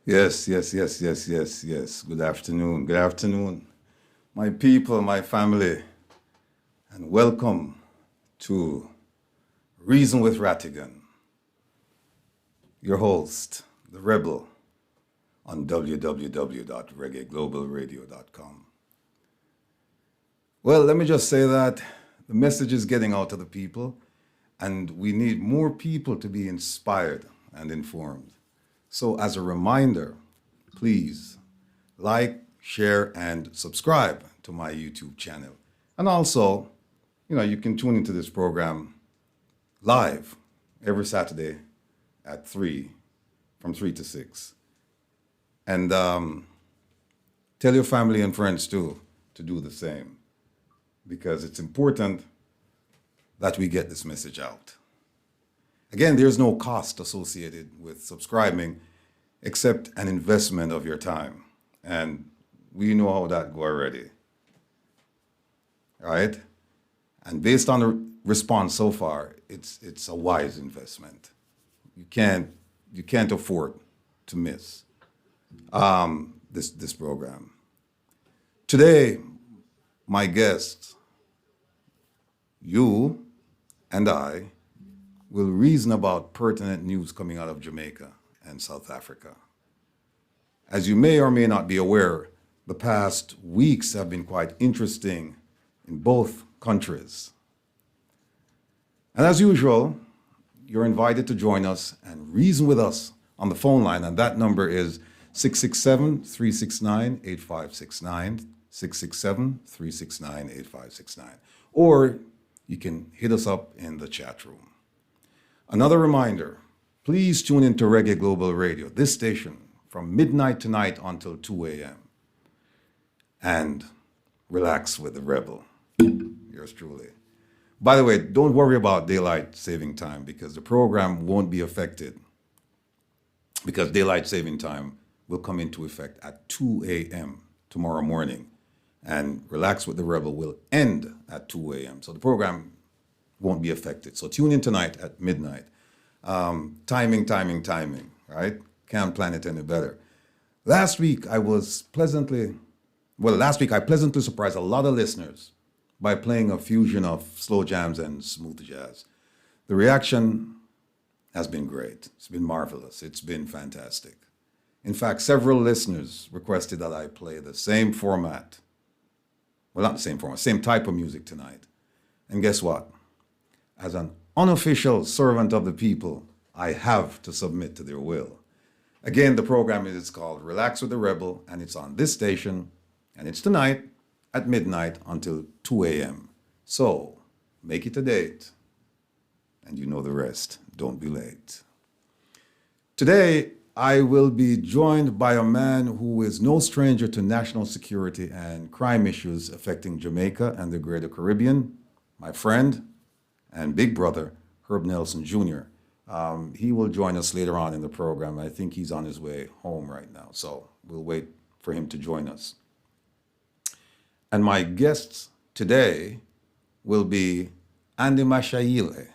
Yes, yes, yes, yes, yes, yes. Good afternoon. Good afternoon, my people, my family, and welcome to Reason with Rattigan, your host, the Rebel, on www.reggaeglobalradio.com. Well, let me just say that the message is getting out to the people, and we need more people to be inspired and informed. So, as a reminder, please like, share, and subscribe to my YouTube channel. And also, you can tune into this program live every Saturday at 3, from 3 to 6. And tell your family and friends too to do the same because it's important that we get this message out. Again, there's no cost associated with subscribing except an investment of your time. And we know how that go already. All right? And based on the response so far, it's a wise investment. You can't afford to miss this program. Today, my guests, you and I, will reason about pertinent news coming out of Jamaica and South Africa. As you may or may not be aware, the past weeks have been quite interesting in both countries. And as usual, you're invited to join us and reason with us on the phone line, and that number is 667 369 8569, 667 369 8569. Or you can hit us up in the chat room. Another reminder, please tune into Reggae Global Radio, this station, from midnight tonight until 2 a.m. And relax with the Rebel. Yours truly. By the way, don't worry about daylight saving time because the program won't be affected because daylight saving time will come into effect at 2 a.m. tomorrow morning. And Relax with the Rebel will end at 2 a.m. So the program won't be affected. So tune in tonight at midnight. Timing, right? Can't plan it any better. Last week, I pleasantly surprised a lot of listeners by playing a fusion of slow jams and smooth jazz. The reaction has been great. It's been marvelous. It's been fantastic. In fact, several listeners requested that I play the same format. Well, not the same format, same type of music tonight. And guess what? As an unofficial servant of the people, I have to submit to their will. Again, the program is called Relax with the Rebel, and it's on this station, and it's tonight at midnight until 2 a.m. So make it a date, and you know the rest. Don't be late. Today, I will be joined by a man who is no stranger to national security and crime issues affecting Jamaica and the greater Caribbean, my friend and big brother, Herb Nelson Jr. He will join us later on in the program. I think he's on his way home right now, so we'll wait for him to join us. And my guests today will be Andy Mashaile,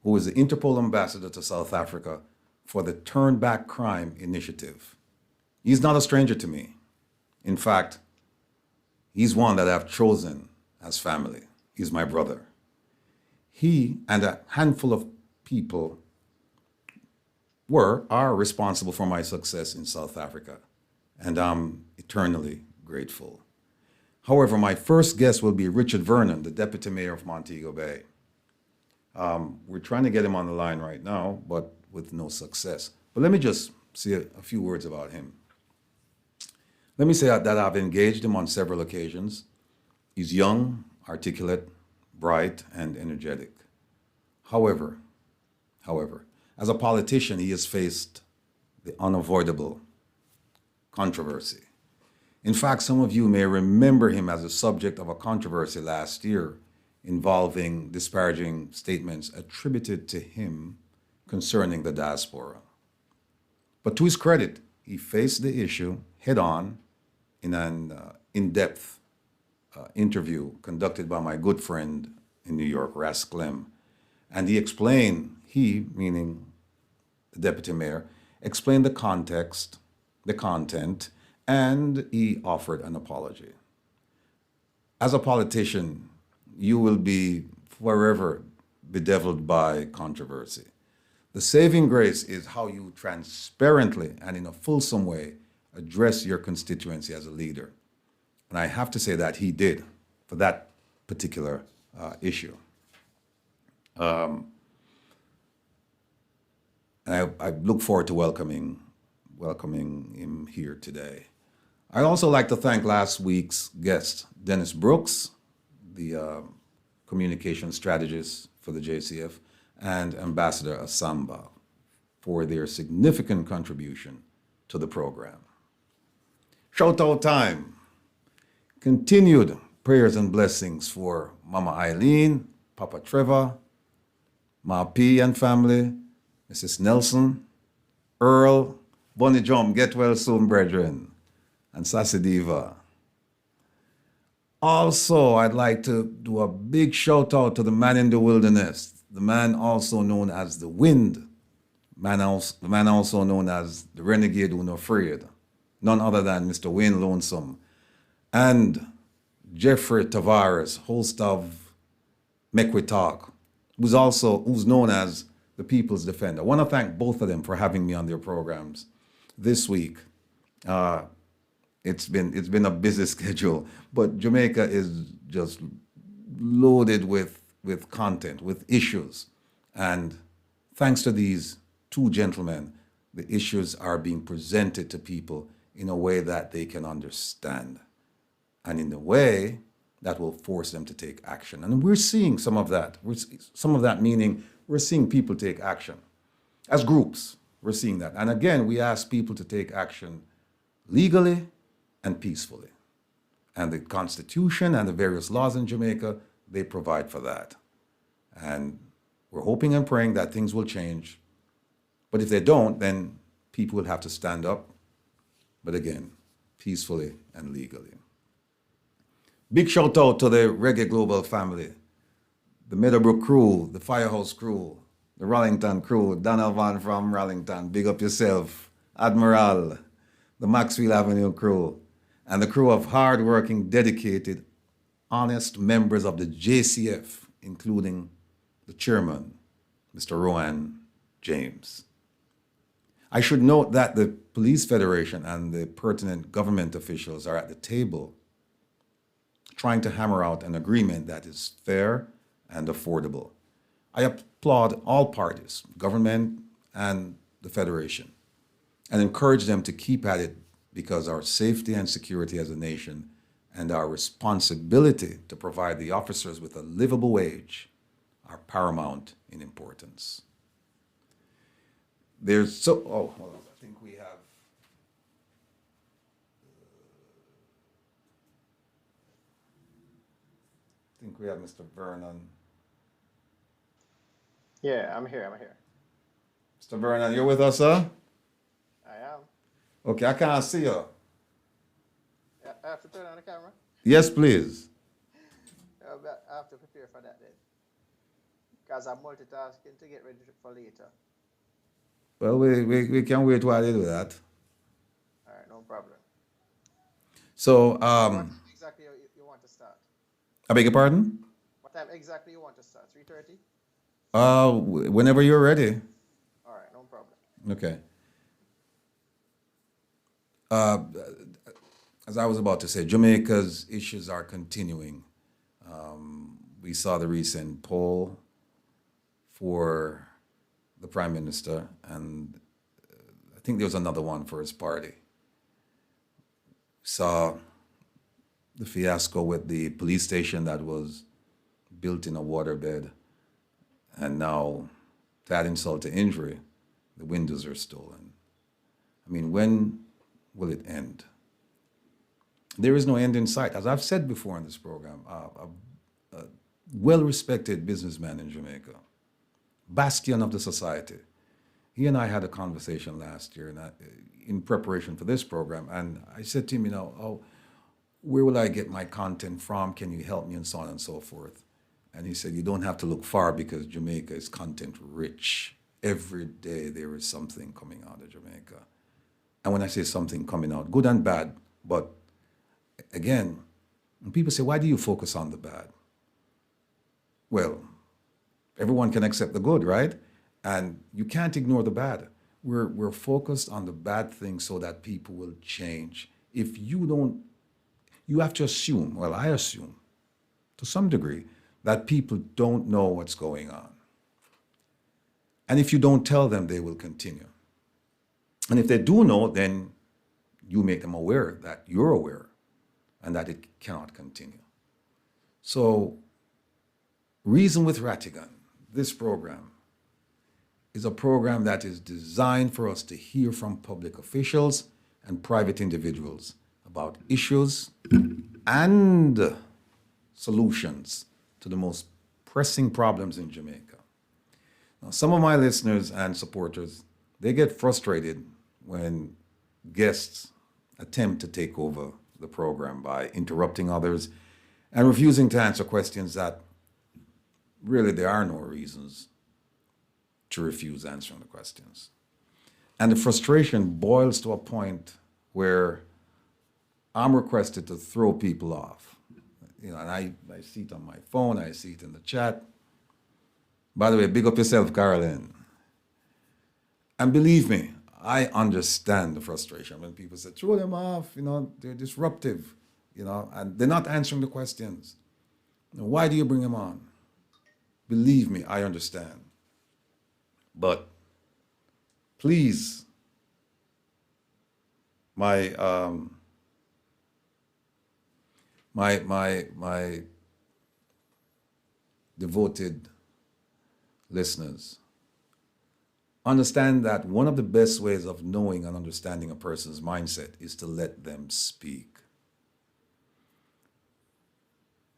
who is the Interpol ambassador to South Africa for the Turn Back Crime Initiative. He's not a stranger to me. In fact, he's one that I've chosen as family. He's my brother. He and a handful of people are responsible for my success in South Africa, and I'm eternally grateful. However, my first guest will be Richard Vernon, the Deputy Mayor of Montego Bay. We're trying to get him on the line right now, but with no success. But let me just say a few words about him. Let me say that I've engaged him on several occasions. He's young, articulate, bright, and energetic. However, as a politician, he has faced the unavoidable controversy. In fact, some of you may remember him as a subject of a controversy last year involving disparaging statements attributed to him concerning the diaspora. But to his credit, he faced the issue head on in an in-depth interview conducted by my good friend in New York, Ras Clem. And he, meaning the deputy mayor, explained the context the content, and he offered an apology. As a politician, you will be forever bedeviled by controversy. The saving grace is how you transparently and in a fulsome way address your constituency as a leader. And I have to say that he did for that particular issue. And I look forward to welcoming him here today. I'd also like to thank last week's guest, Dennis Brooks, the communication strategist for the JCF, and Ambassador Asamba for their significant contribution to the program. Shout out time. Continued prayers and blessings for Mama Eileen, Papa Trevor, Ma P and family, Mrs. Nelson, Earl, Bonnie Jump, get well soon, brethren, and Sassy Diva. Also, I'd like to do a big shout out to the man in the wilderness, the man also known as the Wind, the man also known as the Renegade Who No Afraid, none other than Mr. Wayne Lonesome, and Jeffrey Tavares, host of Make We Talk, who's known as the People's Defender. I want to thank both of them for having me on their programs this week. It's been a busy schedule, but Jamaica is just loaded with content, with issues. And thanks to these two gentlemen, the issues are being presented to people in a way that they can understand and in a way that will force them to take action. And we're seeing some of that. Some of that meaning we're seeing people take action. As groups, we're seeing that. And again, we ask people to take action legally and peacefully. And the Constitution and the various laws in Jamaica, they provide for that. And we're hoping and praying that things will change. But if they don't, then people will have to stand up. But again, peacefully and legally. Big shout out to the Reggae Global family, the Meadowbrook crew, the Firehouse crew, the Rollington crew, Donovan from Rollington, big up yourself, Admiral, the Maxwell Avenue crew, and the crew of hardworking, dedicated, honest members of the JCF, including the chairman, Mr. Rowan James. I should note that the Police Federation and the pertinent government officials are at the table trying to hammer out an agreement that is fair and affordable. I applaud all parties, government and the Federation, and encourage them to keep at it because our safety and security as a nation and our responsibility to provide the officers with a livable wage are paramount in importance. Hold on, I think we have Mr. Vernon. Yeah, I'm here. Mr. Vernon, you're with us, sir? I am. Okay, I can't see you. I have to turn on the camera. Yes, please. I have to prepare for that then. Because I'm multitasking to get ready for later. Well, we can wait while you do that. All right, no problem. So, What time exactly you want to start? I beg your pardon? What time exactly you want to start? 3:30? Whenever you're ready. All right, no problem. Okay. As I was about to say, Jamaica's issues are continuing. We saw the recent poll for the Prime Minister, and I think there was another one for his party. Saw the fiasco with the police station that was built in a waterbed, and now, to add insult to injury, the windows are stolen. I mean, when will it end? There is no end in sight. As I've said before in this program, a well-respected businessman in Jamaica, bastion of the society. He and I had a conversation last year in preparation for this program, and I said to him, where will I get my content from? Can you help me? And so on and so forth. And he said, you don't have to look far because Jamaica is content rich. Every day there is something coming out of Jamaica. And when I say something coming out, good and bad, but again, when people say, why do you focus on the bad? Well, everyone can accept the good, right? And you can't ignore the bad. We're focused on the bad things so that people will change. If you don't, you have to assume, well, I assume to some degree, that people don't know what's going on. And if you don't tell them, they will continue. And if they do know, then you make them aware that you're aware and that it cannot continue. So, Reason with Rattigan, this program, is a program that is designed for us to hear from public officials and private individuals about issues and solutions to the most pressing problems in Jamaica. Now, some of my listeners and supporters, they get frustrated when guests attempt to take over the program by interrupting others and refusing to answer questions that really there are no reasons to refuse answering the questions. And the frustration boils to a point where I'm requested to throw people off. And I see it on my phone, I see it in the chat. By the way, big up yourself, Carolyn. And believe me, I understand the frustration when people say, throw them off, they're disruptive, and they're not answering the questions. Why do you bring them on? Believe me, I understand. But please, my devoted listeners, understand that one of the best ways of knowing and understanding a person's mindset is to let them speak.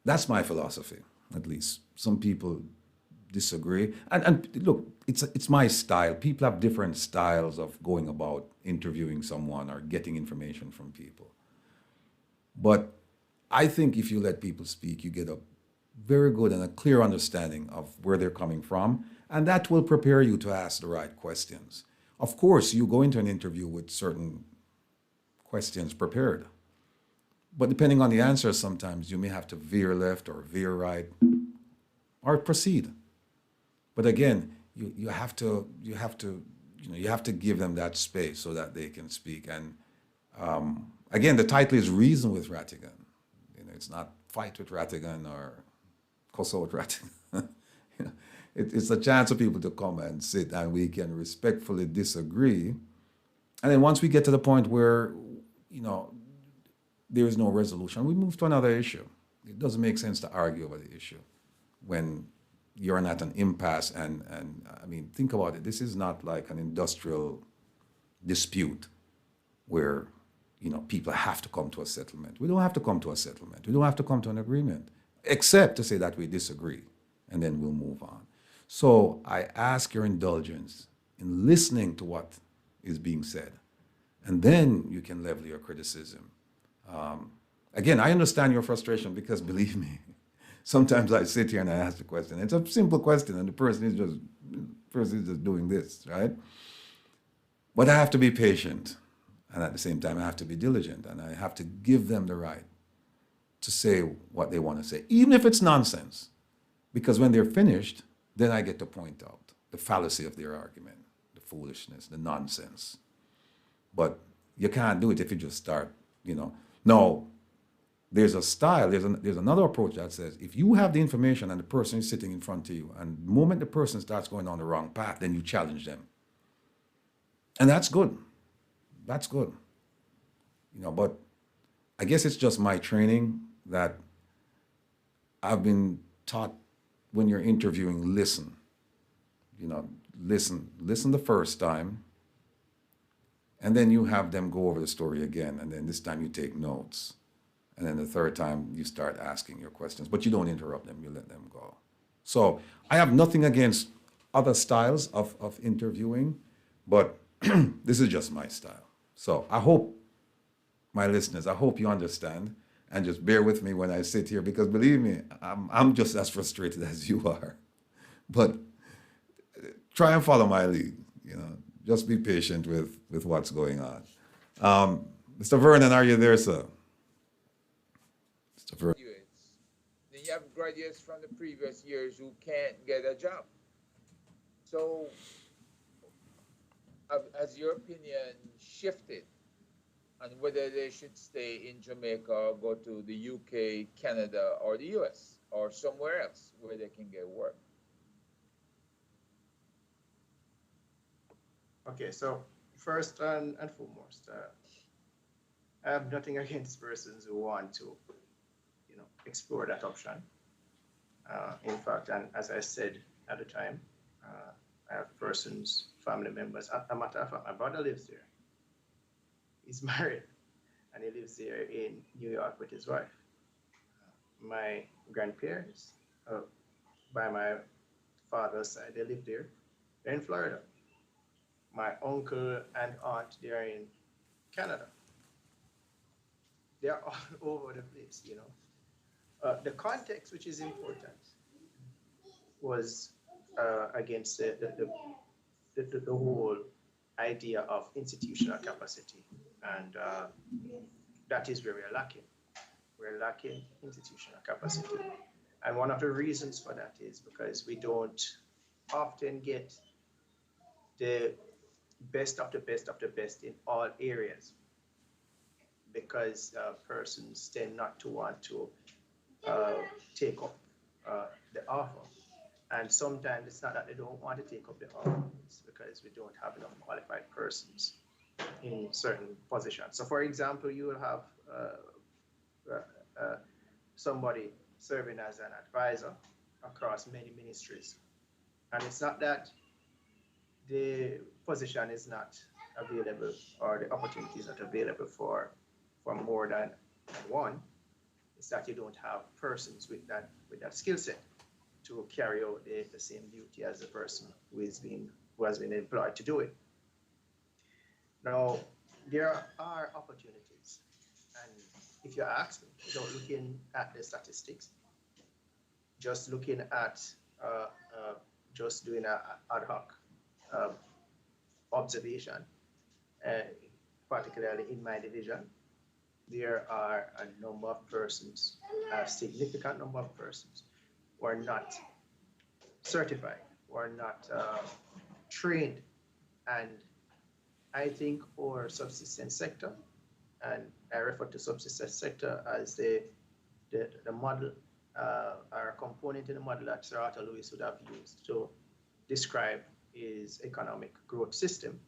That's my philosophy, at least. Some people disagree. And look, it's my style. People have different styles of going about interviewing someone or getting information from people. But I think if you let people speak, you get a very good and a clear understanding of where they're coming from, and that will prepare you to ask the right questions. Of course, you go into an interview with certain questions prepared, but depending on the answer, sometimes you may have to veer left or veer right or proceed. But again, you have to give them that space so that they can speak. And again, the title is Reason with Rattigan. It's not Fight with Rattigan or Cuss out Rattigan. It's a chance for people to come and sit and we can respectfully disagree. And then once we get to the point where, there is no resolution, we move to another issue. It doesn't make sense to argue over the issue when you're not an impasse. And I mean, think about it. This is not like an industrial dispute where, people have to come to a settlement. We don't have to come to a settlement. We don't have to come to an agreement, except to say that we disagree, and then we'll move on. So I ask your indulgence in listening to what is being said, and then you can level your criticism. Again, I understand your frustration because, believe me, sometimes I sit here and I ask the question. It's a simple question, and the person is just doing this, right? But I have to be patient, and at the same time, I have to be diligent, and I have to give them the right to say what they want to say, even if it's nonsense. Because when they're finished, then I get to point out the fallacy of their argument, the foolishness, the nonsense. But you can't do it if you just start, No, there's a style, there's another approach that says, if you have the information and the person is sitting in front of you, and the moment the person starts going on the wrong path, then you challenge them. And that's good. That's good. But I guess it's just my training that I've been taught when you're interviewing, listen. Listen the first time, and then you have them go over the story again, and then this time you take notes. And then the third time you start asking your questions, but you don't interrupt them, you let them go. So I have nothing against other styles of interviewing, but this is just my style. So I hope, my listeners, I hope you understand and just bear with me when I sit here, because believe me, I'm just as frustrated as you are. But try and follow my lead, Just be patient with what's going on. Mr. Vernon, are you there, sir? Mr. Vernon. Graduates. Then you have graduates from the previous years who can't get a job. So, has your opinion shifted on whether they should stay in Jamaica or go to the UK, Canada, or the US, or somewhere else where they can get work? Okay, so first and foremost, I have nothing against persons who want to, explore that option. In fact, and as I said at the time, I have persons, family members. A matter of fact, my brother lives there. He's married, and he lives there in New York with his wife. My grandparents, by my father's side, they live there. They're in Florida. My uncle and aunt, they're in Canada. They're all over the place, The context, which is important, was against the whole idea of institutional capacity. And that is where we're lacking. We're lacking institutional capacity. And one of the reasons for that is because we don't often get the best of the best of the best in all areas, because persons tend not to want to take up the offer. And sometimes it's not that they don't want to take up the offer, it's because we don't have enough qualified persons in certain positions. So, for example, you will have somebody serving as an advisor across many ministries. And it's not that the position is not available or the opportunity is not available for more than one. It's that you don't have persons with that skill set to carry out the same duty as the person who has been employed to do it. Now, there are opportunities, and if you ask me, without looking at the statistics, just looking at just doing an ad hoc observation, particularly in my division, there are a number of persons, a significant number of persons, who are not certified, who are not trained. And I think our subsistence sector, and I refer to subsistence sector as the model, or a component in the model that Sir Arthur Lewis would have used to describe his economic growth system.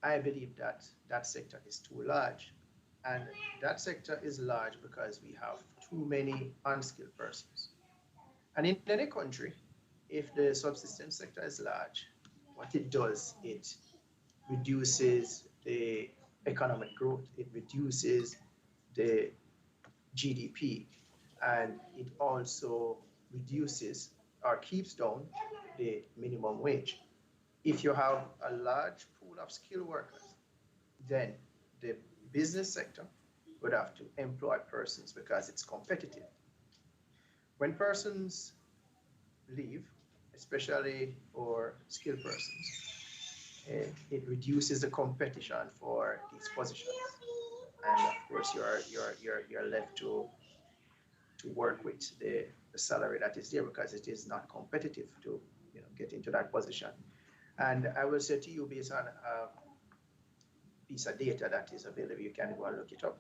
I believe that that sector is too large. And that sector is large because we have too many unskilled persons. And in any country, if the subsistence sector is large, what it does, it reduces the economic growth, it reduces the GDP, and it also reduces or keeps down the minimum wage. If you have a large pool of skilled workers, then the business sector would have to employ persons because it's competitive. When persons leave, especially for skilled persons, it reduces the competition for these positions, and of course you're left to work with the salary that is there because it is not competitive to get into that position. And I will say to you, based on a piece of data that is available, you can go and look it up.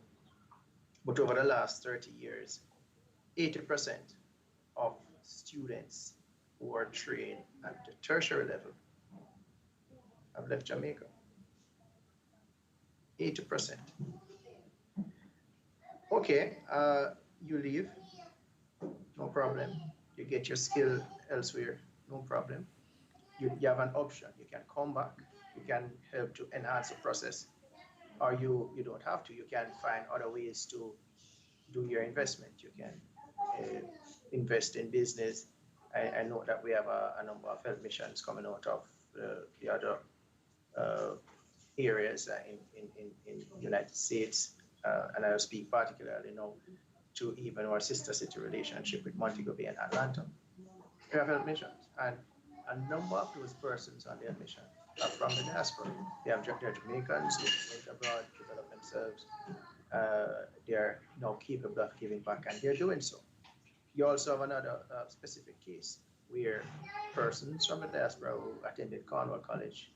But over the last 30 years, 80% of students who are trained at the tertiary level have left Jamaica. 80%. Okay, you leave, no problem. You get your skill elsewhere, no problem. You have an option. You can come back. You can help to enhance the process, or you don't have to. You can find other ways to do your investment. You can invest in business. I know that we have a number of health missions coming out of the other areas in the United States, and I will speak particularly now to even our sister city relationship with Montego Bay and Atlanta. We have health missions, and a number of those persons on their mission from the diaspora. They're Jamaicans who went abroad, developed themselves. They're now capable of giving back, and they're doing so. You also have another specific case where persons from the diaspora who attended Cornwall College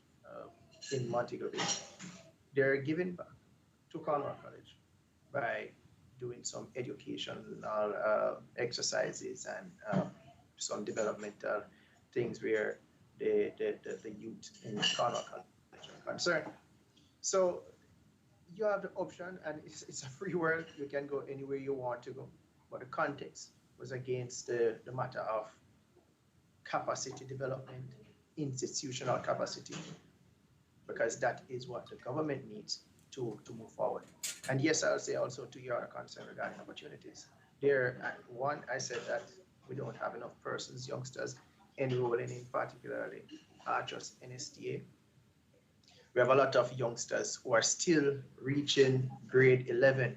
in Montego Bay, they're giving back to Cornwall College by doing some educational exercises and some developmental things where the youth in Cornwall College are concerned. So you have the option, and it's a free world. You can go anywhere you want to go. But the context was against the matter of capacity development, institutional capacity, because that is what the government needs to move forward. And yes, I'll say also to your concern regarding opportunities. One, I said that we don't have enough persons, youngsters, enrolling in particularly just NSTA. We have a lot of youngsters who are still reaching grade 11,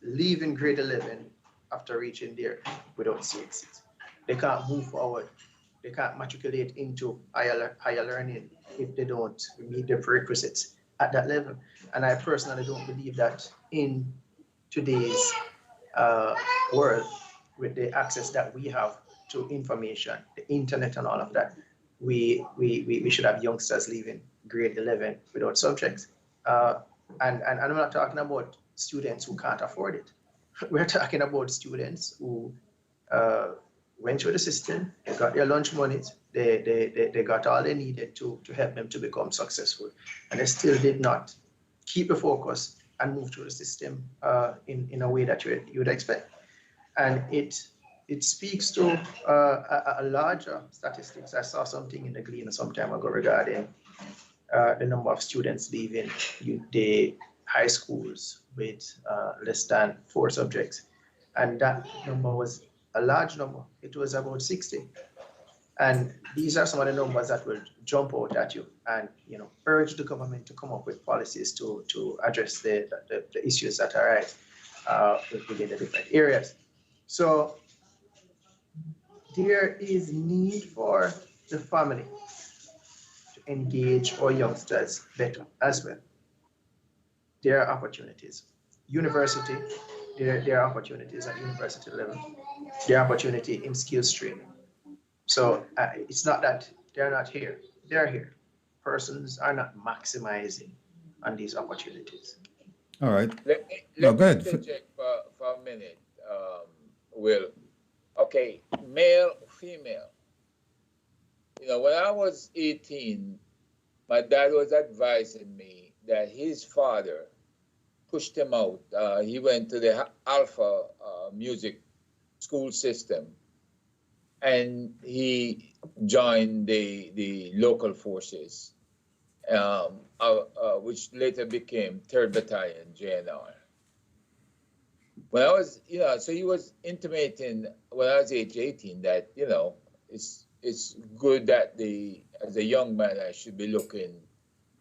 leaving grade 11 after reaching there without CXCs. They can't move forward. They can't matriculate into higher learning if they don't meet the prerequisites at that level. And I personally don't believe that in today's world, with the access that we have to information, the internet and all of that, we should have youngsters leaving grade 11 without subjects. And I'm not talking about students who can't afford it. We're talking about students who went through the system, they got their lunch money, they got all they needed to help them to become successful. And they still did not keep the focus and move through the system in a way that you would expect. And it speaks to a larger statistics. I saw something in the Gleaner some time ago regarding the number of students leaving the high schools with less than 4 subjects. And that number was a large number. It was about 60. And these are some of the numbers that will jump out at you and urge the government to come up with policies to address the issues that arise within the different areas. So there is need for the family to engage our youngsters better as well. There are opportunities. University, there are opportunities at university level. There are opportunity in skills training. So it's not that they're not here. They're here. Persons are not maximizing on these opportunities. All right. Let No, me go ahead. interject for a minute, Will. Okay, male, female. When I was 18, my dad was advising me that his father pushed him out. He went to the Alpha music school system, and he joined the local forces, which later became 3rd Battalion, JNR. When I was, so he was intimating when I was age 18 that, it's good that as a young man, I should be looking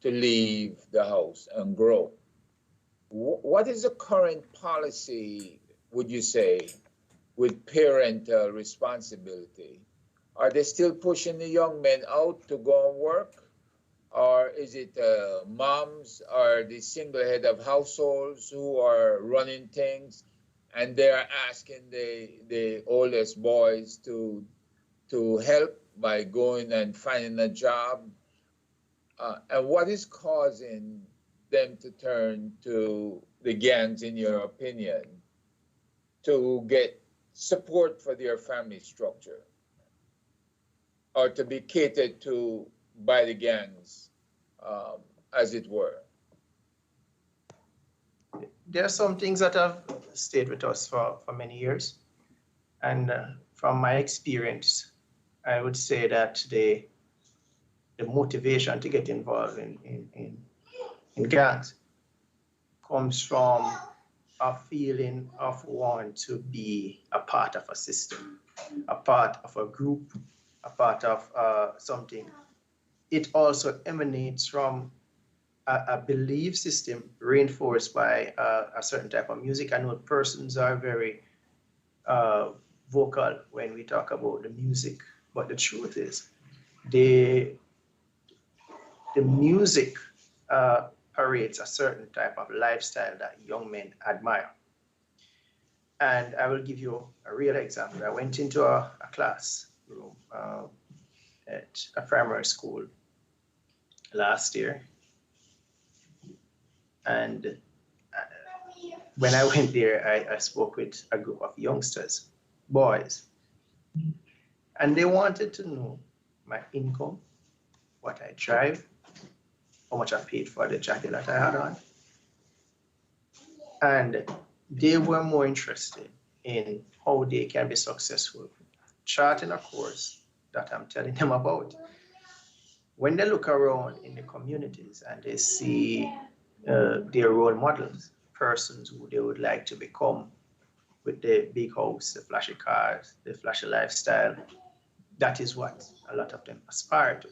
to leave the house and grow. What is the current policy, would you say, with parental responsibility? Are they still pushing the young men out to go and work? Or is it moms or the single head of households who are running things, and they're asking the oldest boys to help by going and finding a job? And what is causing them to turn to the gangs, in your opinion, to get support for their family structure, or to be catered to by the gangs, as it were? There are some things that have stayed with us for many years. And from my experience, I would say that the motivation to get involved in gangs comes from a feeling of want to be a part of a system, a part of a group, a part of something. It also emanates from a belief system reinforced by a certain type of music. I know persons are very vocal when we talk about the music, but the truth is the music parades a certain type of lifestyle that young men admire. And I will give you a real example. I went into a classroom at a primary school last year. And when I went there, I spoke with a group of youngsters, boys, and they wanted to know my income, what I drive, how much I paid for the jacket that I had on. And they were more interested in how they can be successful, charting a course that I'm telling them about. When they look around in the communities and they see their role models, persons who they would like to become with the big house, the flashy cars, the flashy lifestyle, that is what a lot of them aspire to.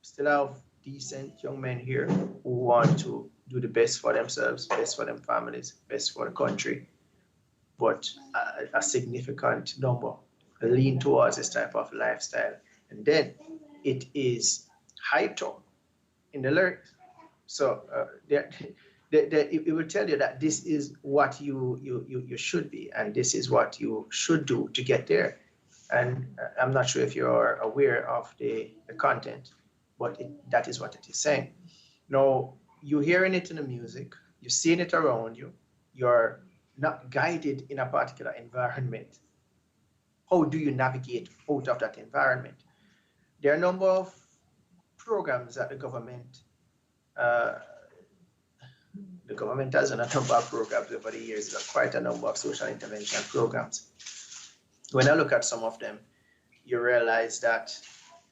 Still have decent young men here who want to do the best for themselves, best for their families, best for the country. But a significant number lean towards this type of lifestyle. And then it is hyped up in the lyrics. So it will tell you that this is what you should be, and this is what you should do to get there. And I'm not sure if you're aware of the content, but that is what it is saying. Now, you're hearing it in the music, you're seeing it around you, you're not guided in a particular environment. How do you navigate out of that environment? There are a number of programs that the government has done a number of programs over the years. There are quite a number of social intervention programs. When I look at some of them, you realize that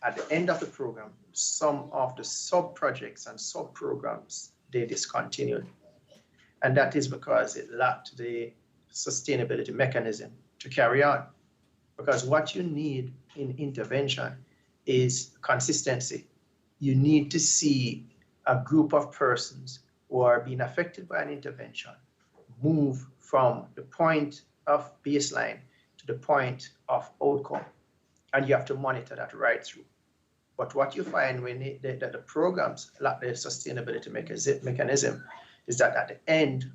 at the end of the program, some of the sub-projects and sub-programs, they discontinued. And that is because it lacked the sustainability mechanism to carry on. Because what you need in intervention is consistency. You need to see a group of persons who are being affected by an intervention move from the point of baseline to the point of outcome. And you have to monitor that right through. But what you find when the programs lack the sustainability mechanism is that at the end,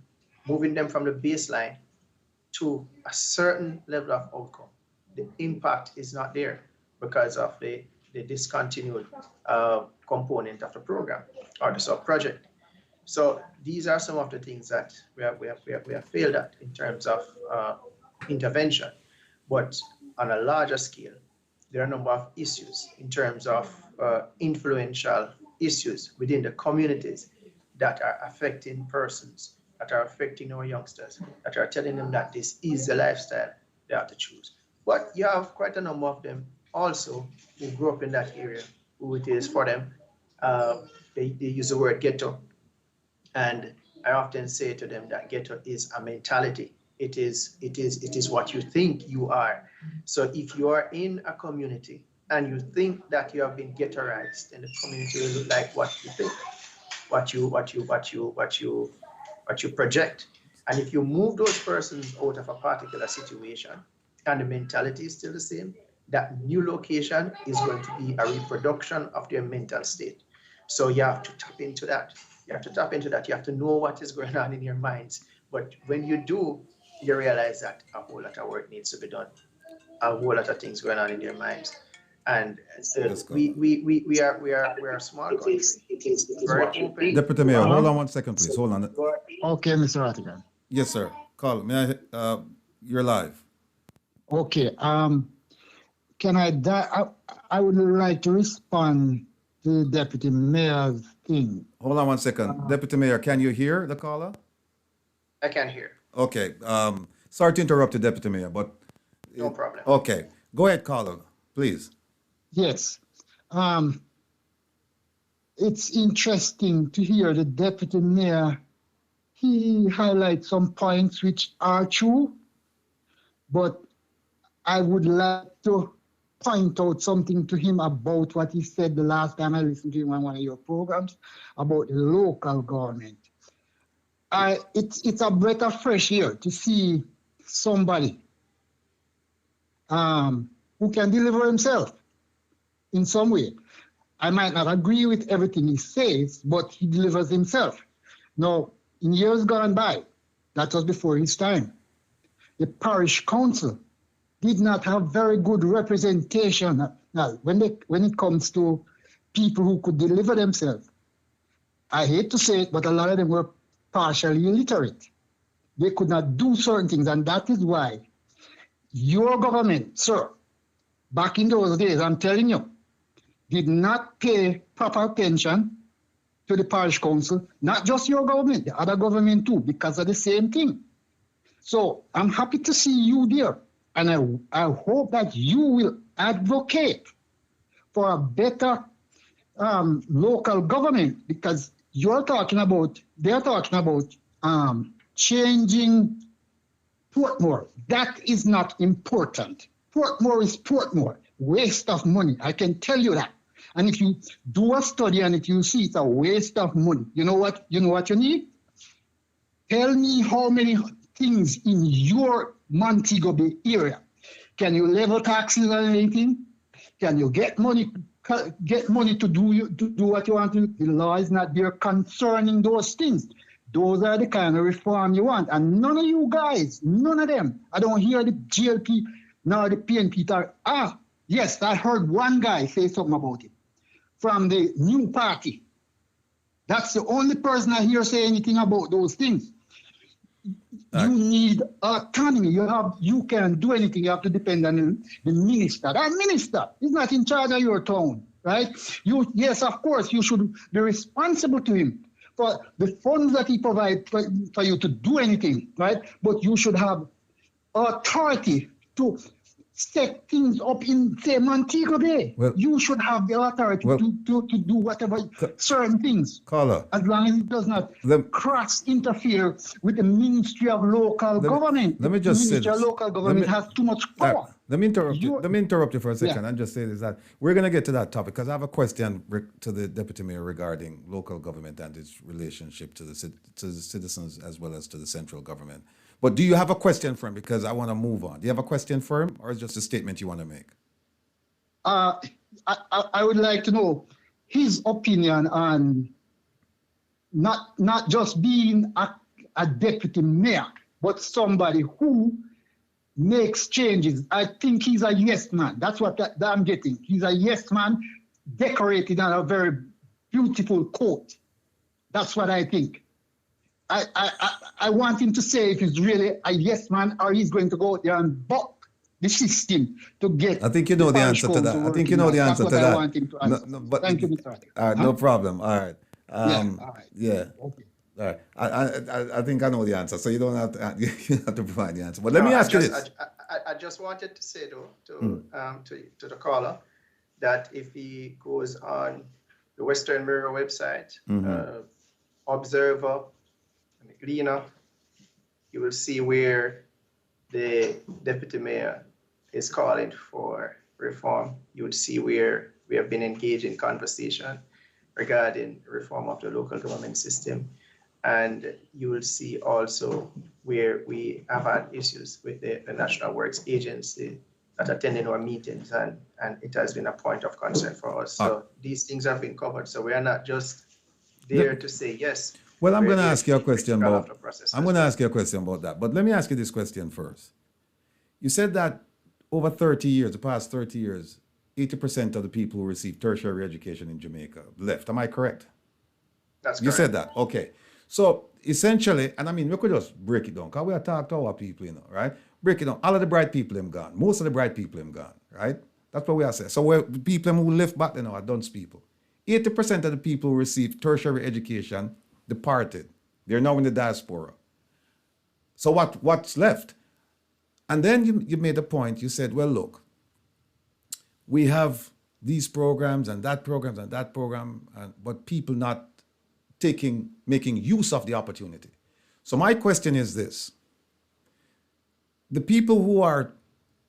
moving them from the baseline to a certain level of outcome, the impact is not there because of the discontinued component of the program or the sub-project. So these are some of the things that we have failed at in terms of intervention. But on a larger scale, there are a number of issues in terms of influential issues within the communities that are affecting persons, that are affecting our youngsters, that are telling them that this is the lifestyle they have to choose. But you have quite a number of them also who grew up in that area, who it is for them. They use the word ghetto. And I often say to them that ghetto is a mentality. It is what you think you are. So if you are in a community and you think that you have been ghettoized, then the community will look like what you think, what you project. And if you move those persons out of a particular situation and the mentality is still the same, that new location is going to be a reproduction of their mental state. So you have to tap into that. You have to know what is going on in your minds. But when you do, you realize that a whole lot of work needs to be done. A whole lot of things going on in your minds. And we are a small country. Very open. Deputy Mayor, hold on 1 second, please. Hold on. Okay, Mr. Rattigan. Yes, sir. Call. May I? You're live. Okay. Can I would like to respond to Deputy Mayor's thing. Hold on 1 second. Deputy Mayor, can you hear the caller? I can hear. Okay. Sorry to interrupt the Deputy Mayor, but No problem. okay. Go ahead, caller, please. Yes. It's interesting to hear the Deputy Mayor. He highlights some points which are true, but I would like to point out something to him about what he said the last time I listened to him on one of your programs about the local government. It's a breath of fresh air to see somebody who can deliver himself in some way. I might not agree with everything he says, but he delivers himself. Now, in years gone by, that was before his time, the parish council did not have very good representation. Now, when it comes to people who could deliver themselves, I hate to say it, but a lot of them were partially illiterate. They could not do certain things, and that is why your government, sir, back in those days, I'm telling you, did not pay proper attention to the parish council, not just your government, the other government too, because of the same thing. So I'm happy to see you there, and I hope that you will advocate for a better local government, because they're talking about changing Portmore. That is not important. Portmore is Portmore. Waste of money. I can tell you that. And if you do a study on it, you see it's a waste of money. You know what you need? Tell me how many things in your Montego Bay area. Can you level taxes on anything? Can you get money to do what you want to do? The law is not there concerning those things. Those are the kind of reform you want. And none of you guys, none of them, I don't hear the GLP nor the PNP talk. Yes, I heard one guy say something about it from the new party. That's the only person I hear say anything about those things. You need autonomy. You can't do anything. You have to depend on the minister. That minister is not in charge of your town, right? Yes, of course, you should be responsible to him for the funds that he provides for you to do anything, right? But you should have authority to set things up in, say, Montego Bay. Well, you should have the authority to do whatever certain things. Caller, as long as it does not cross-interfere with the Ministry of Local Government. Let me just say the Ministry of Local Government has too much power. Let me interrupt you for a second and just say this, that we're going to get to that topic because I have a question to the Deputy Mayor regarding local government and its relationship to the citizens as well as to the central government. But do you have a question for him? Because I want to move on. Do you have a question for him, or is it just a statement you want to make? I would like to know his opinion on not just being a deputy mayor, but somebody who makes changes. I think he's a yes man. That's what that I'm getting. He's a yes man, decorated on a very beautiful coat. That's what I think. I want him to say if he's really a yes man or he's going to go out there and buck the system to get. I think you know the answer to that. I think you know the answer to that. I want him to answer. No, but, thank you, Mr. Rattigan. All right, no problem. All right. All right. Yeah. Okay. All right. I think I know the answer, so you don't have to you have to provide the answer. But let me ask you this. I just wanted to say though to the caller that if he goes on the Western Mirror website, Observer, and Gleaner, you will see where the deputy mayor is calling for reform. You would see where we have been engaged in conversation regarding reform of the local government system. And you will see also where we have had issues with the National Works Agency at attending our meetings, and it has been a point of concern for us. So these things have been covered. So we are not just there to say yes. Well, I'm going to ask you a question about that. But let me ask you this question first. You said that over 30 years, the past 30 years, 80% of the people who receive tertiary education in Jamaica left. Am I correct? That's correct. You said that. Okay. So essentially, and I mean, we could just break it down because we are talking to our people, right? Break it down. All of the bright people have gone. Most of the bright people have gone, right? That's what we are saying. So the people who left back then are dunce people. 80% of the people who received tertiary education departed. They're now in the diaspora. So what's left? And then you made a point. You said, well, look, we have these programs and that program, but people not making use of the opportunity. So my question is this. The people who are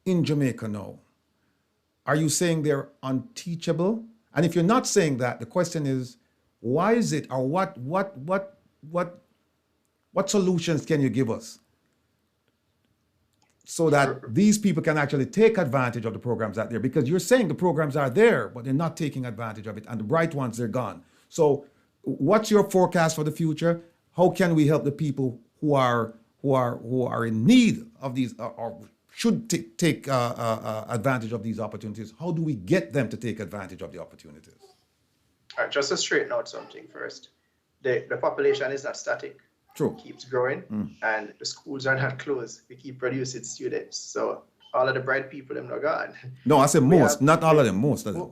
in Jamaica now, are you saying they're unteachable? And if you're not saying that, the question is, why is it, or what solutions can you give us? so that these people can actually take advantage of the programs out there, because you're saying the programs are there, but they're not taking advantage of it, and the bright ones, they're gone. So what's your forecast for the future? How can we help the people who are in need of these, or should take advantage of these opportunities? How do we get them to take advantage of the opportunities? All right, just to straighten out something first. The population is not static. True. It keeps growing, and the schools are not closed. We keep producing students. So all of the bright people them not gone. No, I said most, not all of them, most of them.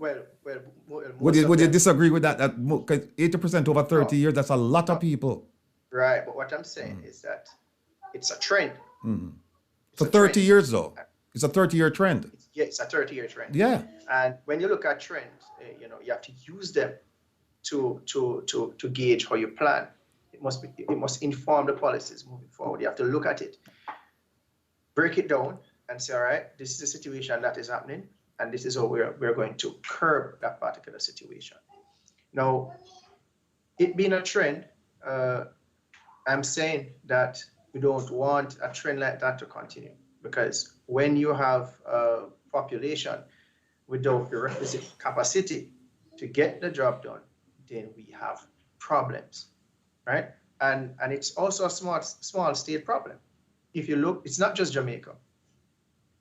Would you disagree with that? That 80% over 30 years, that's a lot of people. Right, but what I'm saying is that it's a trend. For 30 years though. It's a 30-year trend. It's a 30-year trend. Yeah. And when you look at trends, you have to use them to gauge how you plan. It must inform the policies moving forward. You have to look at it, break it down, and say, all right, this is the situation that is happening, and this is how we're going to curb that particular situation. Now, it being a trend, I'm saying that we don't want a trend like that to continue, because when you have a population without the requisite capacity to get the job done, then we have problems, right? And it's also a small state problem. If you look, it's not just Jamaica.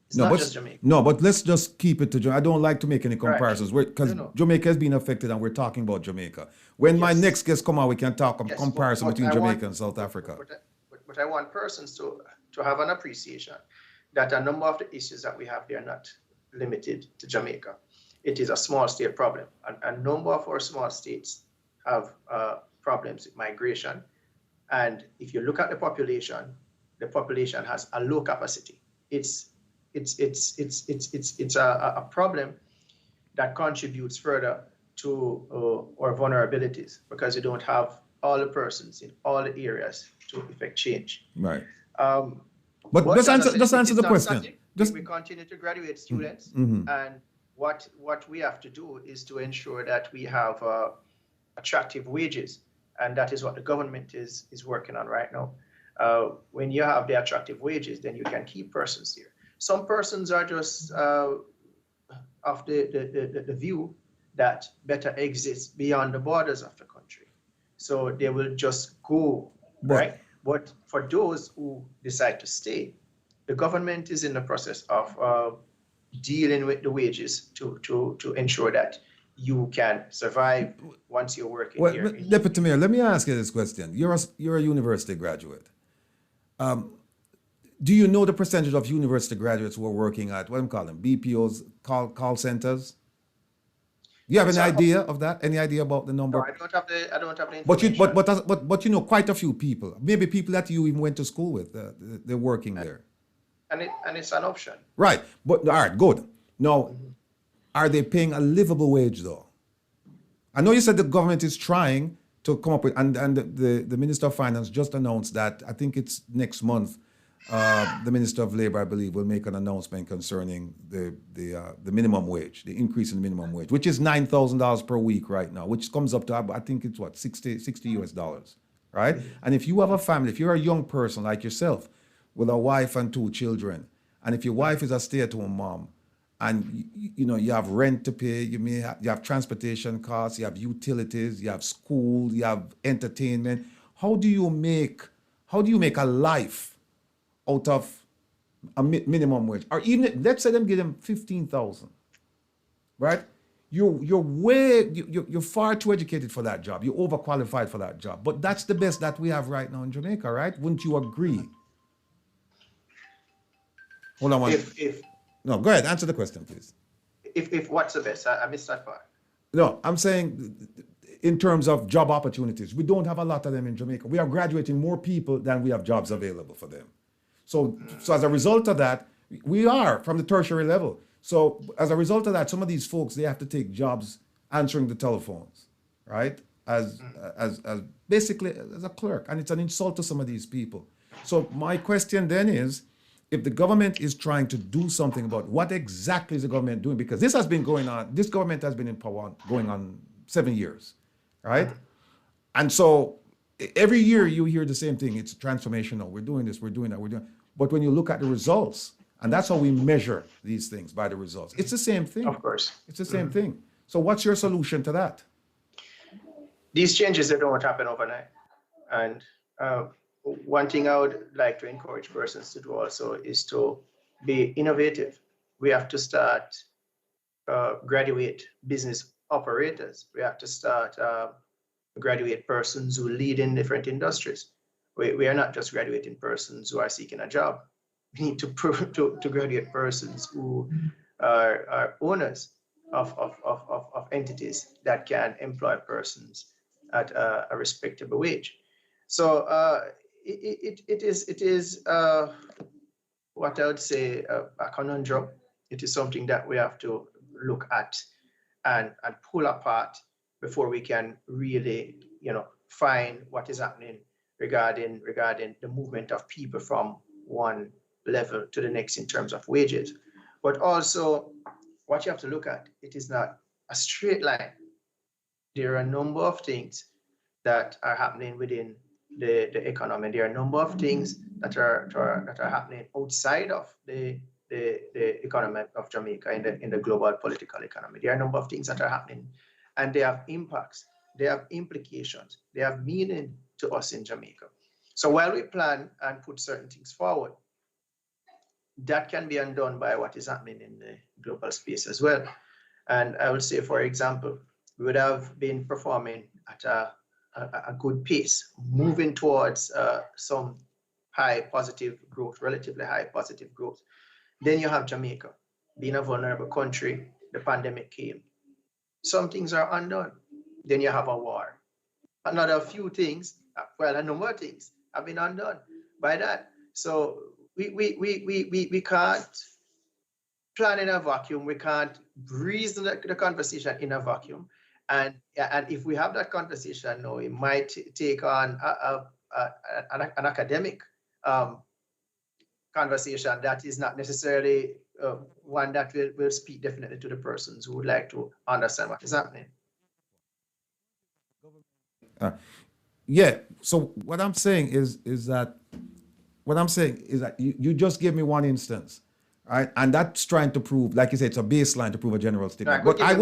It's not just Jamaica. No, but let's just keep it to Jamaica. I don't like to make any comparisons, because Jamaica has been affected, and we're talking about Jamaica. When my next guest come out, we can talk comparison between Jamaica and South Africa. But I want persons to have an appreciation that a number of the issues that we have, they are not limited to Jamaica. It is a small state problem. And a number of our small states have problems with migration. And if you look at the population has a low capacity. It's a problem that contributes further to our vulnerabilities, because you don't have all the persons in all the areas to effect change. Right. But just answer the question. We continue to graduate students, and what we have to do is to ensure that we have attractive wages, and that is what the government is working on right now. When you have the attractive wages, then you can keep persons here. Some persons are just of the view that better exists beyond the borders of the country, so they will just go, right? But for those who decide to stay, the government is in the process of dealing with the wages to ensure that you can survive once you're working here. Deputy Mayor, let me ask you this question. You're a university graduate. Do you know the percentage of university graduates who are working at, what I'm calling BPOs, call centers? Do you have any idea of that? Any idea about the number? No, I don't have the information. But you know quite a few people, maybe people that you even went to school with, they're working there. And it's an option. Right. But all right, good. Now, are they paying a livable wage though? I know you said the government is trying to come up with, and the Minister of Finance just announced that, I think it's next month, the Minister of Labor, I believe, will make an announcement concerning the minimum wage, the increase in the minimum wage, which is $9,000 per week right now, which comes up to, I think it's what, 60 US dollars, right? And if you have a family, if you're a young person like yourself with a wife and 2 children, and if your wife is a stay-at-home mom, and you have rent to pay, you have transportation costs, you have utilities, you have school, you have entertainment. How do you make a life out of a minimum wage? Or even, let's say them give them 15,000, right? You're far too educated for that job. You're overqualified for that job. But that's the best that we have right now in Jamaica, right? Wouldn't you agree? Hold on one. No, go ahead. Answer the question, please. If what's the best? I missed that part. No, I'm saying in terms of job opportunities, we don't have a lot of them in Jamaica. We are graduating more people than we have jobs available for them. So as a result of that, we are from the tertiary level. So as a result of that, some of these folks, they have to take jobs answering the telephones, right? As basically as a clerk. And it's an insult to some of these people. So my question then is, if the government is trying to do something about what exactly is the government doing? Because this has been going on, this government has been in power going on 7 years, right? And so every year you hear the same thing. It's transformational. We're doing this, we're doing that, we're doing. But when you look at the results, And that's how we measure these things, by the results. It's the same thing. Of course. It's the same thing. So what's your solution to that? These changes, they don't happen overnight. And one thing I would like to encourage persons to do also is to be innovative. We have to start graduate business operators. We have to start graduate persons who lead in different industries. We are not just graduating persons who are seeking a job. We need to graduate persons who are owners of entities that can employ persons at a respectable wage. So it is what I would say a conundrum. It is something that we have to look at and pull apart before we can really, find what is happening regarding the movement of people from one level to the next in terms of wages. But also, what you have to look at, it is not a straight line. There are a number of things that are happening within the economy. There are a number of things that are happening outside of the economy of Jamaica in the global political economy. There are a number of things that are happening, and they have impacts, they have implications, they have meaning to us in Jamaica. So while we plan and put certain things forward, that can be undone by what is happening in the global space as well. And I would say, for example, we would have been performing at a good pace, moving towards some high positive growth, relatively high positive growth. Then you have Jamaica, being a vulnerable country, the pandemic came. Some things are undone. Then you have a war. Another few things, well, a number of things have been undone by that. So we can't plan in a vacuum. We can't reason the conversation in a vacuum. And if we have that conversation now, it might take on an academic conversation that is not necessarily one that will speak definitely to the persons who would like to understand what is happening. Yeah. So what I'm saying is that you just gave me one instance, right? And that's trying to prove, like you said, it's a baseline to prove a general statement. Right, but I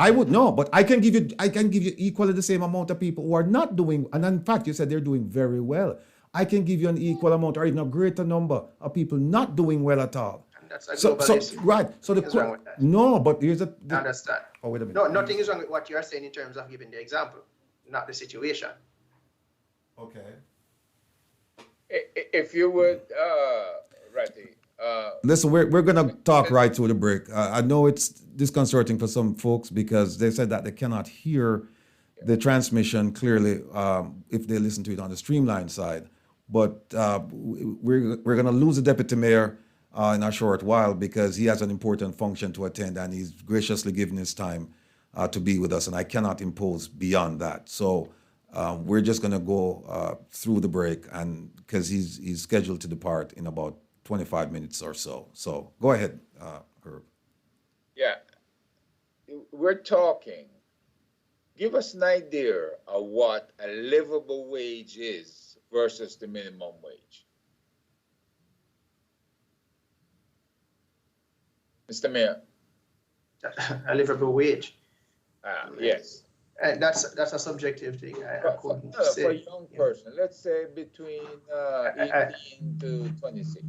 would but I can give you equally the same amount of people who are not doing, and in fact, you said they're doing very well. I can give you an equal amount or even a greater number of people not doing well at all. And that's a global issue. Right. So Nothing is wrong with that. no, but here's I understand. Oh, wait a minute. No, nothing is wrong with what you are saying in terms of giving the example, not the situation. Okay. If you would, Ratty, Listen, we're gonna talk right through the break. I know it's disconcerting for some folks because they said that they cannot hear the transmission clearly if they listen to it on the streamline side. But we're gonna lose the deputy mayor in a short while because he has an important function to attend and he's graciously given his time to be with us, and I cannot impose beyond that. So we're just gonna go through the break, and because he's scheduled to depart in about 25 minutes or so. So go ahead, Herb. yeah, we're talking. Give us an idea of what a livable wage is versus the minimum wage. Mr. Mayor. A livable wage. Yes. And that's a subjective thing. I couldn't say. For a young person, let's say between 18 to 26.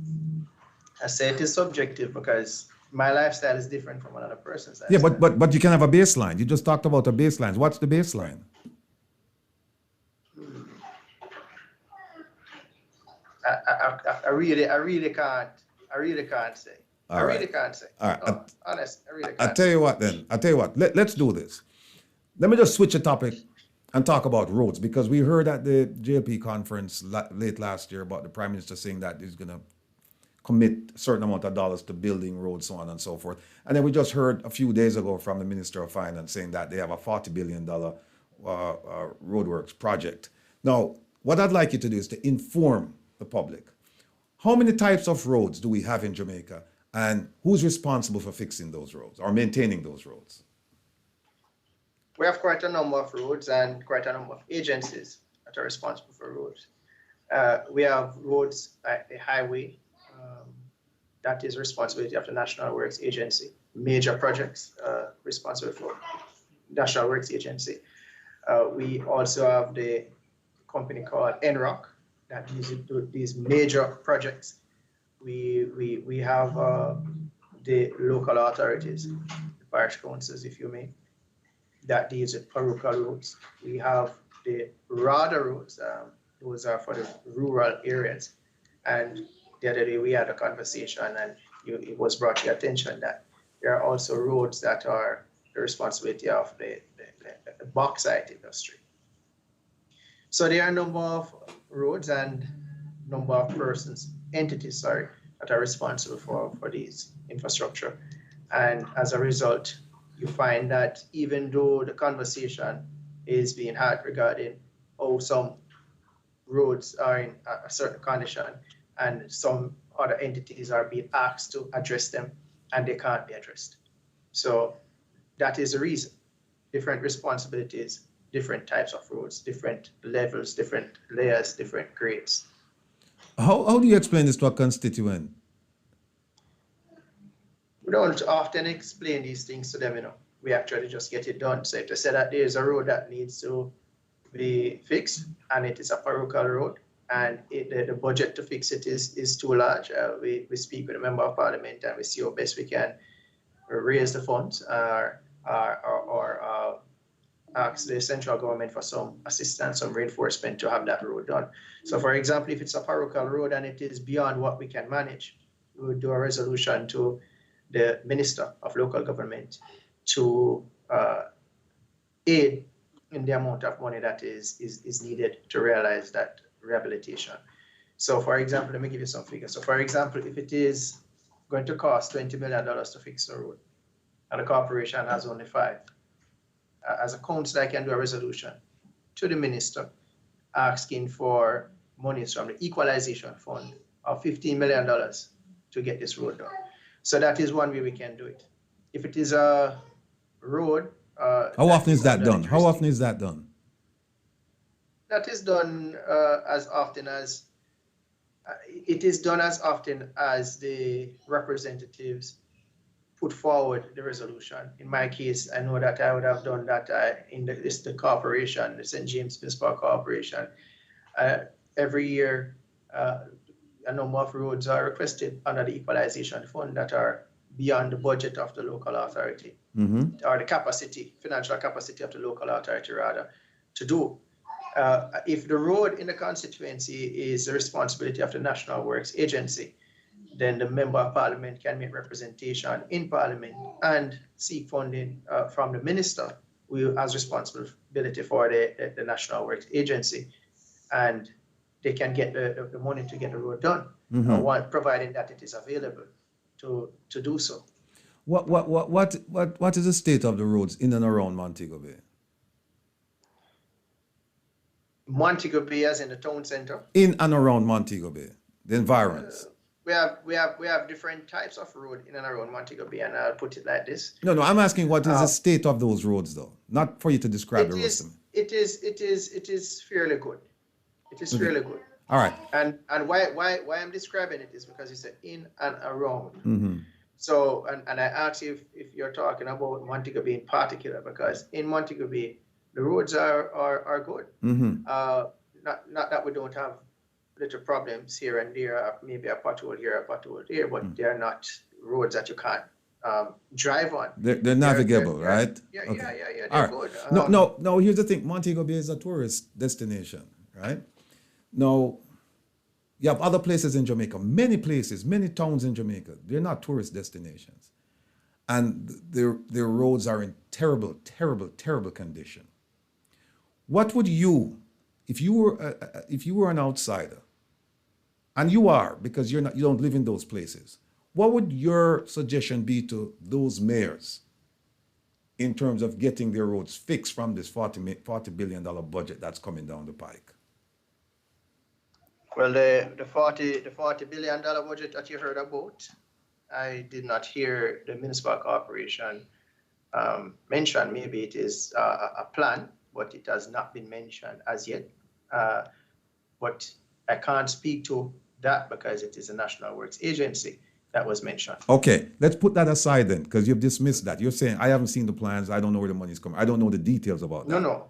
I say it is subjective because my lifestyle is different from another person's Yeah, lifestyle. but you can have a baseline. You just talked about a baseline. What's the baseline? I really can't say. All right. Really can't say. All right. No, honest, I really can't. I'll tell you what then. I'll tell you what. Let's do this. Let me just switch the topic and talk about roads, because we heard at the JLP conference late last year about the Prime Minister saying that he's going to commit a certain amount of dollars to building roads, so on and so forth. And then we just heard a few days ago from the Minister of Finance saying that they have a $40 billion roadworks project. Now, what I'd like you to do is to inform the public. How many types of roads do we have in Jamaica, and who's responsible for fixing those roads or maintaining those roads? We have quite a number of roads and quite a number of agencies that are responsible for roads. We have roads, the highway, that is responsibility of the National Works Agency. Major projects responsible for National Works Agency. We also have the company called NROC that deals with these major projects. We have the local authorities, the parish councils, if you may, that deals with parochial roads. We have the RADA roads, those are for the rural areas. And the other day we had a conversation and it was brought to your attention that there are also roads that are the responsibility of the bauxite industry. So there are a number of roads and number of entities, that are responsible for these infrastructure. And as a result, you find that even though the conversation is being had regarding how some roads are in a certain condition and some other entities are being asked to address them and they can't be addressed. So that is the reason. Different responsibilities, different types of roads, different levels, different layers, different grades. How do you explain this to a constituent? We don't often explain these things to them, We actually just get it done. So if they say that there's a road that needs to be fixed and it is a parochial road and the budget to fix it is too large, we speak with a member of parliament and we see how best we can raise the funds or ask the central government for some assistance, some reinforcement to have that road done. So for example, if it's a parochial road and it is beyond what we can manage, we would do a resolution to the Minister of Local Government to aid in the amount of money that is needed to realize that rehabilitation. So for example, let me give you some figures. So for example, if it is going to cost $20 million to fix the road and the corporation has only 5, as a council, I can do a resolution to the minister asking for monies from the equalization fund of $15 million to get this road done. So that is one way we can do it. If it is a road, how often is that done? How often is that done? That is done as often as it is done as often as the representatives put forward the resolution. In my case, I know that I would have done that in the corporation, the St. James Municipal Corporation. Every year, a number of roads are requested under the equalization fund that are beyond the budget of the local authority, or the capacity, financial capacity of the local authority rather, to do. If the road in the constituency is the responsibility of the National Works Agency, then the Member of Parliament can make representation in Parliament and seek funding from the Minister who has responsibility for the National Works Agency, and they can get the money to get the road done, providing that it is available to do so. What is the state of the roads in and around Montego Bay? Montego Bay, as in the town center. In and around Montego Bay, the environs. We have different types of road in and around Montego Bay, and I'll put it like this. No, I'm asking what is the state of those roads, though, not for you to describe the rest of them. It is fairly good. It is fairly good. All right. And why I'm describing it is because it's in and around. So and I asked you if you're talking about Montego Bay in particular, because in Montego Bay the roads are good. Not that we don't have little problems here and there, maybe a pothole here, a pothole there, but they're not roads that you can't drive on. They're navigable, right? Yeah, okay. yeah, they're good. No, here's the thing. Montego Bay is a tourist destination, right? Now, you have other places in Jamaica, many places, many towns in Jamaica. They're not tourist destinations. And their roads are in terrible, terrible, terrible condition. What would you, if you were an outsider, and you are, because you don't live in those places, what would your suggestion be to those mayors in terms of getting their roads fixed from this $40 billion budget that's coming down the pike? Well, the $40 billion budget that you heard about, I did not hear the municipal corporation mention. Maybe it is a plan, but it has not been mentioned as yet. But I can't speak to that because it is a National Works Agency. that was mentioned. Okay, let's put that aside then, because you've dismissed that. You're saying I haven't seen the plans. I don't know where the money's coming. I don't know the details about that. No.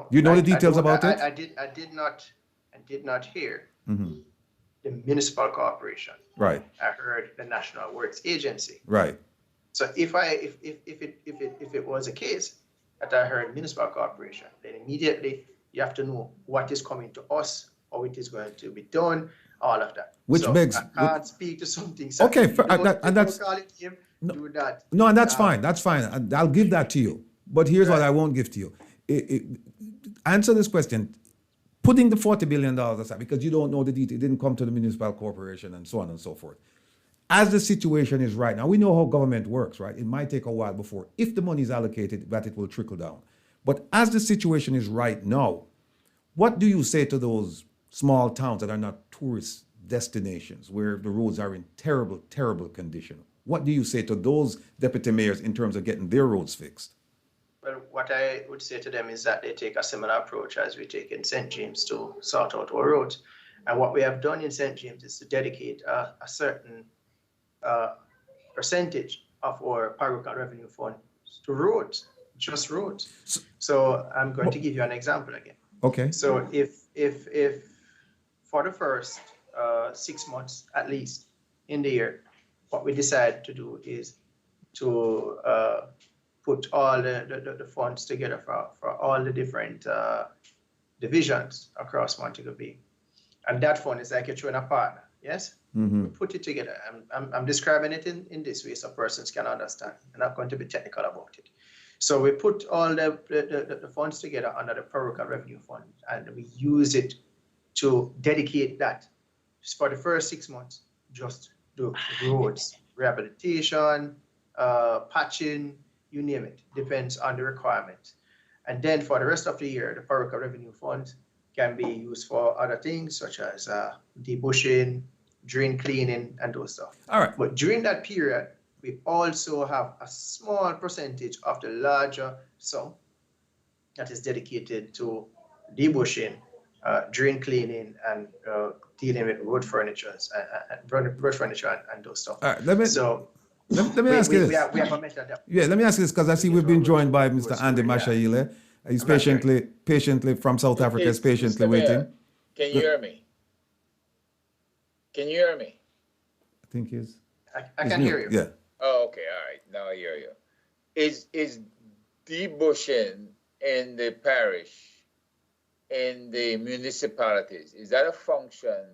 You know the details about it? I did not hear the municipal corporation. Right, I heard the National Works Agency. right. So if it was a case that I heard municipal corporation, then immediately you have to know what is coming to us, how it is going to be done, all of that. Which so begs- I can't speak to something. Okay, You don't- and that's- don't call it him, do that. No, and that's fine. That's fine. And I'll give that to you. But here's what I won't give to you. Answer this question. Putting the $40 billion aside, because you don't know the detail, it didn't come to the municipal corporation and so on and so forth. As the situation is right now, we know how government works, right? It might take a while before, if the money is allocated, that it will trickle down. But as the situation is right now, what do you say to those small towns that are not tourist destinations, where the roads are in terrible, terrible condition? What do you say to those deputy mayors in terms of getting their roads fixed? Well, what I would say to them is that they take a similar approach as we take in St. James to sort out our roads. And what we have done in St. James is to dedicate a certain percentage of our parochial revenue fund to roads, just roads. So I'm going to give you an example again. Okay. So if for the first 6 months at least in the year, what we decide to do is to put all the funds together for all the different divisions across Montego Bay. And that fund is like you're throwing a partner, yes? We put it together. I'm describing it in this way so persons can understand. I'm not going to be technical about it. So we put all the funds together under the parochial revenue fund, and we use it to dedicate that for the first 6 months, just do roads, rehabilitation, patching, you name it, depends on the requirement. And then for the rest of the year, the parochial revenue fund can be used for other things such as debushing, drain cleaning, and those stuff. All right. But during that period, we also have a small percentage of the larger sum that is dedicated to debushing, drain cleaning, and dealing with road furniture and those stuff. All right. Let me ask you this. We have a method that. Yeah, let me ask you this, because I see we've been joined by Mr. Andy Mashaile. He's patiently from South Africa, is patiently waiting. Can you hear me? Can you hear me? I think he's. I can hear you. Yeah. Oh, okay, all right. Now I hear you. Is debushing in the parish, in the municipalities, is that a function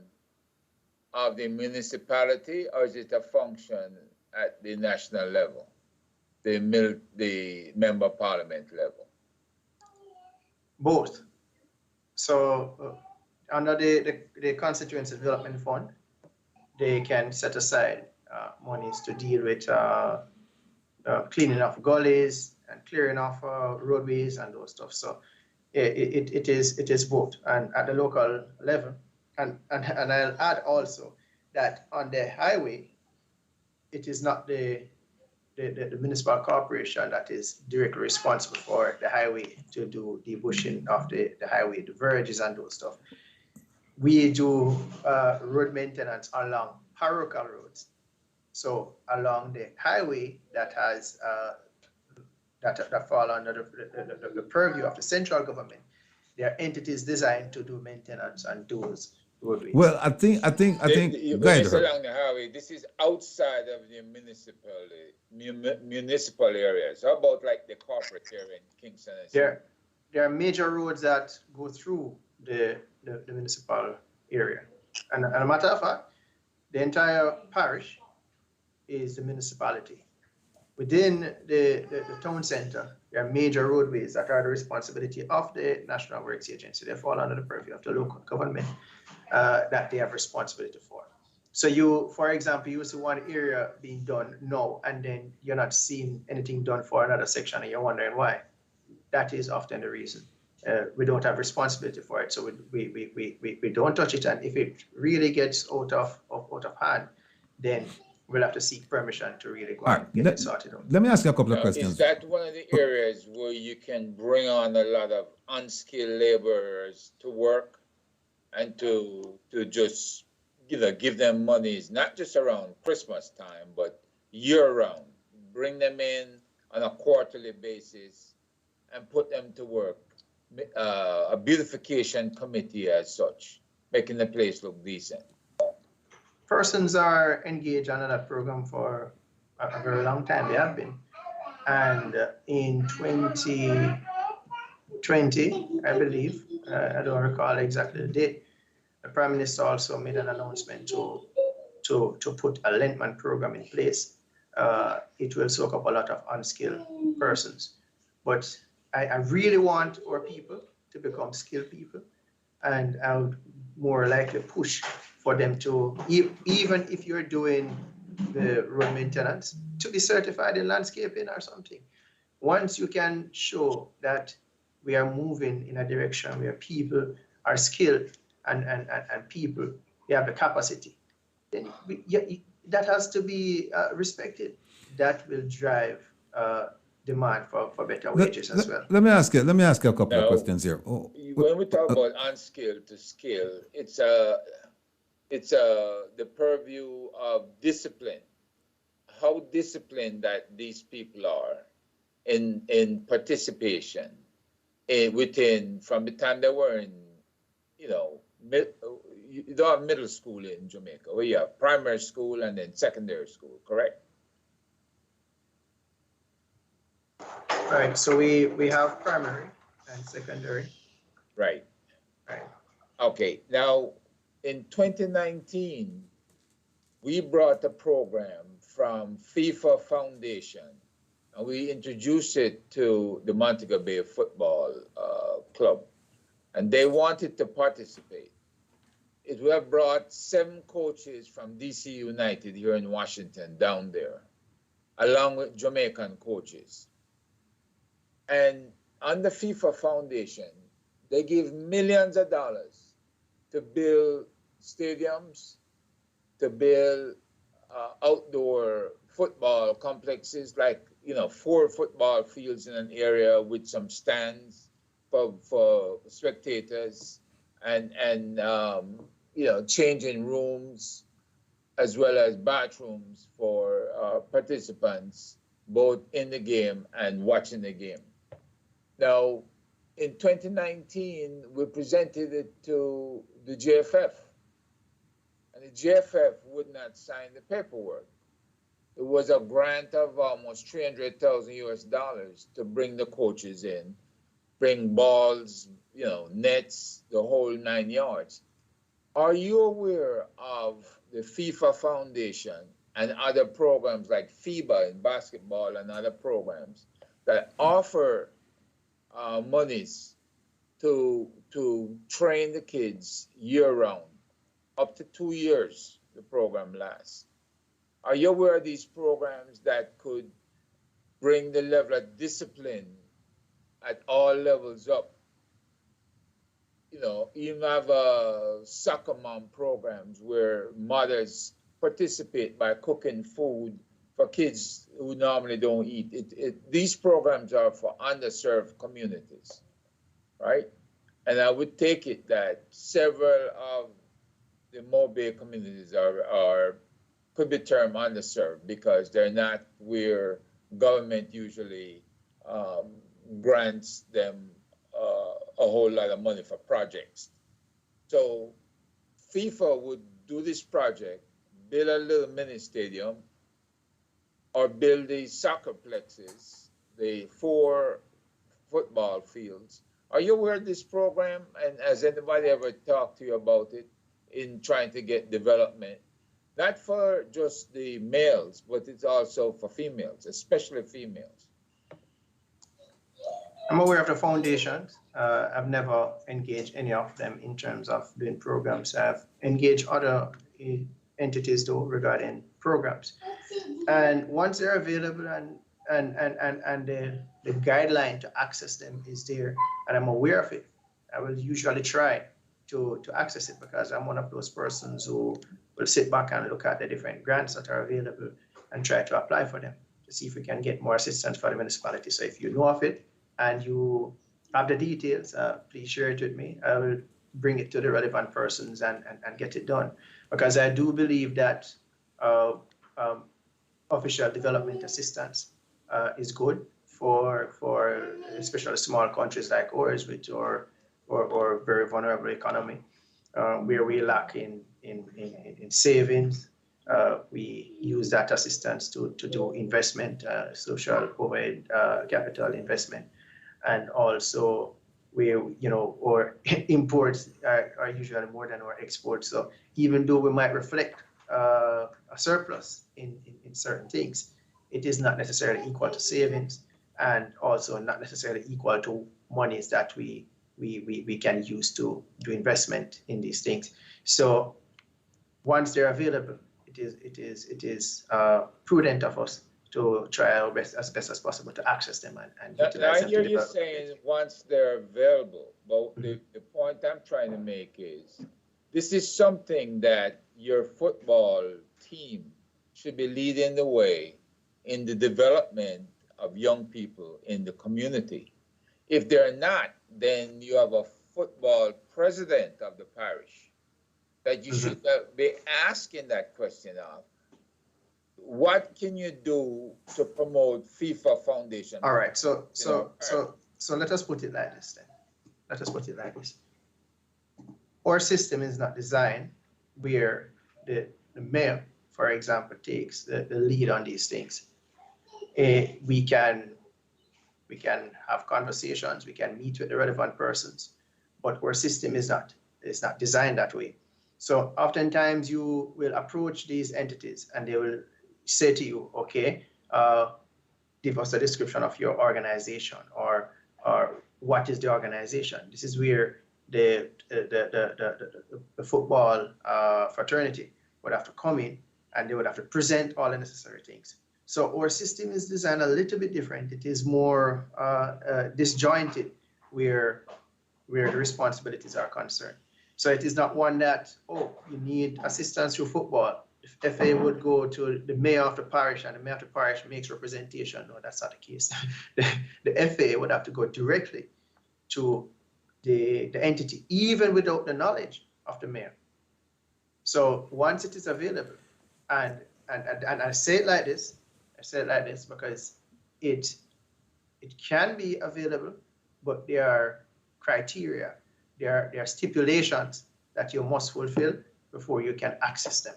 of the municipality, or is it a function at the national level, the member parliament level? Both. So under the Constituency Development Fund, they can set aside monies to deal with cleaning of gullies and clearing off roadways and those stuff. So it is both, and at the local level, and I'll add also that on the highway, it is not the municipal corporation that is directly responsible for the highway to do the bushing of the highway, the verges and those stuff. We do road maintenance along parochial roads. So along the highway that has that fall under the purview of the central government, there are entities designed to do maintenance on those roadways. Well, I think. Go ahead, Herb. Along the highway, this is outside of the municipal areas. How about like the corporate area in Kingston? There are major roads that go through the municipal area, and a matter of fact, the entire parish is the municipality. Within the town center, there are major roadways that are the responsibility of the National Works Agency. They fall under the purview of the local government that they have responsibility for. So you, for example, you see one area being done now, and then you're not seeing anything done for another section, and you're wondering why. That is often the reason. We don't have responsibility for it, so we don't touch it. And if it really gets out of hand, then we'll have to seek permission to really go and get it sorted out. Let me ask you a couple of questions. Is that one of the areas where you can bring on a lot of unskilled laborers to work and to just give them monies, not just around Christmas time, but year round. Bring them in on a quarterly basis and put them to work. A beautification committee as such, making the place look decent. Persons are engaged under that program for a very long time. They have been. And in 2020, I believe, I don't recall exactly the date, the Prime Minister also made an announcement to put a Lentman program in place. It will soak up a lot of unskilled persons. But I really want our people to become skilled people, and I would more likely push for them to, even if you're doing the road maintenance, to be certified in landscaping or something. Once you can show that we are moving in a direction where people are skilled and people, they have the capacity, then that has to be respected. That will drive demand for better wages as well. Let me ask you a couple of questions here. When we talk about unskilled to skill, it's the purview of discipline. How disciplined that these people are in participation within, from the time they were in, you don't have middle school in Jamaica, where you have primary school and then secondary school, correct? Right, so we have primary and secondary. Right. Right. Okay, now in 2019, we brought a program from FIFA Foundation and we introduced it to the Montego Bay Football Club, and they wanted to participate. It would have brought 7 coaches from DC United here in Washington down there, along with Jamaican coaches. And on the FIFA Foundation, they give millions of dollars to build stadiums, to build outdoor football complexes, like 4 football fields in an area with some stands for spectators, and changing rooms as well as bathrooms for participants, both in the game and watching the game. Now, in 2019, we presented it to the JFF, and the JFF would not sign the paperwork. It was a grant of almost $300,000 US to bring the coaches in, bring balls, nets, the whole 9 yards. Are you aware of the FIFA Foundation and other programs like FIBA in basketball and other programs that offer monies to train the kids year-round, up to 2 years the program lasts? Are you aware of these programs that could bring the level of discipline at all levels up? Even have soccer mom programs where mothers participate by cooking food for kids who normally don't eat. These programs are for underserved communities, right? And I would take it that several of the Mobile communities could be termed underserved because they're not where government usually grants them a whole lot of money for projects. So FIFA would do this project, build a little mini stadium, or build the soccer plexes, the 4 football fields. Are you aware of this program? And has anybody ever talked to you about it in trying to get development? Not for just the males, but it's also for females, especially females. I'm aware of the foundations. I've never engaged any of them in terms of doing programs. I've engaged other entities though regarding programs. And once they're available and the guideline to access them is there, and I'm aware of it, I will usually try to access it because I'm one of those persons who will sit back and look at the different grants that are available and try to apply for them to see if we can get more assistance for the municipality. So if you know of it and you have the details, please share it with me. I will bring it to the relevant persons and get it done. Because I do believe that official development assistance is good for especially small countries like ours, which or very vulnerable economy, where we lack in savings. We use that assistance to do investment, social overhead capital investment, and also where our imports are usually more than our exports. So even though we might reflect a surplus in certain things, it is not necessarily equal to savings, and also not necessarily equal to monies that we can use to do investment in these things. So once they're available, it is prudent of us to try our best as possible to access them and utilize them. I hear you saying once they're available, but the point I'm trying to make is this is something that your football team should be leading the way in the development of young people in the community. If they're not, then you have a football president of the parish that you should be asking that question of. What can you do to promote FIFA Foundation? All right, so let us put it like this then. Let us put it like this. Our system is not designed where the mayor, for example, takes the lead on these things. We can have conversations, we can meet with the relevant persons, but our system is not designed that way. So oftentimes you will approach these entities and they will say to you, okay, give us a description of your organization, or what is the organization. This is where the football fraternity would have to come in, and they would have to present all the necessary things. So our system is designed a little bit different. It is more disjointed where the responsibilities are concerned. So it is not one that, oh, you need assistance through football. If FA would go to the mayor of the parish and the mayor of the parish makes representation. No, that's not the case. The FA would have to go directly to the entity, even without the knowledge of the mayor. So once it is available, and I say it like this, because it can be available, but there are criteria, there are stipulations that you must fulfill before you can access them.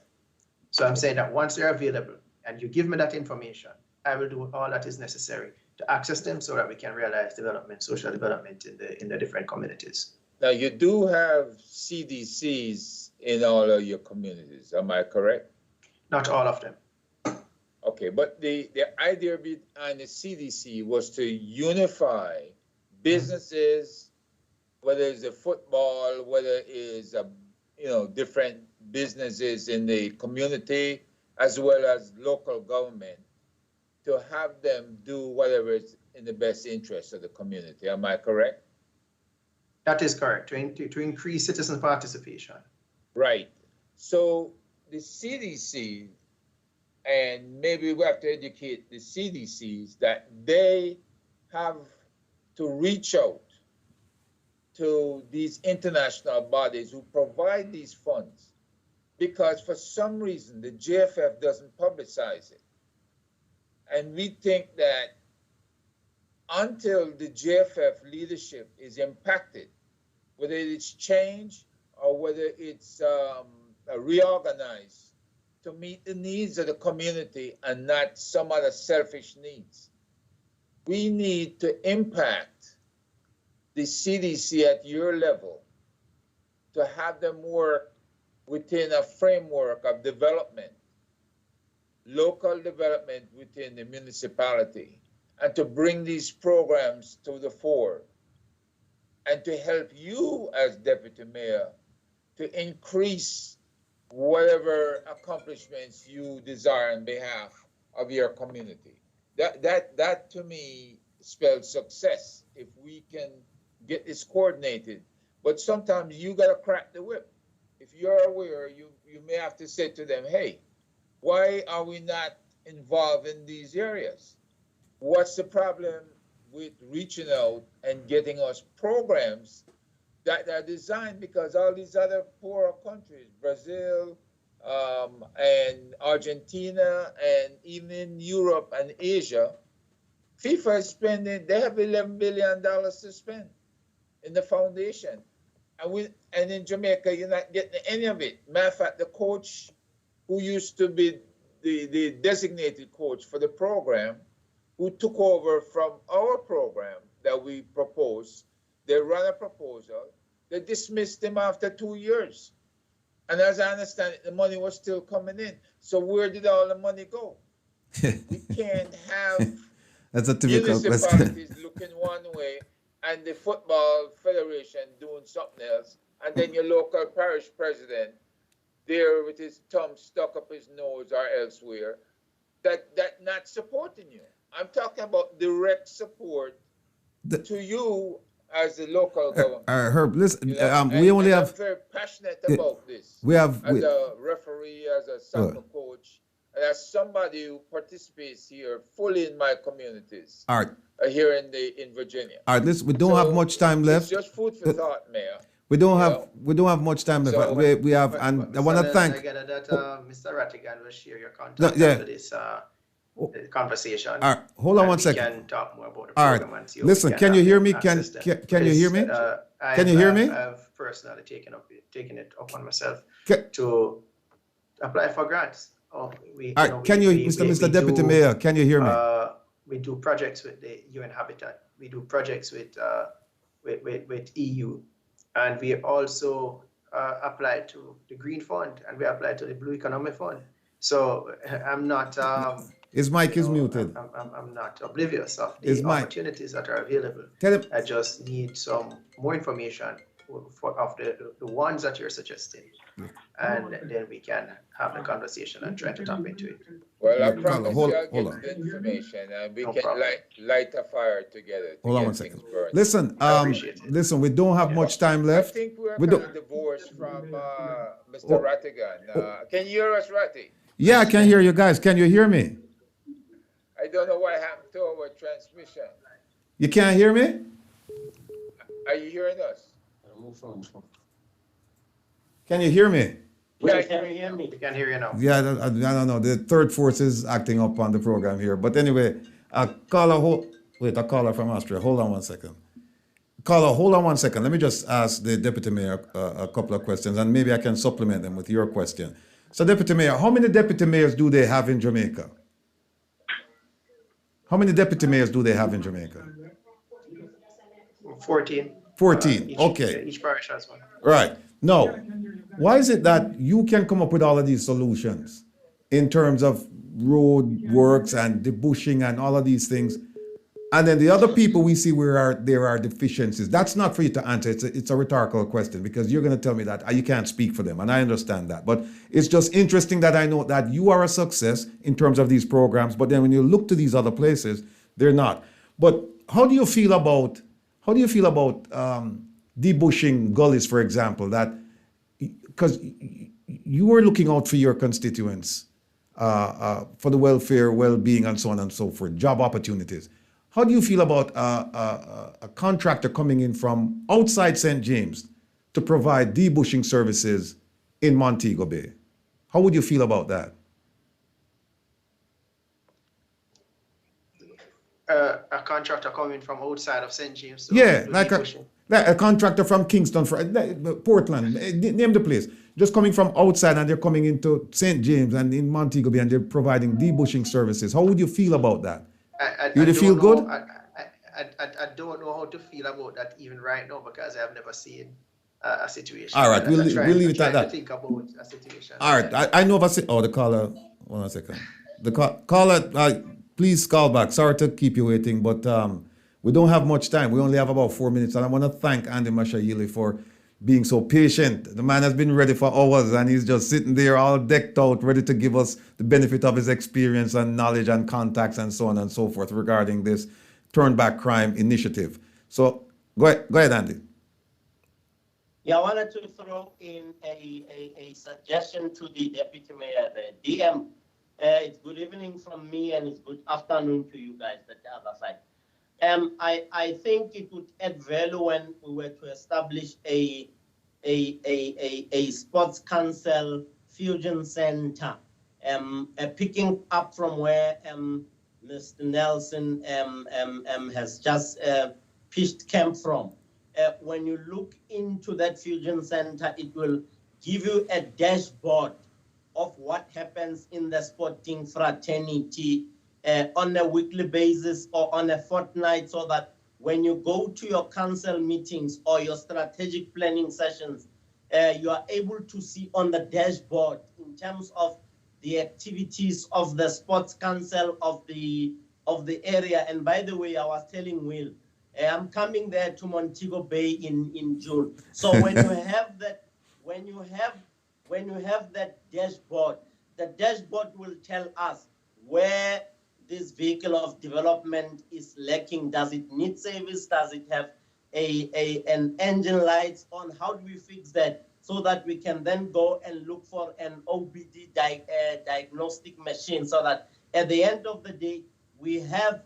So I'm saying that once they're available and you give me that information, I will do all that is necessary to access them so that we can realize development, social development in the different communities. Now, you do have CDCs in all of your communities, am I correct? Not all of them. Okay, but the idea behind the CDC was to unify businesses, whether it's a football, whether it's different businesses in the community, as well as local government, to have them do whatever is in the best interest of the community. Am I correct? That is correct, to increase citizen participation. Right. So the CDC, and maybe we have to educate the CDCs that they have to reach out to these international bodies who provide these funds, because for some reason the JFF doesn't publicize it. And we think that until the JFF leadership is impacted, whether it's changed or whether it's reorganized to meet the needs of the community and not some other selfish needs, we need to impact the CDC at your level to have them work within a framework of development, local development within the municipality, and to bring these programs to the fore, and to help you as deputy mayor to increase whatever accomplishments you desire on behalf of your community. That to me spells success if we can get this coordinated. But sometimes you gotta crack the whip. If you're aware, you may have to say to them, hey, why are we not involved in these areas? What's the problem with reaching out and getting us programs that are designed because all these other poorer countries, Brazil, and Argentina, and even in Europe and Asia, FIFA is spending, they have $11 billion to spend in the foundation. And in Jamaica, you're not getting any of it. Matter of fact, the coach who used to be the designated coach for the program, who took over from our program that we proposed, they ran a proposal, they dismissed him after 2 years. And as I understand it, the money was still coming in. So where did all the money go? We can't have That's a typical question. municipalities looking one way and the football federation doing something else, and then your local parish president there with his thumb stuck up his nose or elsewhere, that not supporting you. I'm talking about direct support to you as the local government. Herb, listen, You know, we only and have. I'm very passionate about this. We have. As a referee, as a soccer coach, and as somebody who participates here fully in my communities. All right. Here in Virginia. All right, listen, we don't have much time left. It's just food for thought, Mayor. We don't have much time left. So- we have, and I want to thank. I get that Mr. Rattigan will share your contact after this conversation. All right, hold on and one we second. can talk more about the All program right, and see how listen, we can you hear me? access them. Can you hear me? Can you hear me? I've personally taken it upon myself Ca- to apply for grants. All right, can you, Mr. Deputy Mayor, can you hear me? We do projects with the UN Habitat. We do projects with EU, and we also apply to the Green Fund, and we apply to the Blue Economic Fund. So I'm not. His mic is muted. I'm not oblivious of His the mic. opportunities that are available. Tell him. I just need some more information of the ones that you're suggesting, and then we can have the conversation and try to tap into it. Well, I Yeah, promise hold- you I'll hold get on. the information and we No can problem. light a fire together. To Hold on get one things second. burning. Listen, I appreciate it. listen, we don't have much time I left. think we're We kind don't- of divorced from Mr. Oh. Rattigan. Can you hear us, Ratty? Yeah, I can hear you guys. Can you hear me? I don't know what happened to our transmission. You can't hear me? Are you hearing us? Can you hear me? Yeah, can you hear me? We can hear you now. Yeah, I don't know. The third force is acting up on the program here. But anyway, a caller from Austria. Hold on one second. Caller, hold on one second. Let me just ask the Deputy Mayor a couple of questions, and maybe I can supplement them with your question. So, Deputy Mayor, how many Deputy Mayors do they have in Jamaica? How many Deputy Mayors do they have in Jamaica? 14. 14, okay. Each parish has one. Right. Now, why is it that you can come up with all of these solutions in terms of road works and debushing and all of these things, and then the other people we see where there are deficiencies? That's not for you to answer. It's a rhetorical question, because you're going to tell me that you can't speak for them, and I understand that. But it's just interesting that I know that you are a success in terms of these programs, but then when you look to these other places, they're not. But how do you feel about debushing gullies, for example, that because you are looking out for your constituents for the welfare, well-being, and so on and so forth, job opportunities. How do you feel about a contractor coming in from outside St. James to provide debushing services in Montego Bay? How would you feel about that? A contractor coming from outside of St. James. to Yeah, do like debushing. a contractor from Kingston, Portland, name the place. Just coming from outside, and they're coming into St. James and in Montego Bay, and they're providing debushing services. How would you feel about that? You don't feel know- good? I don't know how to feel about that even right now, because I've never seen a situation. All right, I'm we'll trying- leave I'm it at trying to that. think about a situation. All right, I know if I say, the caller, hold on a second. The caller, please call back. Sorry to keep you waiting, but we don't have much time. We only have about 4 minutes, and I want to thank Andy Mashayili for being so patient. The man has been ready for hours, and he's just sitting there all decked out, ready to give us the benefit of his experience and knowledge and contacts and so on and so forth regarding this Turn Back Crime initiative. So go ahead, Andy. Yeah, I wanted to throw in a suggestion to the Deputy Mayor, the DM. It's good evening from me, and it's good afternoon to you guys at the other side. I think it would add value when we were to establish a sports council fusion center, picking up from where Mr. Nelson has just pitched camp from. When you look into that fusion center, it will give you a dashboard of what happens in the sporting fraternity on a weekly basis or on a fortnight, so that when you go to your council meetings or your strategic planning sessions, you are able to see on the dashboard in terms of the activities of the sports council of the area. And by the way, I was telling Will, I'm coming there to Montego Bay in June. So when you have that, when you have that dashboard, the dashboard will tell us where this vehicle of development is lacking. Does it need service? Does it have an engine lights on? How do we fix that so that we can then go and look for an OBD diagnostic machine, so that at the end of the day we have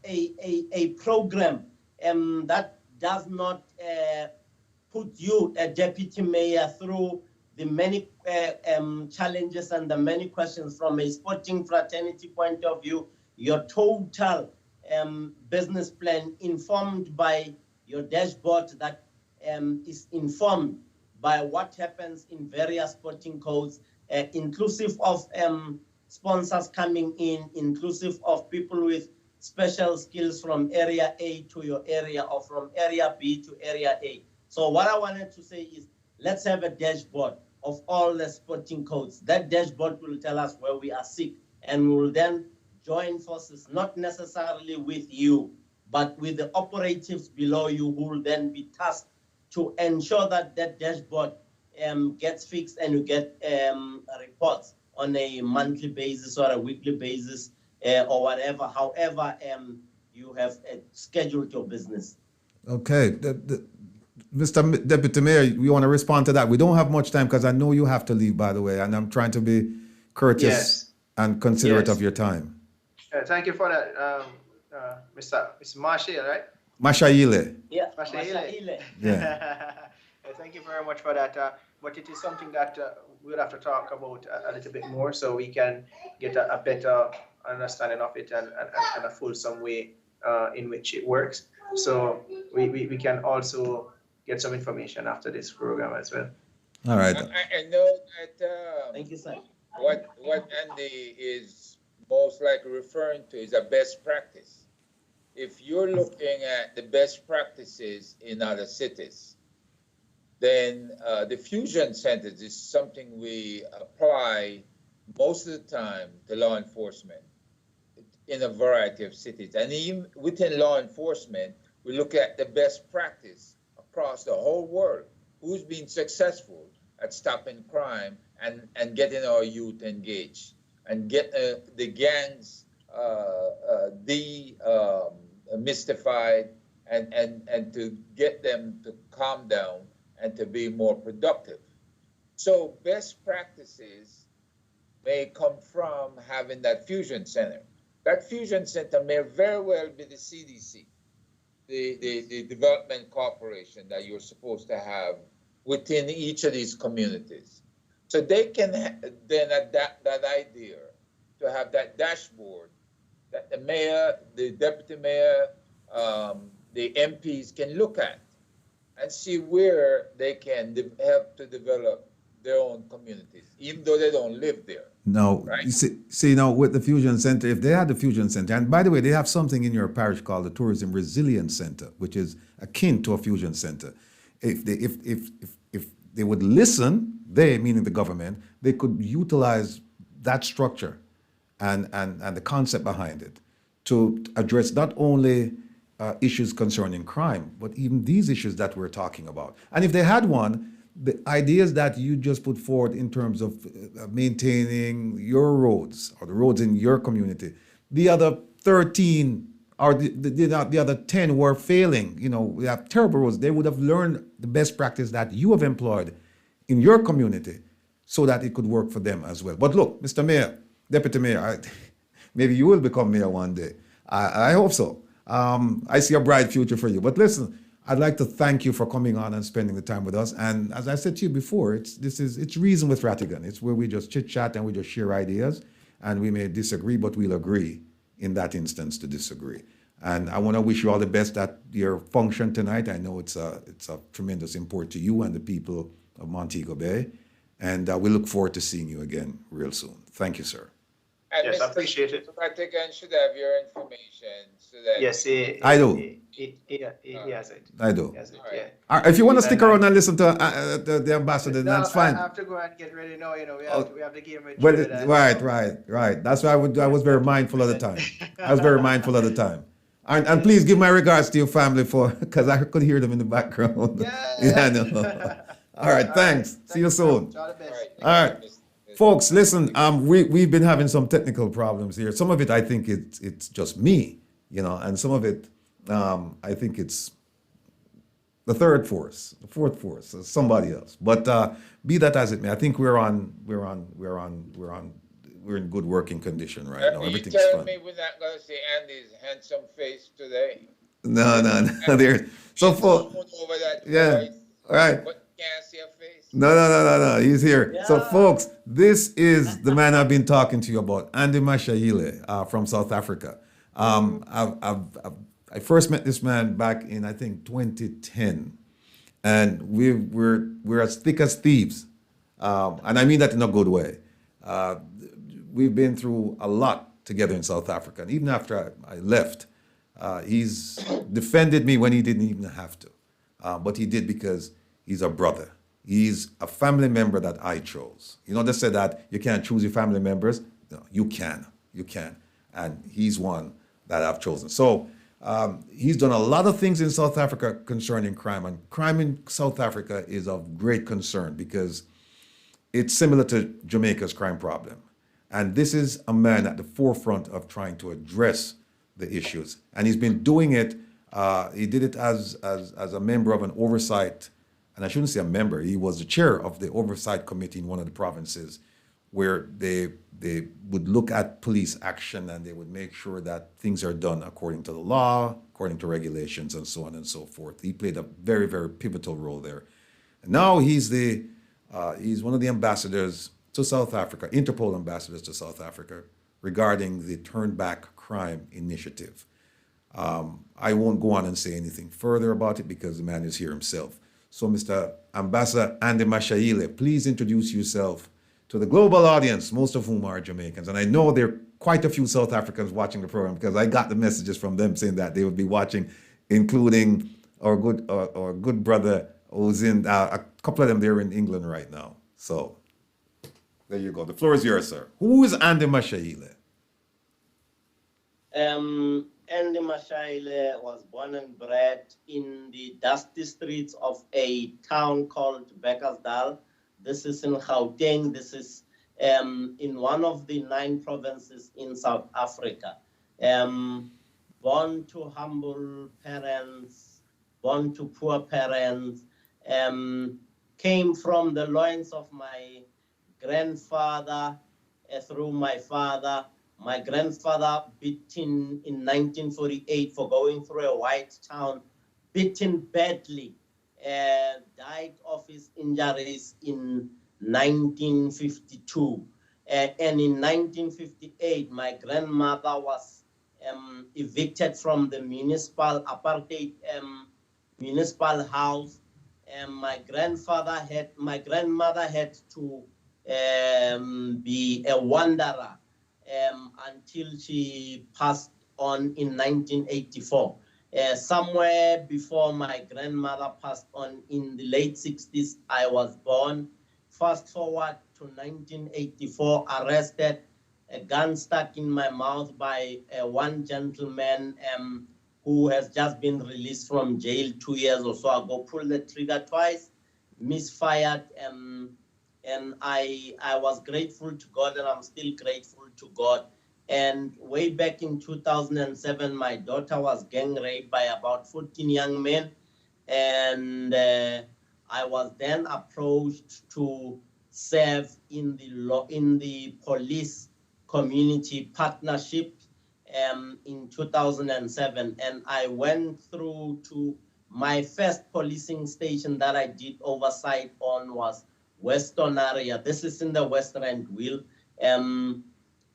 a program that does not put you, a deputy mayor, through the many challenges and the many questions from a sporting fraternity point of view. Your total business plan informed by your dashboard that is informed by what happens in various sporting codes, inclusive of sponsors coming in, inclusive of people with special skills from area A to your area, or from area B to area A. So what I wanted to say is, let's have a dashboard of all the sporting codes. That dashboard will tell us where we are sick, and we will then join forces, not necessarily with you, but with the operatives below you, who will then be tasked to ensure that that dashboard gets fixed, and you get reports on a monthly basis or a weekly basis, or whatever, however you have scheduled your business. Okay. Mr. Deputy Mayor, we want to respond to that. We don't have much time because I know you have to leave, by the way, and I'm trying to be courteous Yes. and considerate Yes. of your time. Thank you for that, Mr. Marshall, right? Mashaile. Yeah, Mashaile. Yeah. Thank you very much for that. But it is something that we'll have to talk about a little bit more, so we can get a better understanding of it, and a fulsome way in which it works. So we can also get some information after this program as well. All right. I know that thank you, sir. what Andy is most likely referring to is a best practice. If you're looking at the best practices in other cities, then the fusion centers is something we apply most of the time to law enforcement in a variety of cities. And even within law enforcement, we look at the best practice across the whole world. Who's been successful at stopping crime and getting our youth engaged, and get the gangs mystified, and to get them to calm down and to be more productive. So best practices may come from having that fusion center. That fusion center may very well be the CDC, the development corporation that you're supposed to have within each of these communities. So they can then adapt that idea to have that dashboard that the mayor, the deputy mayor, the MPs can look at and see where they can help to develop their own communities, even though they don't live there. Now, Right. you see now with the Fusion Center, if they had the Fusion Center, and by the way, they have something in your parish called the Tourism Resilience Center, which is akin to a Fusion Center. If they would listen, they, meaning the government, they could utilize that structure and the concept behind it to address not only issues concerning crime, but even these issues that we're talking about. And if they had one, the ideas that you just put forward in terms of maintaining your roads or the roads in your community, the other 13 or the other 10 were failing. You know, we have terrible roads. They would have learned the best practice that you have employed in your community so that it could work for them as well. But look, Mr. Mayor, Deputy Mayor, maybe you will become mayor one day. I hope so. I see a bright future for you. But listen, I'd like to thank you for coming on and spending the time with us. And as I said to you before, it's reason with Rattigan. It's where we just chit chat and we just share ideas, and we may disagree, but we'll agree in that instance to disagree. And I want to wish you all the best at your function tonight. I know it's a tremendous import to you and the people of Montego Bay. And we look forward to seeing you again real soon. Thank you, sir. And Yes, I Mr. appreciate it. Rattigan should have your information so that Yes, I do. He has it. I do. He has it, All right. yeah. If you want to stick around and listen to the ambassador, No, that's fine. I have to go and get ready now. You know, we have the game with Well, Trinidad. right. That's why I was very mindful of the time. I was very mindful of the time. And please give my regards to your family because I could hear them in the background. Yeah. I know. All right, thanks. See you soon. All the best. All right. Folks, listen, we've been having some technical problems here. Some of it, I think it's just me, and some of it, I think it's the third force, the fourth force, somebody else. But be that as it may, I think we're in good working condition right now. You Everything's telling fine. me we're not going to see Andy's handsome face today? No. There. So for Over that yeah, voice, all right. but can't see a face. No. He's here. So, Yeah. folks, this is the man I've been talking to you about, Andy Mashaile from South Africa. I first met this man back in, I think, 2010, and we're as thick as thieves, and I mean that in a good way. We've been through a lot together in South Africa, and even after I left, he's defended me when he didn't even have to, but he did because he's a brother. He's a family member that I chose. They said that you can't choose your family members. No, you can. And he's one that I've chosen. So he's done a lot of things in South Africa concerning crime. And crime in South Africa is of great concern because it's similar to Jamaica's crime problem. And this is a man at the forefront of trying to address the issues. And he's been doing it. He did it as a member of an oversight. And I shouldn't say a member, he was the chair of the oversight committee in one of the provinces where they would look at police action and they would make sure that things are done according to the law, according to regulations, and so on and so forth. He played a very, very pivotal role there. And now he's one of the ambassadors to South Africa, Interpol ambassadors to South Africa, regarding the Turn Back Crime Initiative. I won't go on and say anything further about it because the man is here himself. So, Mr. Ambassador Andy Mashaile, please introduce yourself to the global audience, most of whom are Jamaicans. And I know there are quite a few South Africans watching the program because I got the messages from them saying that they would be watching, including our good brother who's in, a couple of them, they're in England right now. So, there you go. The floor is yours, sir. Who is Andy Mashaile? Andy Mashaile was born and bred in the dusty streets of a town called Bekkersdal. This is in Gauteng. This is in one of the 9 provinces in South Africa. Born to humble parents, born to poor parents, came from the loins of my grandfather through my father. My grandfather beaten in 1948 for going through a white town, beaten badly, died of his injuries in 1952. And in 1958, my grandmother was evicted from the municipal apartheid municipal house. And my grandmother had to be a wanderer until she passed on in 1984. Somewhere before my grandmother passed on in the late 60s, I was born. Fast forward to 1984, arrested, a gun stuck in my mouth by one gentleman who has just been released from jail 2 years or so ago, pulled the trigger twice, misfired, and I was grateful to God, and I'm still grateful to God. And way back in 2007, my daughter was gang raped by about 14 young men. And I was then approached to serve in the police community partnership. in 2007, and I went through to my first policing station that I did oversight on was Western area. This is in the West Rand Wheel, on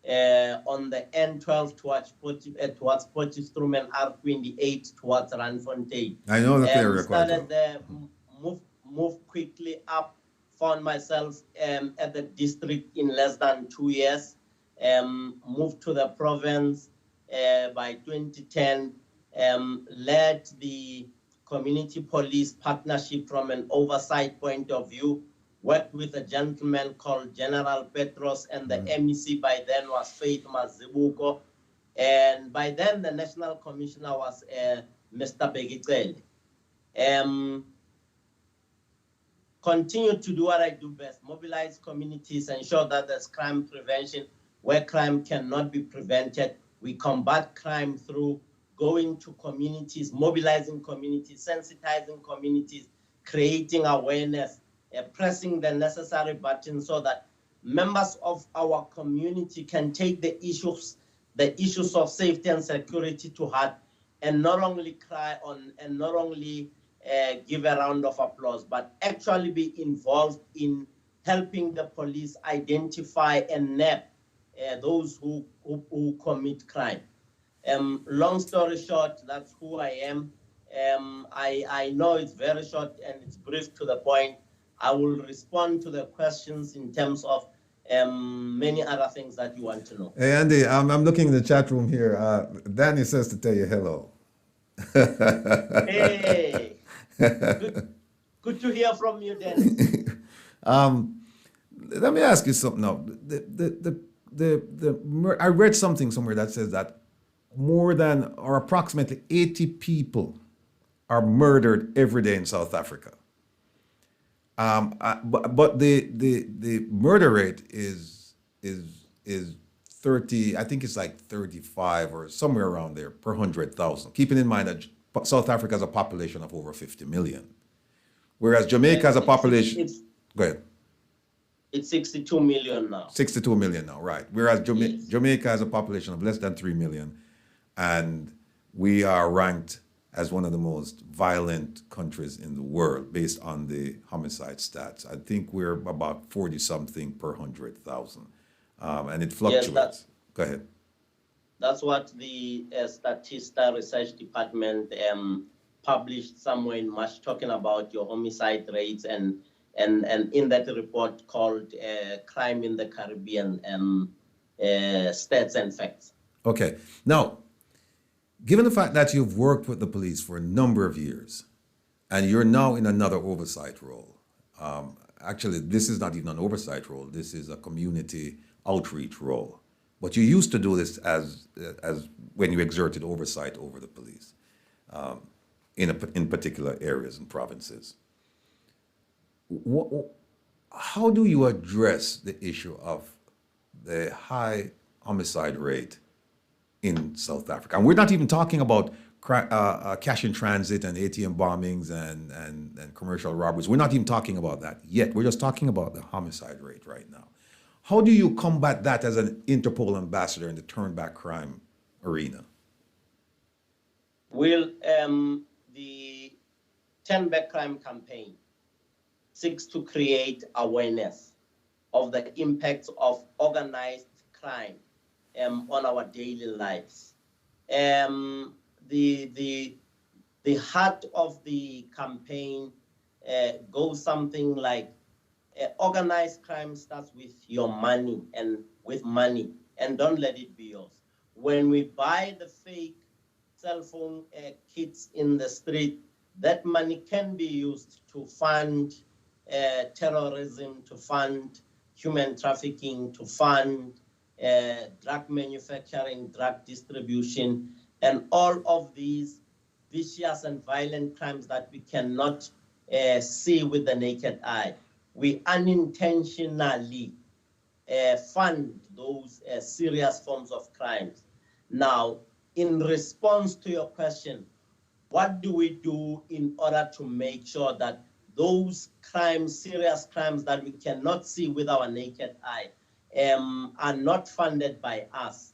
the N12 towards Potchefstroom and R28 towards Randfontein. I know that area quite well. Started there, moved quickly up, found myself at the district in less than 2 years, moved to the province by 2010, led the community police partnership from an oversight point of view, worked with a gentleman called General Petros, and the MEC by then was Faith Mazibuko. And by then, the National Commissioner was Mr. Begicele. Continue to do what I do best, mobilize communities, ensure that there's crime prevention where crime cannot be prevented. We combat crime through going to communities, mobilizing communities, sensitizing communities, creating awareness, pressing the necessary buttons so that members of our community can take the issues of safety and security to heart, and not only cry on and not only give a round of applause, but actually be involved in helping the police identify and nab those who commit crime. Long story short, that's who I am. I know it's very short and it's brief to the point. I will respond to the questions in terms of many other things that you want to know. Hey, Andy, I'm looking in the chat room here. Danny says to tell you hello. Hey, good to hear from you, Dennis. Let me ask you something now. I read something somewhere that says that more than or approximately 80 people are murdered every day in South Africa. But the murder rate is 30. I think it's like 35 or somewhere around there per 100,000. Keeping in mind that South Africa has a population of over 50 million, whereas Jamaica has a population. Go ahead. It's 62 million now. 62 million now, right? Whereas Yes. Jamaica has a population of less than 3 million, and we are ranked as one of the most violent countries in the world based on the homicide stats. I think we're about 40 something per 100,000, and it fluctuates. Go ahead. That's what the Statista Research Department published somewhere in March, talking about your homicide rates, and in that report called Crime in the Caribbean, Stats and Facts. Okay. Now, given the fact that you've worked with the police for a number of years, and you're now in another oversight role, actually, this is not even an oversight role. This is a community outreach role. But you used to do this as when you exerted oversight over the police in particular areas and provinces. How do you address the issue of the high homicide rate in South Africa? And we're not even talking about cash in transit and ATM bombings and commercial robberies. We're not even talking about that yet. We're just talking about the homicide rate right now. How do you combat that as an Interpol ambassador in the turn back crime arena? Well, the Turn Back Crime campaign seeks to create awareness of the impacts of organized crime on our daily lives. The heart of the campaign goes something like, organized crime starts with your money and don't let it be yours. When we buy the fake cell phone kits in the street, that money can be used to fund terrorism, to fund human trafficking, to fund drug manufacturing, drug distribution, and all of these vicious and violent crimes that we cannot see with the naked eye. We unintentionally fund those serious forms of crimes. Now, in response to your question, what do we do in order to make sure that those crimes, serious crimes that we cannot see with our naked eye, are not funded by us?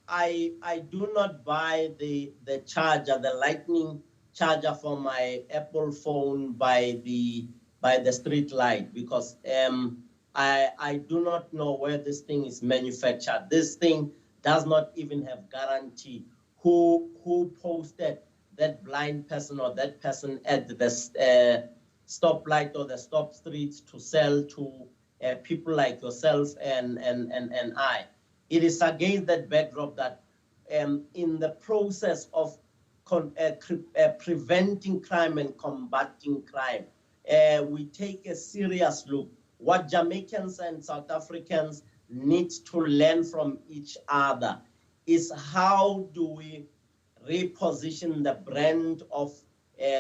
I do not buy the charger, the lightning charger for my Apple phone by the street light, because I do not know where this thing is manufactured. This thing does not even have guarantee. Who posted that blind person or that person at the stoplight or the stop street to sell to people like yourself and I? It is against that backdrop that in the process of preventing crime and combating crime, we take a serious look. What Jamaicans and South Africans need to learn from each other is how do we reposition the brand of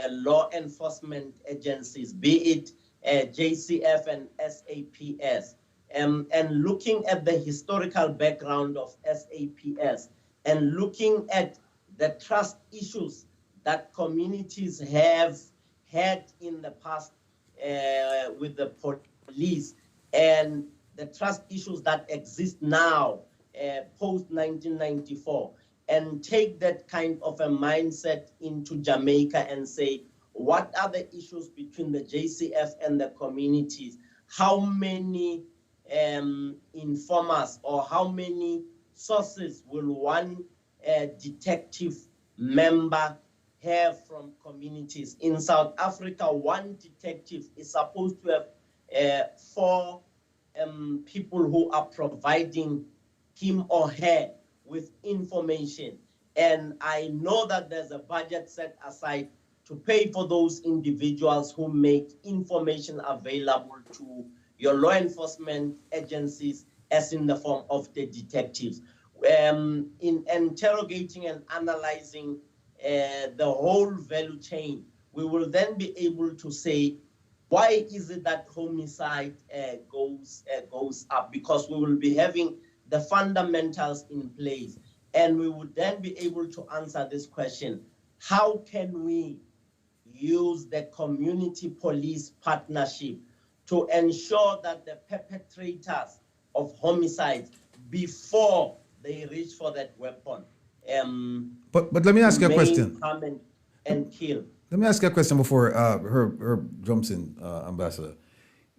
law enforcement agencies, be it JCF and SAPS, and looking at the historical background of SAPS and looking at the trust issues that communities have had in the past with the police and the trust issues that exist now post 1994, and take that kind of a mindset into Jamaica and say, what are the issues between the JCF and the communities? How many informers or how many sources will one detective member have from communities? In South Africa, one detective is supposed to have 4 people who are providing him or her with information. And I know that there's a budget set aside to pay for those individuals who make information available to your law enforcement agencies, as in the form of the detectives. In interrogating and analyzing the whole value chain, we will then be able to say, why is it that homicide goes up? Because we will be having the fundamentals in place, and we would then be able to answer this question: how can we use the community police partnership to ensure that the perpetrators of homicides, before they reach for that weapon, But let me ask you a question. Come and kill? Let me ask you a question before Herb jumps in, Ambassador.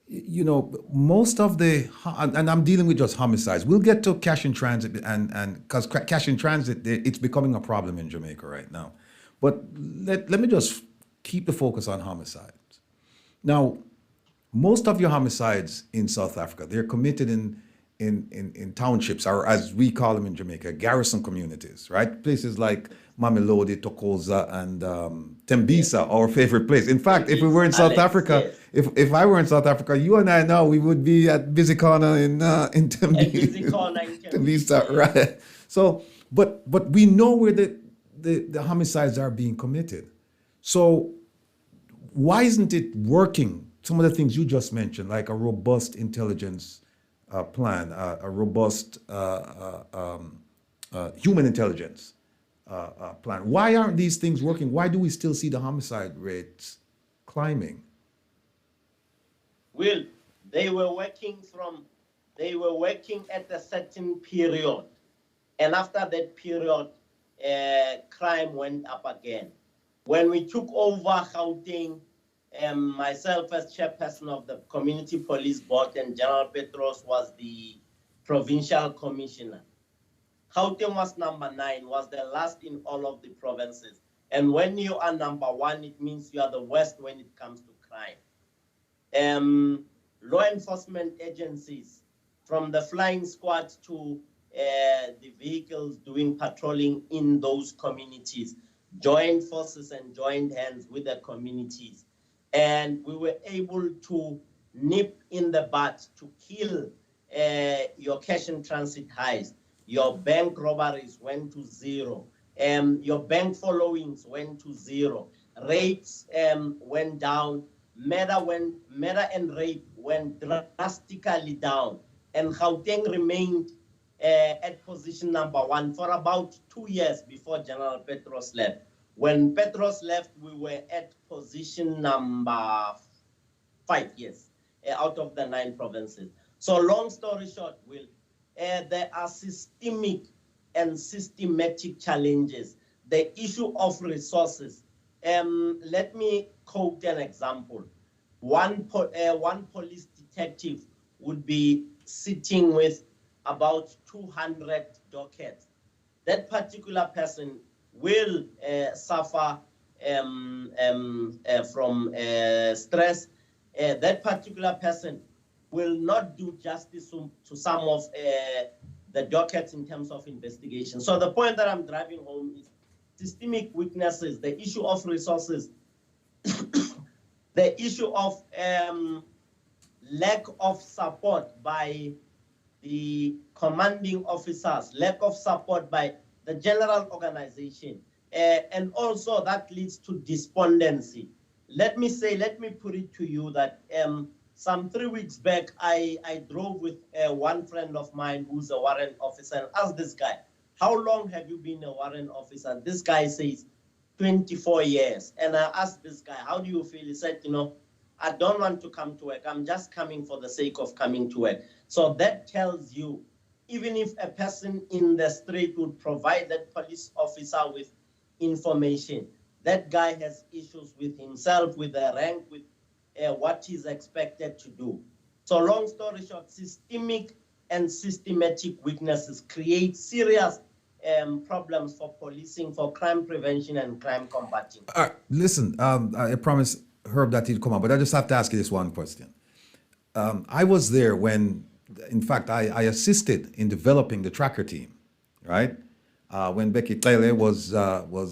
You know, most of and I'm dealing with just homicides. We'll get to cash in transit, and because cash in transit, it's becoming a problem in Jamaica right now. But let me just keep the focus on homicides. Now, most of your homicides in South Africa, they're committed in townships, or as we call them in Jamaica, garrison communities, right? Places like Mamelodi, Tokoza, and Tembisa, our favorite place. In fact, if we were in South Africa, yes. if I were in South Africa, you and I now, we would be at Busy Corner in Tembisa. Busy Corner in Tembisa, right? So, but we know where the homicides are being committed. So why isn't it working? Some of the things you just mentioned, like a robust intelligence plan, a robust human intelligence plan. Why aren't these things working? Why do we still see the homicide rates climbing? Will, they were working at a certain period, and after that period, crime went up again. When we took over Gauteng, myself as chairperson of the Community Police Board, and General Petros was the provincial commissioner, Gauteng was number 9, was the last in all of the provinces. And when you are number 1, it means you are the worst when it comes to crime. Law enforcement agencies, from the flying squad to the vehicles doing patrolling in those communities, joined forces and joined hands with the communities. And we were able to nip in the bud to kill your cash and transit heist. Your bank robberies went to 0. Your bank followings went to 0. Rapes went down. Murder and rape went drastically down. And Gauteng remained at position number 1 for about 2 years before General Petros left. When Petros left, we were at position number 5 years out of the 9 provinces. So long story short, Will, there are systemic and systematic challenges. The issue of resources. Let me quote an example. One police detective would be sitting with about 200 dockets. That particular person will suffer from stress. That particular person will not do justice to some of the dockets in terms of investigation. So the point that I'm driving home is systemic weaknesses, the issue of resources, the issue of lack of support by the commanding officers, lack of support by the general organization, and also that leads to despondency. Let me put it to you that some 3 weeks back, I drove with one friend of mine who's a warrant officer and asked this guy, how long have you been a warrant officer? This guy says, 24 years. And I asked this guy, how do you feel? He said, I don't want to come to work. I'm just coming for the sake of coming to work. So that tells you, even if a person in the street would provide that police officer with information, that guy has issues with himself, with the rank, with what he's expected to do. So long story short, systemic and systematic weaknesses create serious problems for policing, for crime prevention and crime combating. All right, listen, I promised Herb that he'd come on, but I just have to ask you this one question. I was there when, in fact, I assisted in developing the tracker team, right? When Becky Tlele was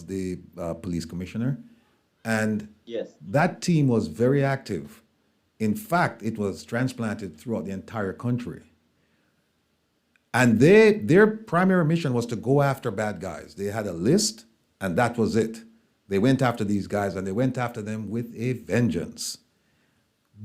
the police commissioner. And yes, that team was very active. In fact, it was transplanted throughout the entire country. And their primary mission was to go after bad guys. They had a list, and that was it. They went after these guys, and they went after them with a vengeance.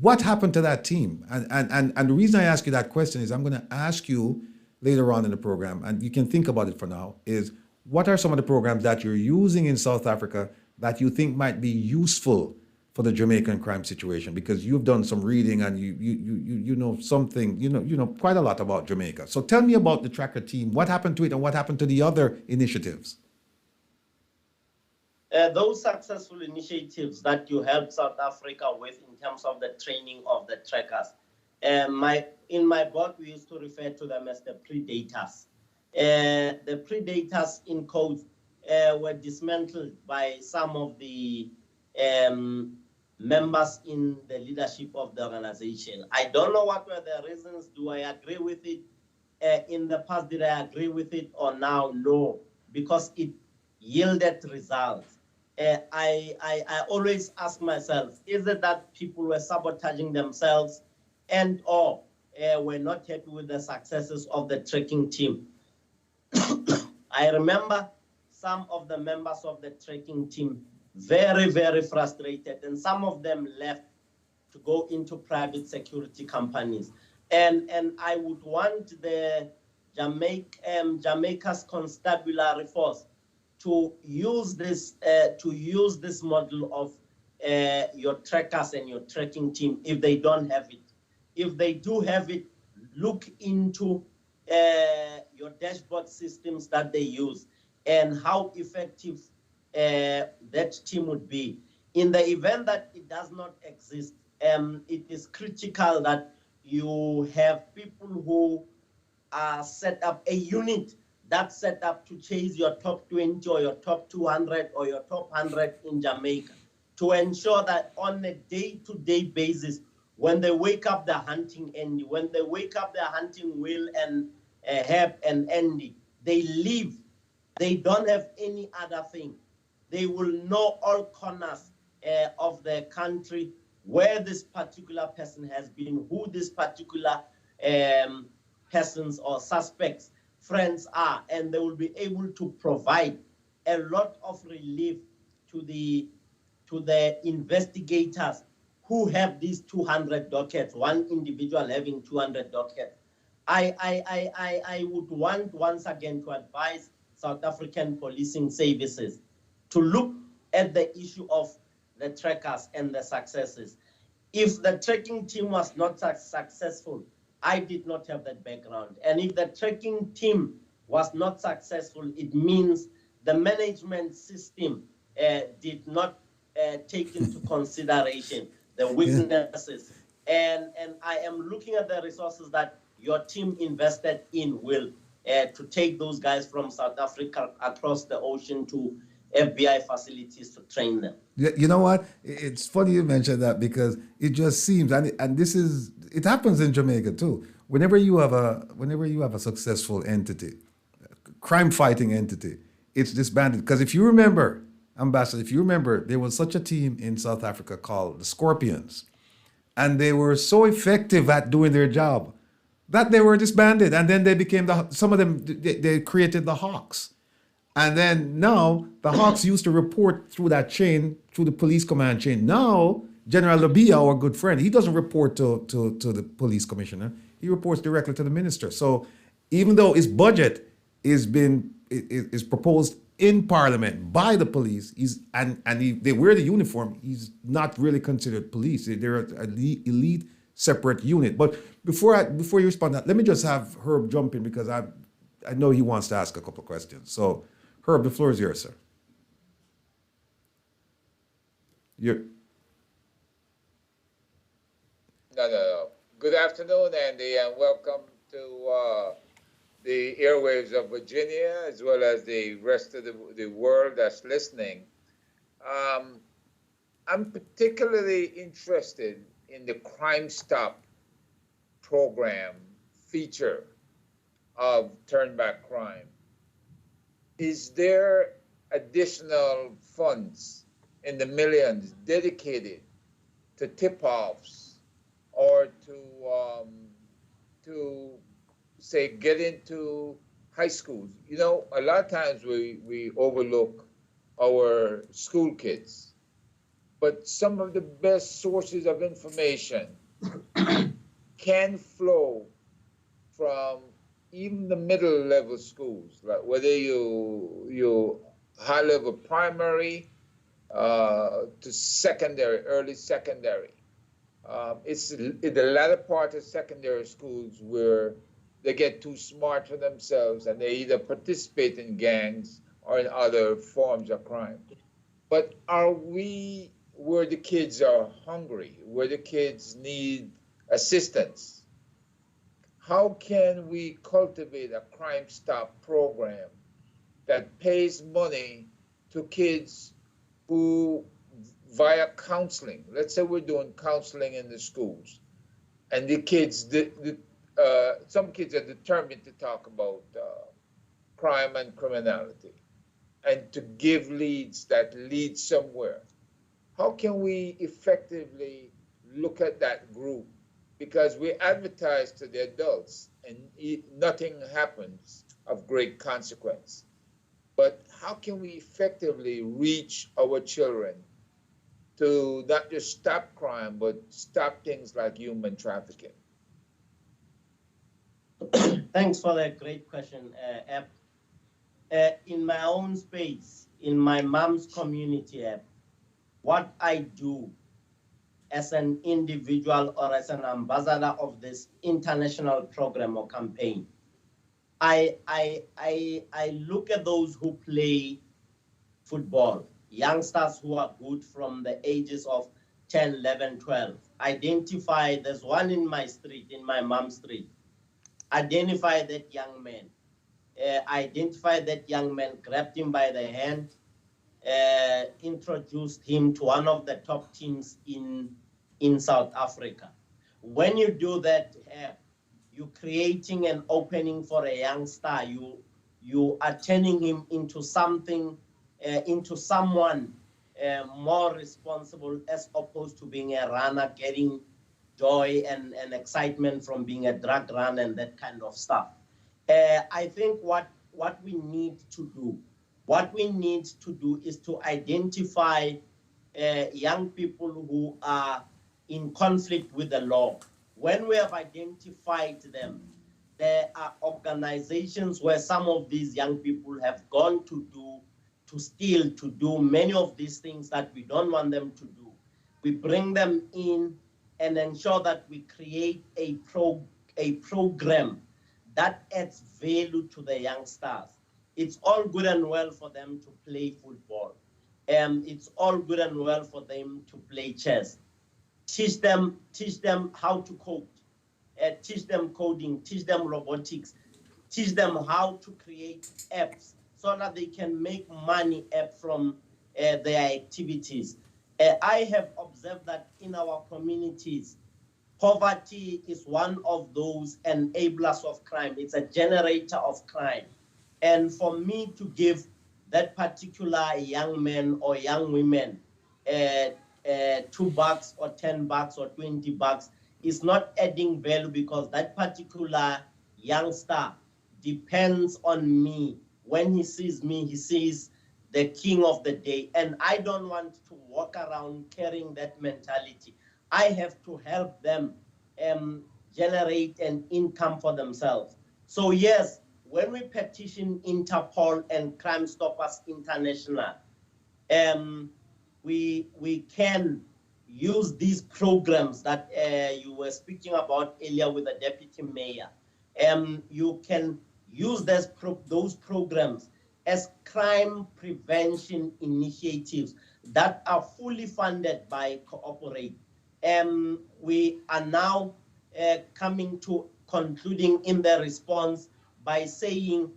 What happened to that team? And the reason I ask you that question is I'm going to ask you later on in the program, and you can think about it for now, is what are some of the programs that you're using in South Africa that you think might be useful for the Jamaican crime situation? Because you've done some reading and you know something, you know quite a lot about Jamaica. So tell me about the tracker team. What happened to it and what happened to the other initiatives? Those successful initiatives that you help South Africa with in terms of the training of the trackers, in my book, we used to refer to them as the predators. The predators in code were dismantled by some of the members in the leadership of the organization. I don't know what were the reasons. Do I agree with it? In the past, did I agree with it or now? No, because it yielded results. I always ask myself, is it that people were sabotaging themselves and or were not happy with the successes of the tracking team? I remember some of the members of the tracking team very, very frustrated, and some of them left to go into private security companies. And I would want the Jamaica's constabulary force to use this model of your trackers and your tracking team if they don't have it. If they do have it, look into your dashboard systems that they use and how effective that team would be. In the event that it does not exist, it is critical that you have people who are set up, a unit that's set up to chase your top 20 or your top 200 or your top 100 in Jamaica, to ensure that on a day-to-day basis, when they wake up, they're hunting Andy. When they wake up, they're hunting Will and Herb and Andy. They leave. They don't have any other thing. They will know all corners of the country where this particular person has been, who this particular persons or suspects friends are, and they will be able to provide a lot of relief to the investigators who have these 200 dockets, one individual having 200 dockets. I would want once again to advise South African policing services to look at the issue of the trackers and the successes. If the tracking team was not successful, I did not have that background. And if the tracking team was not successful, it means the management system did not take into consideration the weaknesses. And I am looking at the resources that your team invested in Will to take those guys from South Africa across the ocean to FBI facilities to train them. You know what? It's funny you mentioned that because it just seems, and this is, it happens in Jamaica too. Whenever you have a successful entity, crime fighting entity, it's disbanded. Because if you remember, Ambassador, if you remember, there was such a team in South Africa called the Scorpions, and they were so effective at doing their job that they were disbanded, and then they became some of them they created the Hawks. And then now the Hawks used to report through that chain, through the police command chain. Now General Labia, our good friend, he doesn't report to the police commissioner. He reports directly to the minister. So even though his budget is proposed in Parliament by the police, they wear the uniform, he's not really considered police. They're an elite separate unit. But before you respond to that, let me just have Herb jump in because I know he wants to ask a couple of questions. So Herb, the floor is yours, sir. No. Good afternoon, Andy, and welcome to the airwaves of Virginia, as well as the rest of the world that's listening. I'm particularly interested in the Crime Stop program feature of Turn Back Crime. Is there additional funds in the millions dedicated to tip-offs or to say get into high schools? You know, a lot of times we overlook our school kids, but some of the best sources of information can flow from even the middle level schools, like whether you high level primary to secondary, early secondary. It's the latter part of secondary schools where they get too smart for themselves and they either participate in gangs or in other forms of crime. But are we where the kids are hungry, where the kids need assistance? How can we cultivate a Crime Stop program that pays money to kids who, via counseling, let's say we're doing counseling in the schools, and the kids, some kids are determined to talk about crime and criminality, and to give leads that lead somewhere. How can we effectively look at that group? Because we advertise to the adults and nothing happens of great consequence. But how can we effectively reach our children to not just stop crime, but stop things like human trafficking? Thanks for that great question, Eb. In my own space, in my mom's community, Eb, what I do as an individual or as an ambassador of this international program or campaign, I look at those who play football, youngsters who are good from the ages of 10, 11, 12. Identify, there's one in my street, in my mom's street. Identify that young man. Identify that young man, grabbed him by the hand, introduced him to one of the top teams in South Africa. When you do that, you're creating an opening for a young star. You are turning him into something, into someone more responsible, as opposed to being a runner, getting joy and excitement from being a drug runner and that kind of stuff. I think what we need to do is to identify young people who are in conflict with the law. When we have identified them, there are organizations where some of these young people have gone to steal, to do many of these things that we don't want them to do. We bring them in and ensure that we create a program that adds value to the youngsters. It's all good and well for them to play football. It's all good and well for them to play chess. Teach them how to code, teach them coding, teach them robotics, teach them how to create apps so that they can make money from their activities. I have observed that in our communities, poverty is one of those enablers of crime. It's a generator of crime. And for me to give that particular young man or young women $2 or $10 or $20 is not adding value, because that particular youngster depends on me. When he sees me, he sees the king of the day. And I don't want to walk around carrying that mentality. I have to help them generate an income for themselves. So yes, when we petition Interpol and Crime Stoppers International, we can use these programs that you were speaking about earlier with the deputy mayor. You can use those programs as crime prevention initiatives that are fully funded by Cooperate. We are now coming to concluding in the response by saying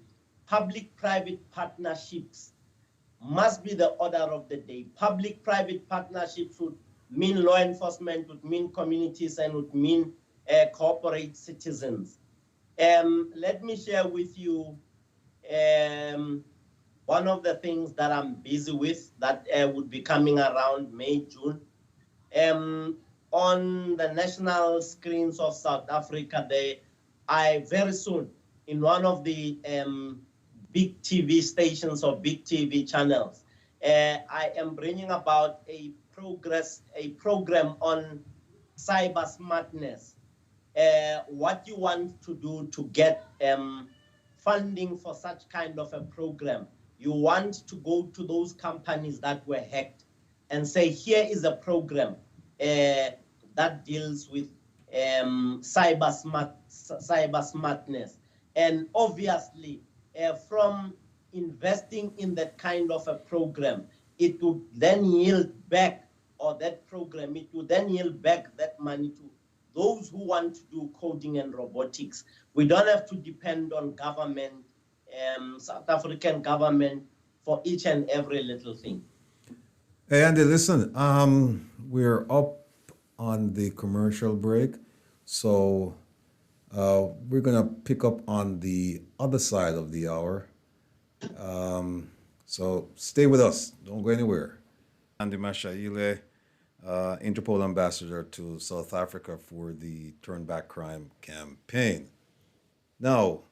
public-private partnerships must be the order of the day. Public-private partnerships would mean law enforcement, would mean communities, and would mean corporate citizens. Let me share with you one of the things that I'm busy with that would be coming around May, June. On the national screens of South Africa, very soon, in one of the big TV stations or big TV channels, I am bringing about a program on cyber smartness. What you want to do to get funding for such kind of a program, you want to go to those companies that were hacked and say, here is a program that deals with cyber smartness. And obviously, from investing in that kind of a program, it would then yield back, or that program, it would then yield back that money to those who want to do coding and robotics. We don't have to depend on government, South African government, for each and every little thing. Hey, Andy, listen, we're up on the commercial break, so we're going to pick up on the other side of the hour. So stay with us. Don't go anywhere. Andy Mashaile, Interpol ambassador to South Africa for the Turn Back Crime campaign. Now,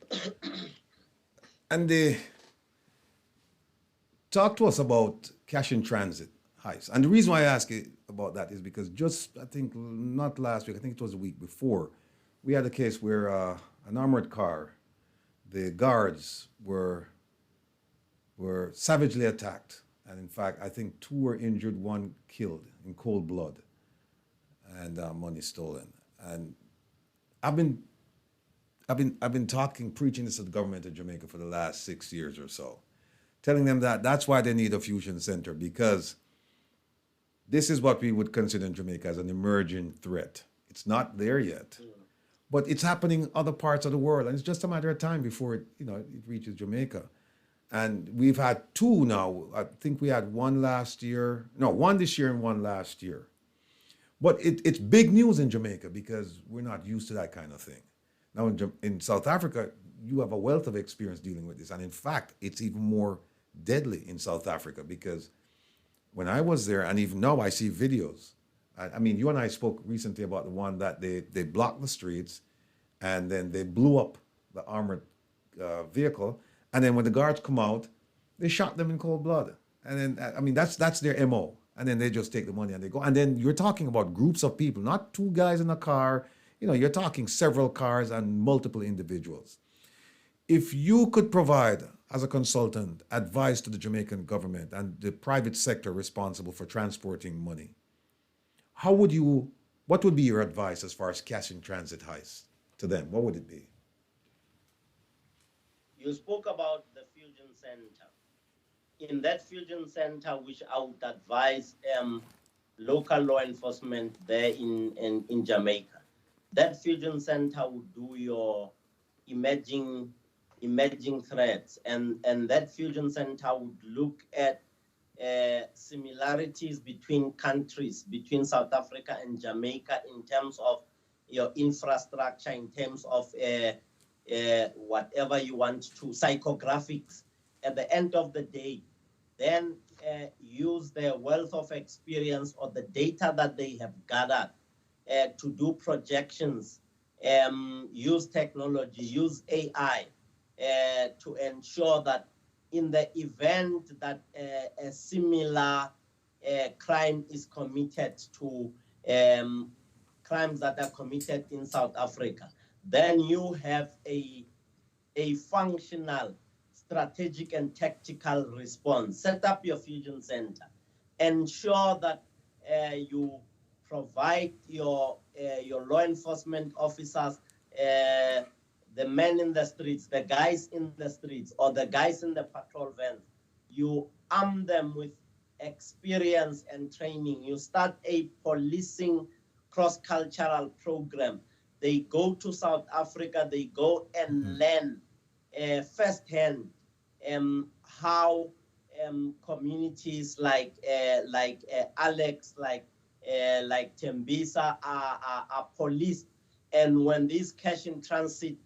Andy, talk to us about cash in transit heists. And the reason why I ask you about that is because just, I think, not last week, I think it was the week before, we had a case where an armored car, the guards were savagely attacked. And in fact, I think 2 were injured, 1 killed in cold blood, and money stolen. And I've been preaching this to the government of Jamaica for the last 6 years or so, telling them that that's why they need a fusion center, because this is what we would consider in Jamaica as an emerging threat. It's not there yet, but it's happening in other parts of the world, and it's just a matter of time before it reaches Jamaica. And we've had 2 now. I think we had 1 last year. No, 1 this year and 1 last year. But it's big news in Jamaica because we're not used to that kind of thing. Now in South Africa, you have a wealth of experience dealing with this. And in fact, it's even more deadly in South Africa, because when I was there, and even now I see videos. I mean, you and I spoke recently about the one that they blocked the streets and then they blew up the armored vehicle. And then when the guards come out, they shot them in cold blood. And then, I mean, that's their MO. And then they just take the money and they go. And then you're talking about groups of people, not 2 guys in a car. You're talking several cars and multiple individuals. If you could provide, as a consultant, advice to the Jamaican government and the private sector responsible for transporting money, what would be your advice as far as cash in transit heists to them? What would it be? you spoke about the fusion center. In that fusion center, which I would advise local law enforcement there in Jamaica, that fusion center would do your emerging threats, and that fusion center would look at similarities between countries, between South Africa and Jamaica, in terms of your infrastructure, in terms of whatever you want to, psychographics. At the end of the day, then use their wealth of experience or the data that they have gathered to do projections, use technology, use AI to ensure that in the event that a similar crime is committed to crimes that are committed in South Africa, then you have a functional, strategic, and tactical response. Set up your fusion center. Ensure that you provide your law enforcement officers, the men in the streets, the guys in the streets, or the guys in the patrol vans. You arm them with experience and training. You start a policing cross-cultural program. They go to South Africa, they go and learn firsthand how communities like Alex, like Tembisa are policed. And when these cash in transit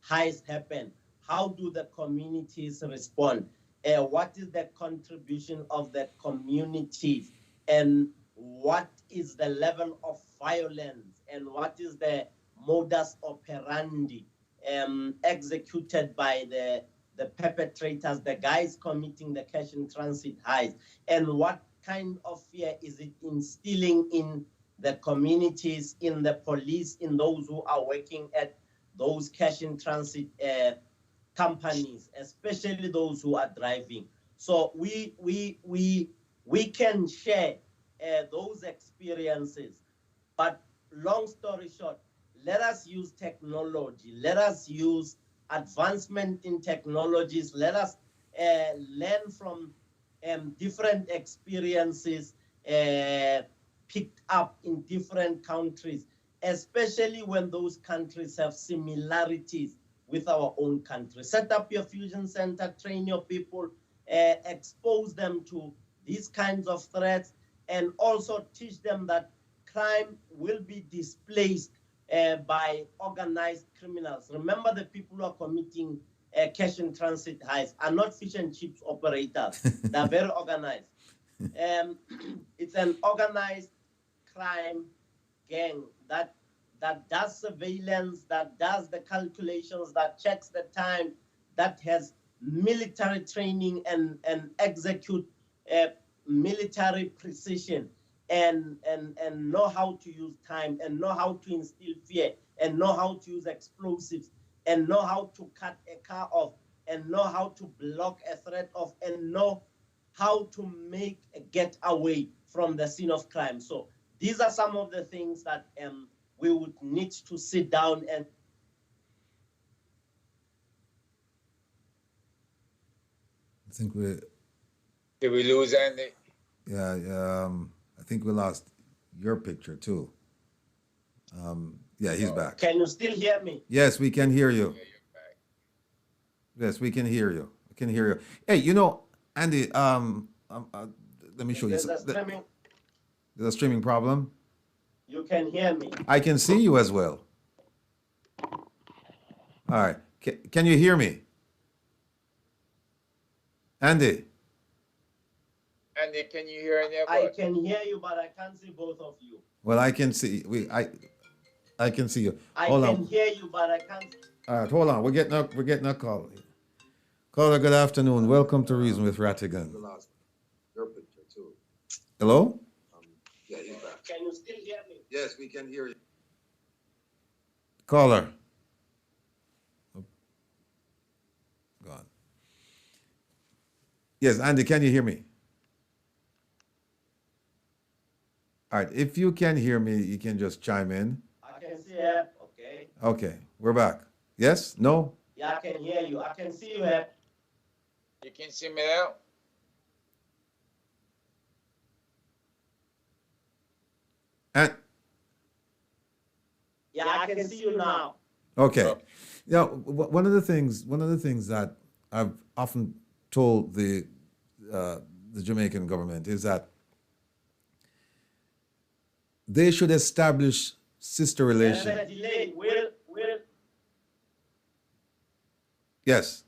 heists happen, how do the communities respond? What is the contribution of the communities? And what is the level of violence? And what is the modus operandi executed by the perpetrators, the guys committing the cash in transit heists? And what kind of fear is it instilling in the communities, in the police, in those who are working at those cash in transit companies, especially those who are driving? So we can share those experiences. But long story short, let us use technology. Let us use advancement in technologies. Let us learn from different experiences picked up in different countries, especially when those countries have similarities with our own country. Set up your fusion center, train your people, expose them to these kinds of threats, and also teach them that crime will be displaced by organized criminals. Remember, the people who are committing cash in transit heists are not fish and chips operators. They're very organized. It's an organized crime gang that does surveillance, that does the calculations, that checks the time, that has military training and execute military precision, and know how to use time, and know how to instill fear, and know how to use explosives, and know how to cut a car off, and know how to block a threat off, and know how to make a getaway from the scene of crime. So these are some of the things that we would need to sit down and. I think we, Did we lose Andy? yeah, I think we lost your picture too. Yeah, he's back. Can you still hear me? Yes, we can hear you. Yeah, you're back. Yes, we can hear you. We can hear you. Hey, you know, Andy, let me show you. There's a streaming. There's a streaming problem. You can hear me. I can see you as well. All right. Can you hear me? Andy? Andy, can you hear any of I us? can hear you, but I can't see both of you. Well, I can see. I can see you. I Hold can on. hear you, but I can't. All right, hold on. We're getting a call. Caller, good afternoon. Welcome to Reason with Rattigan. Your picture too. Hello? Yeah, he's back. Can you still hear me? Yes, we can hear you. Caller. Oh. Gone. Yes, Andy, can you hear me? All right, if you can hear me, you can just chime in. I can see it. Okay. Okay, we're back. Yes? No? Yeah, I can hear you. I can see you. Have. You can see me now? And Yeah, I can see you now. okay, Okay. yeah. One of the things that I've often told the Jamaican government is that they should establish sister There's relation. a delay. Will. Yes.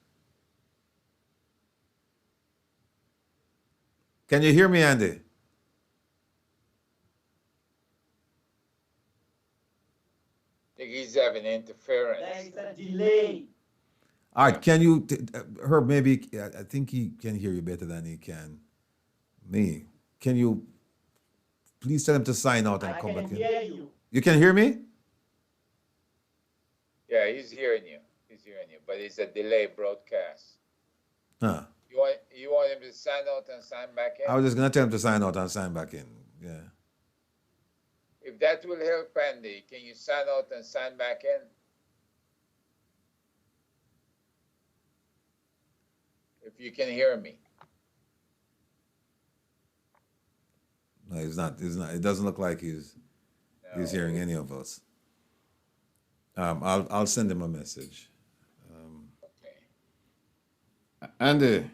Can you hear me, Andy? I think he's having There interference. is a delay. All right. Can you, Herb? Maybe I think he can hear you better than he can me. Can you please tell him to sign out and I come can back in? hear you. You can hear me? Yeah, he's hearing you. He's hearing you, but it's a delay broadcast. Huh. You want him to sign out and sign back I in? was just gonna tell him to sign out and sign back in. Yeah. If that will help, Andy, can you sign out and sign back in? If you can hear me. No, he's not. He's not. It doesn't look like he's No. hearing any of us. I'll send him a message. Okay. Andy.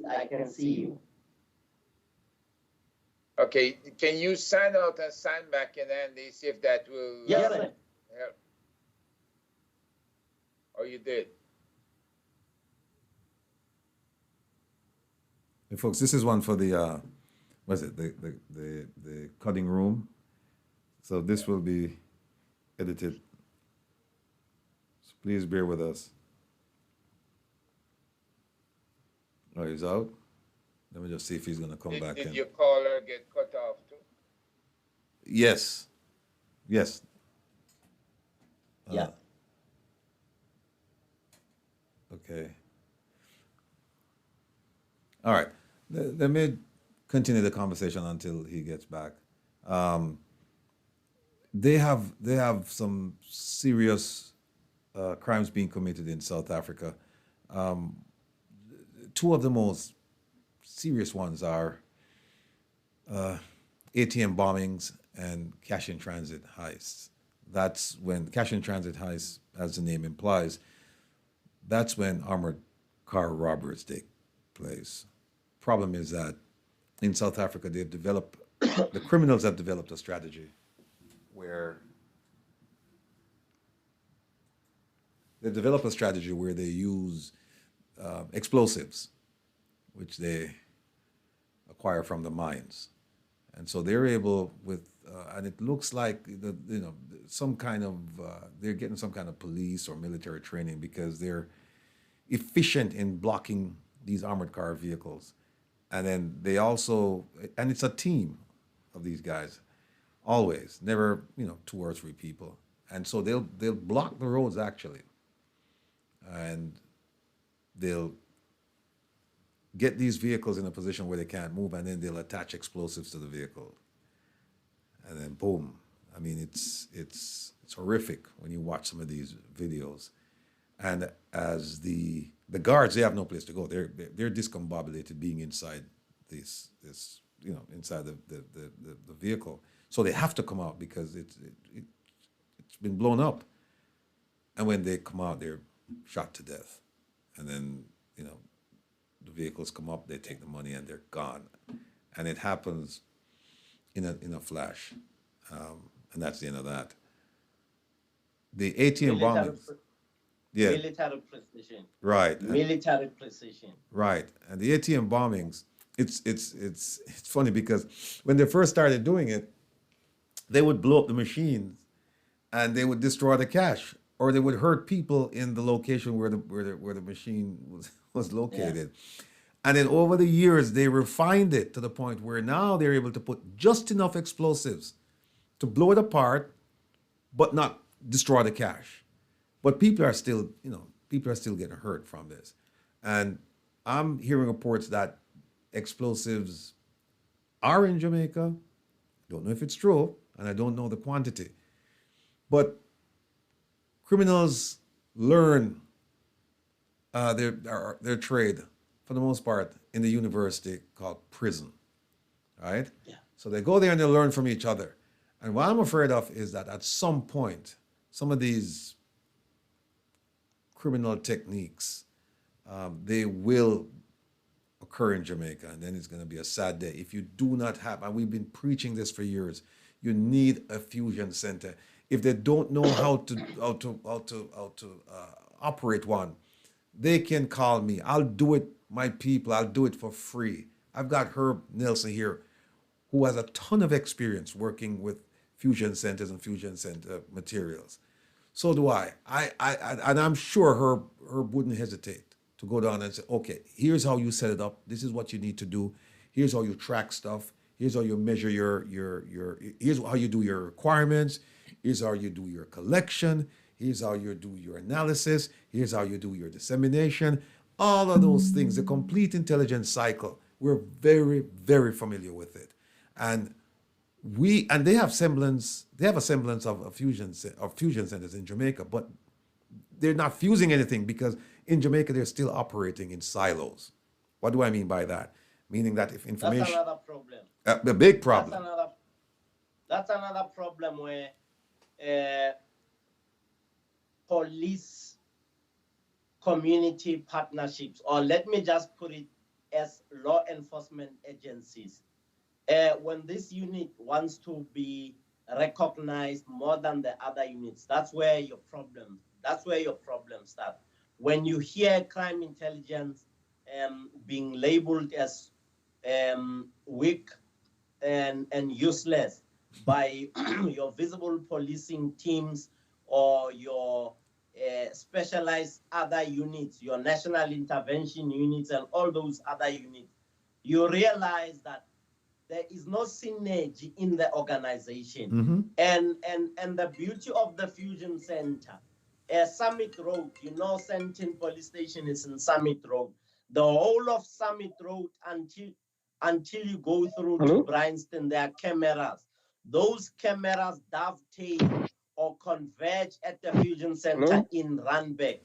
I can see you. Okay, can you sign out and sign back in, Andy? See if that will Yes, sir. help. Oh, you did. Hey, folks, this is one for the what's it? The cutting room. So this will be edited. So please bear with us. Oh, he's out. Let me just see if he's gonna come back Did in. your caller get cut off too? Yes. Yes. Yeah. Okay. All right. Let me continue the conversation until he gets back. They have some serious crimes being committed in South Africa. Two of the most serious ones are ATM bombings and cash in transit heists. That's when cash in transit heists, as the name implies, that's when armored car robberies take place. Problem is that in South Africa, the criminals have developed a strategy where they use explosives, which they acquire from the mines, and so they're able and it looks like some kind of they're getting some kind of police or military training because they're efficient in blocking these armored car vehicles, and then they also and it's a team of these guys, always, never two or three people, and so they'll block the roads actually, and they'll get these vehicles in a position where they can't move, and then they'll attach explosives to the vehicle, and then boom. I mean, it's horrific when you watch some of these videos, and as the guards, they have no place to go. They're discombobulated being inside this inside the vehicle, so they have to come out because it's been blown up, and when they come out, they're shot to death, and then the vehicles come up, they take the money, and they're gone, and it happens in a flash, and that's the end of that. The ATM bombings, yeah, Military precision. right, Military precision. right, and the ATM bombings, it's funny because when they first started doing it, they would blow up the machines, and they would destroy the cash, or they would hurt people in the location where the machine was located. And then over the years, they refined it to the point where now they're able to put just enough explosives to blow it apart, but not destroy the cash. But people are still getting hurt from this. And I'm hearing reports that explosives are in Jamaica. Don't know if it's true, and I don't know the quantity. But criminals learn their trade for the most part in the university called prison, right? Yeah. So they go there and they learn from each other. And what I'm afraid of is that at some point, some of these criminal techniques, they will occur in Jamaica, and then it's going to be a sad day. If you do not have, and we've been preaching this for years, you need a fusion center. If they don't know how to operate one, they can call me. I'll do it, my people. I'll do it for free. I've got Herb Nelson here, who has a ton of experience working with fusion centers and fusion center materials. So do I. And I'm sure Herb wouldn't hesitate to go down and say, okay, here's how you set it up. This is what you need to do. Here's how you track stuff. Here's how you measure here's how you do your requirements. Here's how you do your collection. Here's how you do your analysis. Here's how you do your dissemination. All of those things, the complete intelligence cycle, we're very, very familiar with it. And they have a semblance of fusion centers in Jamaica, but they're not fusing anything because in Jamaica they're still operating in silos. What do I mean by that? Meaning that if information, That's another problem. the big problem. That's another problem where police community partnerships, or let me just put it as law enforcement agencies, when this unit wants to be recognized more than the other units, that's where your problem starts. When you hear crime intelligence being labeled as weak and useless by your visible policing teams or your specialized other units, your national intervention units and all those other units, you realize that there is no synergy in the organization. And the beauty of the Fusion Center, Summit Road, Sentin Police Station is in Summit Road. The whole of Summit Road until you go through to Bryanston, there are cameras. Those cameras dovetail or converge at the Fusion Center in Randburg.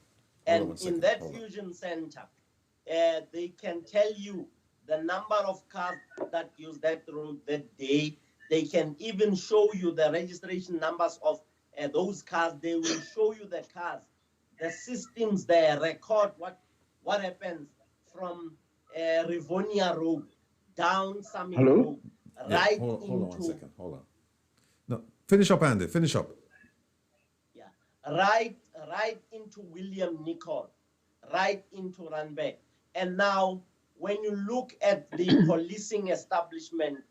And in that Fusion Center, they can tell you the number of cars that use that road that day. They can even show you the registration numbers of those cars. They will show you the cars. The systems there record what happens from Rivonia Road down Summit Road, right Hold into. on 1 second. Hold on. No, finish up, Andy. Finish up. Yeah, right into William Nicol, right into Randburg. And now, when you look at the policing establishment,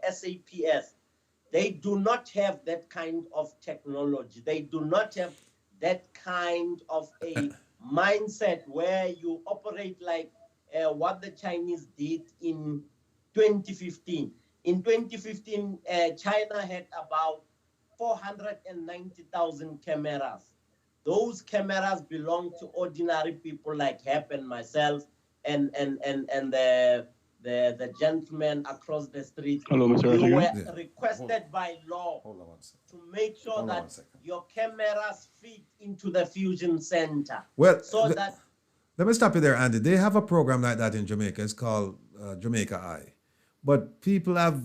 SAPS, they do not have that kind of technology. They do not have that kind of a mindset where you operate like what the Chinese did in 2015. In 2015, China had about 490,000 cameras. Those cameras belong to ordinary people like Hep and myself and the gentleman across the street. Hello, Mr. You Rattigan. were requested by law Hold on 1 second. to make sure Hold on 1 that second. your cameras fit into the Fusion Center. Well, So that let me stop you there, Andy. They have a program like that in Jamaica. It's called Jamaica Eye. But people have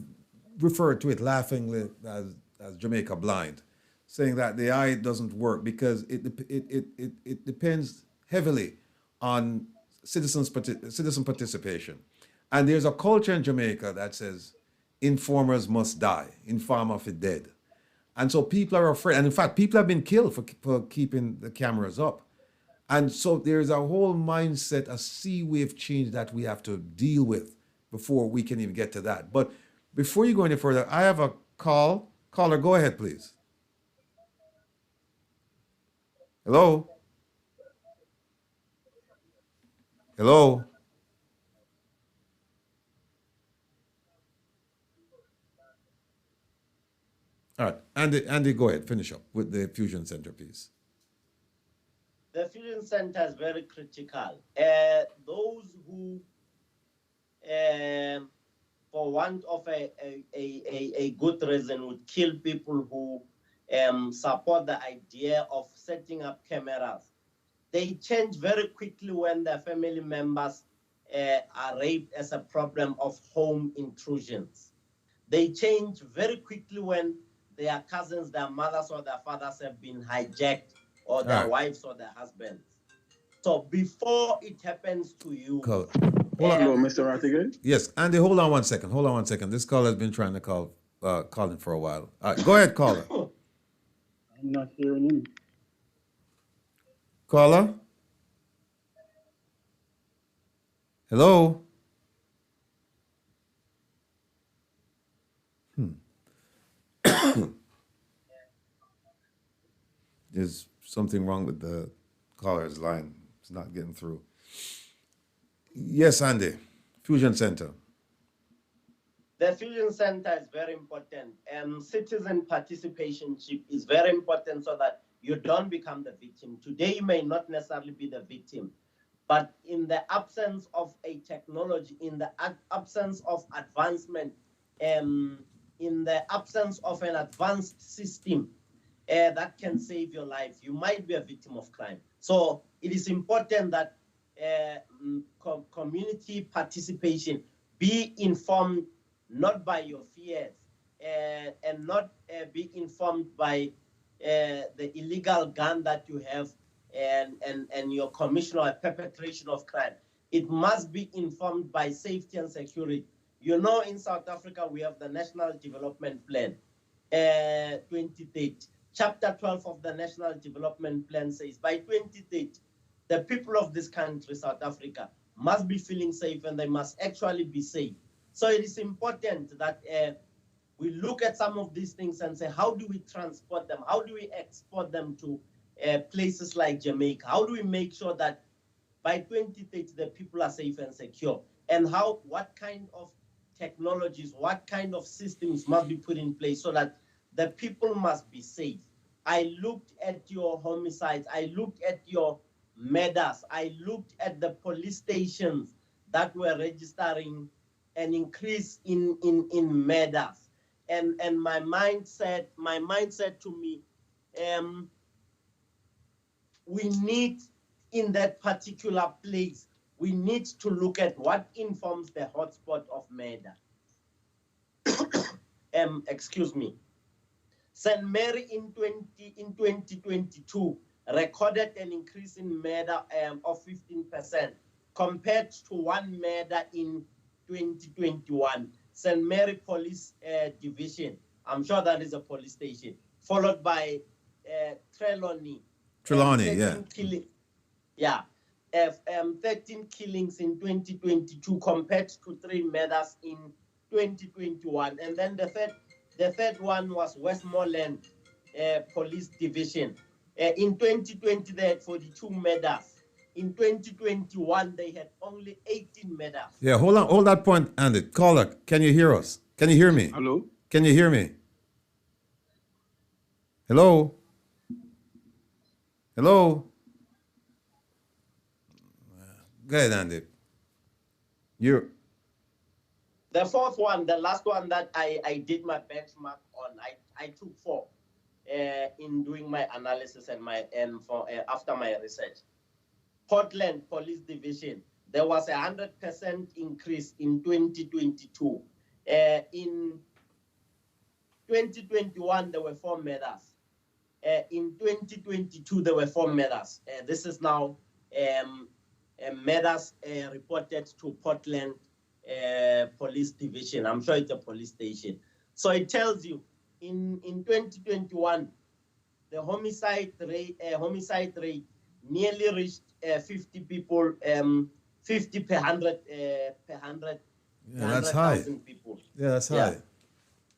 referred to it laughingly as Jamaica Blind, saying that the eye doesn't work because it depends heavily on citizen participation. And there's a culture in Jamaica that says informers must die, informer for dead. And so people are afraid. And in fact, people have been killed for keeping the cameras up. And so there's a whole mindset, a sea wave change that we have to deal with before we can even get to that. But before you go any further, I have a call. Caller, go ahead, please. Hello? Hello? All right, Andy, go ahead, finish up with the Fusion Center piece. the Fusion Center is very critical. Those who, for want of a good reason, would kill people who support the idea of setting up cameras. They change very quickly when their family members are raped as a problem of home intrusions. They change very quickly when their cousins, their mothers, or their fathers have been hijacked, or their right. wives or their husbands. So before it happens to you, Call. Hold on. Hello, Mr. Rattigan. Yes, Andy, hold on one second. Hold on one second. This caller has been trying to call in for a while. Go ahead, caller. I'm not hearing him. Caller? Hello? There's something wrong with the caller's line. It's not getting through. Yes, Andy. Fusion Center. the Fusion Center is very important. Citizen participation is very important so that you don't become the victim. Today, you may not necessarily be the victim, but in the absence of a technology, in the absence of advancement, in the absence of an advanced system that can save your life, you might be a victim of crime. So it is important that community participation be informed not by your fears and not be informed by the illegal gun that you have and your commission or perpetration of crime. It must be informed by safety and security. You know, in South Africa, we have the National Development Plan 2030. Chapter 12 of the National Development Plan says by 2030, the people of this country, South Africa, must be feeling safe and they must actually be safe. So it is important that we look at some of these things and say, how do we transport them? How do we export them to places like Jamaica? How do we make sure that by 2030, the people are safe and secure? And what kind of technologies, what kind of systems must be put in place so that the people must be safe? I looked at your homicides. I looked at your murders. I looked at the police stations that were registering an increase in murders. And my mindset to me, we need in that particular place, we need to look at what informs the hotspot of murder. Excuse me. St. Mary in 2022 recorded an increase in murder of 15% compared to one murder in 2021. St. Mary Police Division, I'm sure that is a police station, followed by Trelawney. Yeah. 13 killings in 2022 compared to 3 murders in 2021. And then the third one was Westmoreland Police Division. In 2020, they had 42 murders. In 2021, they had only 18 murders. Yeah, hold that point, Andy. Caller, can you hear us? Can you hear me? Hello? Can you hear me? Hello? Hello? Go ahead, Andy. The fourth one, the last one that I did my benchmark on, I took 4 in doing my analysis after my research. Portland Police Division, there was 100% increase in 2022. In 2021, there were 4 murders. In 2022, there were 4 murders. This is now murders reported to Portland Police Division. I'm sure it's a police station. So it tells you in 2021, the homicide rate nearly reached 50 people, 50 per 100 that's high. people. Yeah, that's high.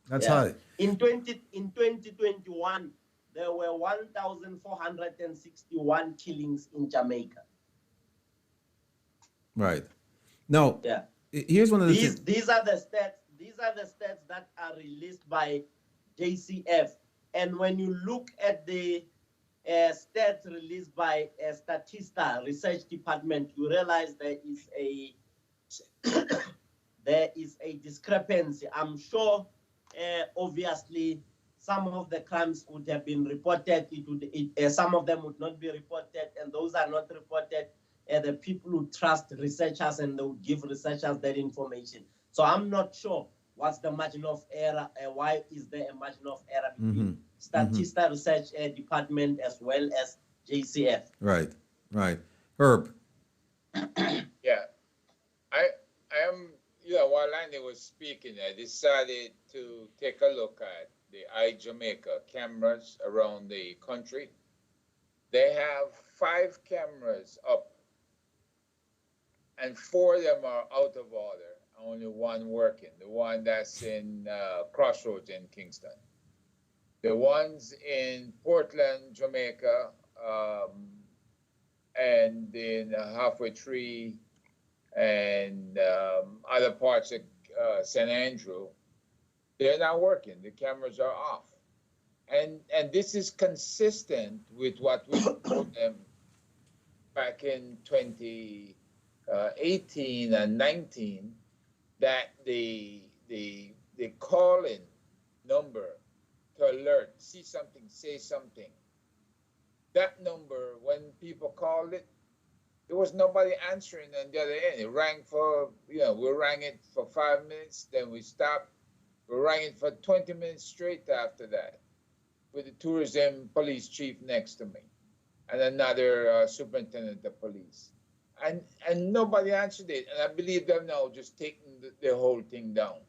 That's high. In 2021, there were 1,461 killings in Jamaica. Right. Now, here's one of the things. These are the stats. These are the stats that are released by JCF. And when you look at the stats released by Statista Research Department, you realize there is a discrepancy. I'm sure, obviously, some of the crimes would have been reported. Some of them would not be reported, and those are not reported. The people who trust researchers and they would give researchers that information. So I'm not sure what's the margin of error. Why is there a margin of error between Statistical Research Department as well as JCF? Right, right. Herb. Yeah, I am, while Andy was speaking, I decided to take a look at the Jamaica cameras around the country. They have 5 cameras up, and 4 of them are out of order. Only 1 working, the one that's in Crossroads in Kingston. The ones in Portland, Jamaica, and in Halfway Tree, and other parts of St. Andrew, they're not working. The cameras are off. And this is consistent with what we told them back in 2018 and 19, that the call-in number to alert, see something, say something, that number, when people called it, there was nobody answering on the other end. It rang for, we rang it for 5 minutes, then we stopped. We rang it for 20 minutes straight after that, with the tourism police chief next to me and another superintendent of police. And nobody answered it. And I believe them now just taking the whole thing down.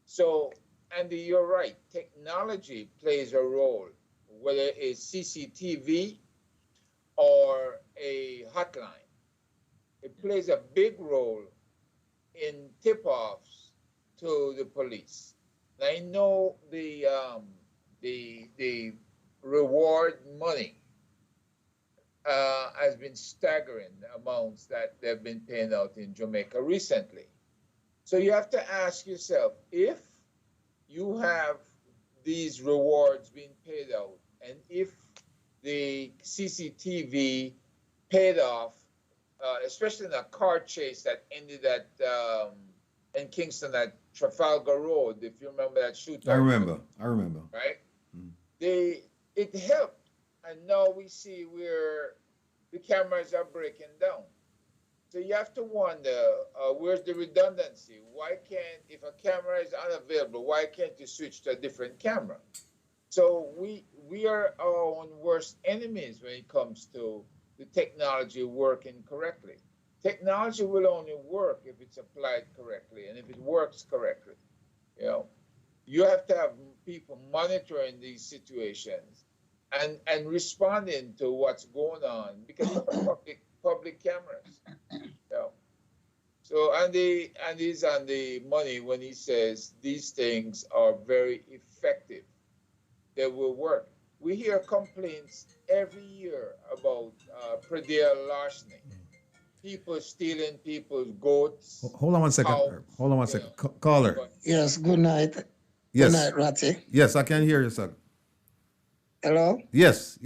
So, Andy, you're right. Technology plays a role, whether it's CCTV or a hotline. It plays a big role in tip-offs to the police. And I know the reward money has been staggering, the amounts that they've been paying out in Jamaica recently. So you have to ask yourself, if you have these rewards being paid out, and if the CCTV paid off, especially in a car chase that ended at in Kingston at Trafalgar Road, if you remember that shootout. I remember. Right? It helped. And now we see where the cameras are breaking down. So you have to wonder, where's the redundancy? Why can't, if a camera is unavailable, why can't you switch to a different camera? So we are our own worst enemies when it comes to the technology working correctly. Technology will only work if it's applied correctly and if it works correctly. You have to have people monitoring these situations and responding to what's going on, because it's public cameras. So Andy's on the money when he says these things are very effective. They will work. We hear complaints every year about predatory larceny. People stealing people's goats. Hold on one second. cows, Hold on one second. Caller. Yes, good night. Yes. Good night, Ratty. Yes, I can hear you, sir. Hello? Yes.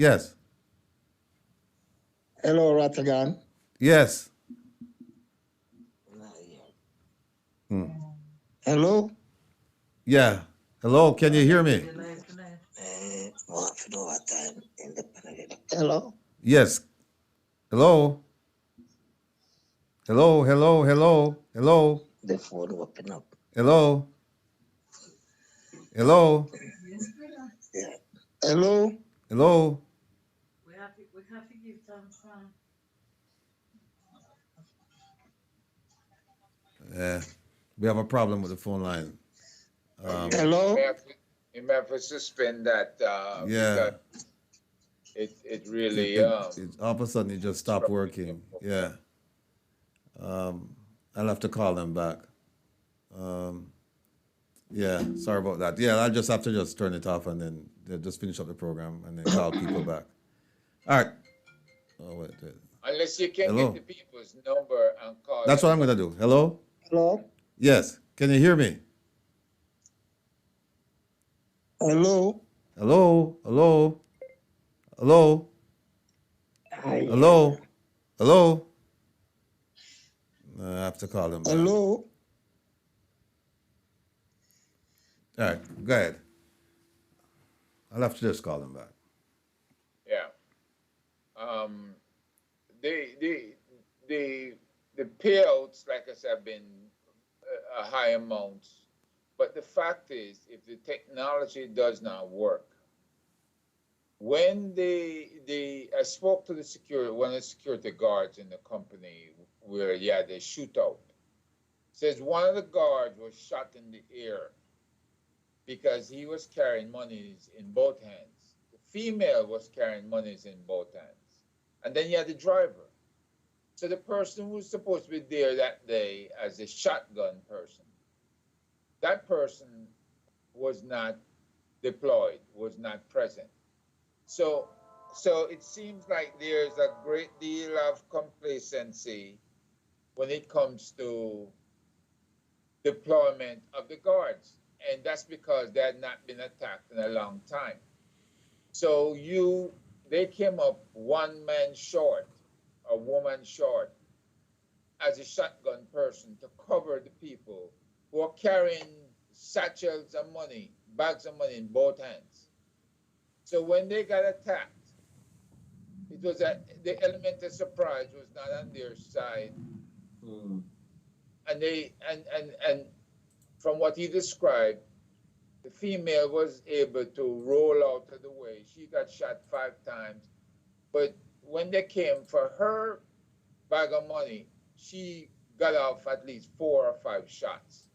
Hello, Rattigan. Yes. Hello? Yeah. Hello, can you hear me? Hello? Yes. Hello. Hello. The phone open up. Hello. Hello. Yeah. Hello? Hello. We have to give some time. We have a problem with the phone line. Hello? You may have to suspend that. Yeah. Because it really. It all of a sudden it just stopped working. Yeah. I'll have to call them back. Yeah, sorry about that. Yeah, I'll just have to just turn it off and then just finish up the program and then call people back. All right. Oh, wait. Unless you can Hello? get the people's number and call. That's what I'm gonna do. Hello? Hello? Yes. Can you hear me? Hello? Hello? Hello? Hello? Hi. Hello? Hello? I have to call them back. Hello? All right, go ahead. I'll have to just call him back. Yeah. Um, they they the payouts, like I said, have been a high amount. But the fact is, if the technology does not work, when I spoke to one of the security guards in the company where he had a shootout. Says one of the guards was shot in the air because he was carrying monies in both hands. The female was carrying monies in both hands. And then you had the driver. So the person who was supposed to be there that day as a shotgun person, that person was not deployed, was not present. So it seems like there's a great deal of complacency when it comes to deployment of the guards. And that's because they had not been attacked in a long time. So they came up one man short, a woman short, as a shotgun person to cover the people who are carrying satchels of money, bags of money in both hands. So when they got attacked, it was the element of surprise was not on their side. And from what he described, the female was able to roll out of the way. She got shot 5 times. But when they came for her bag of money, she got off at least 4 or 5 shots.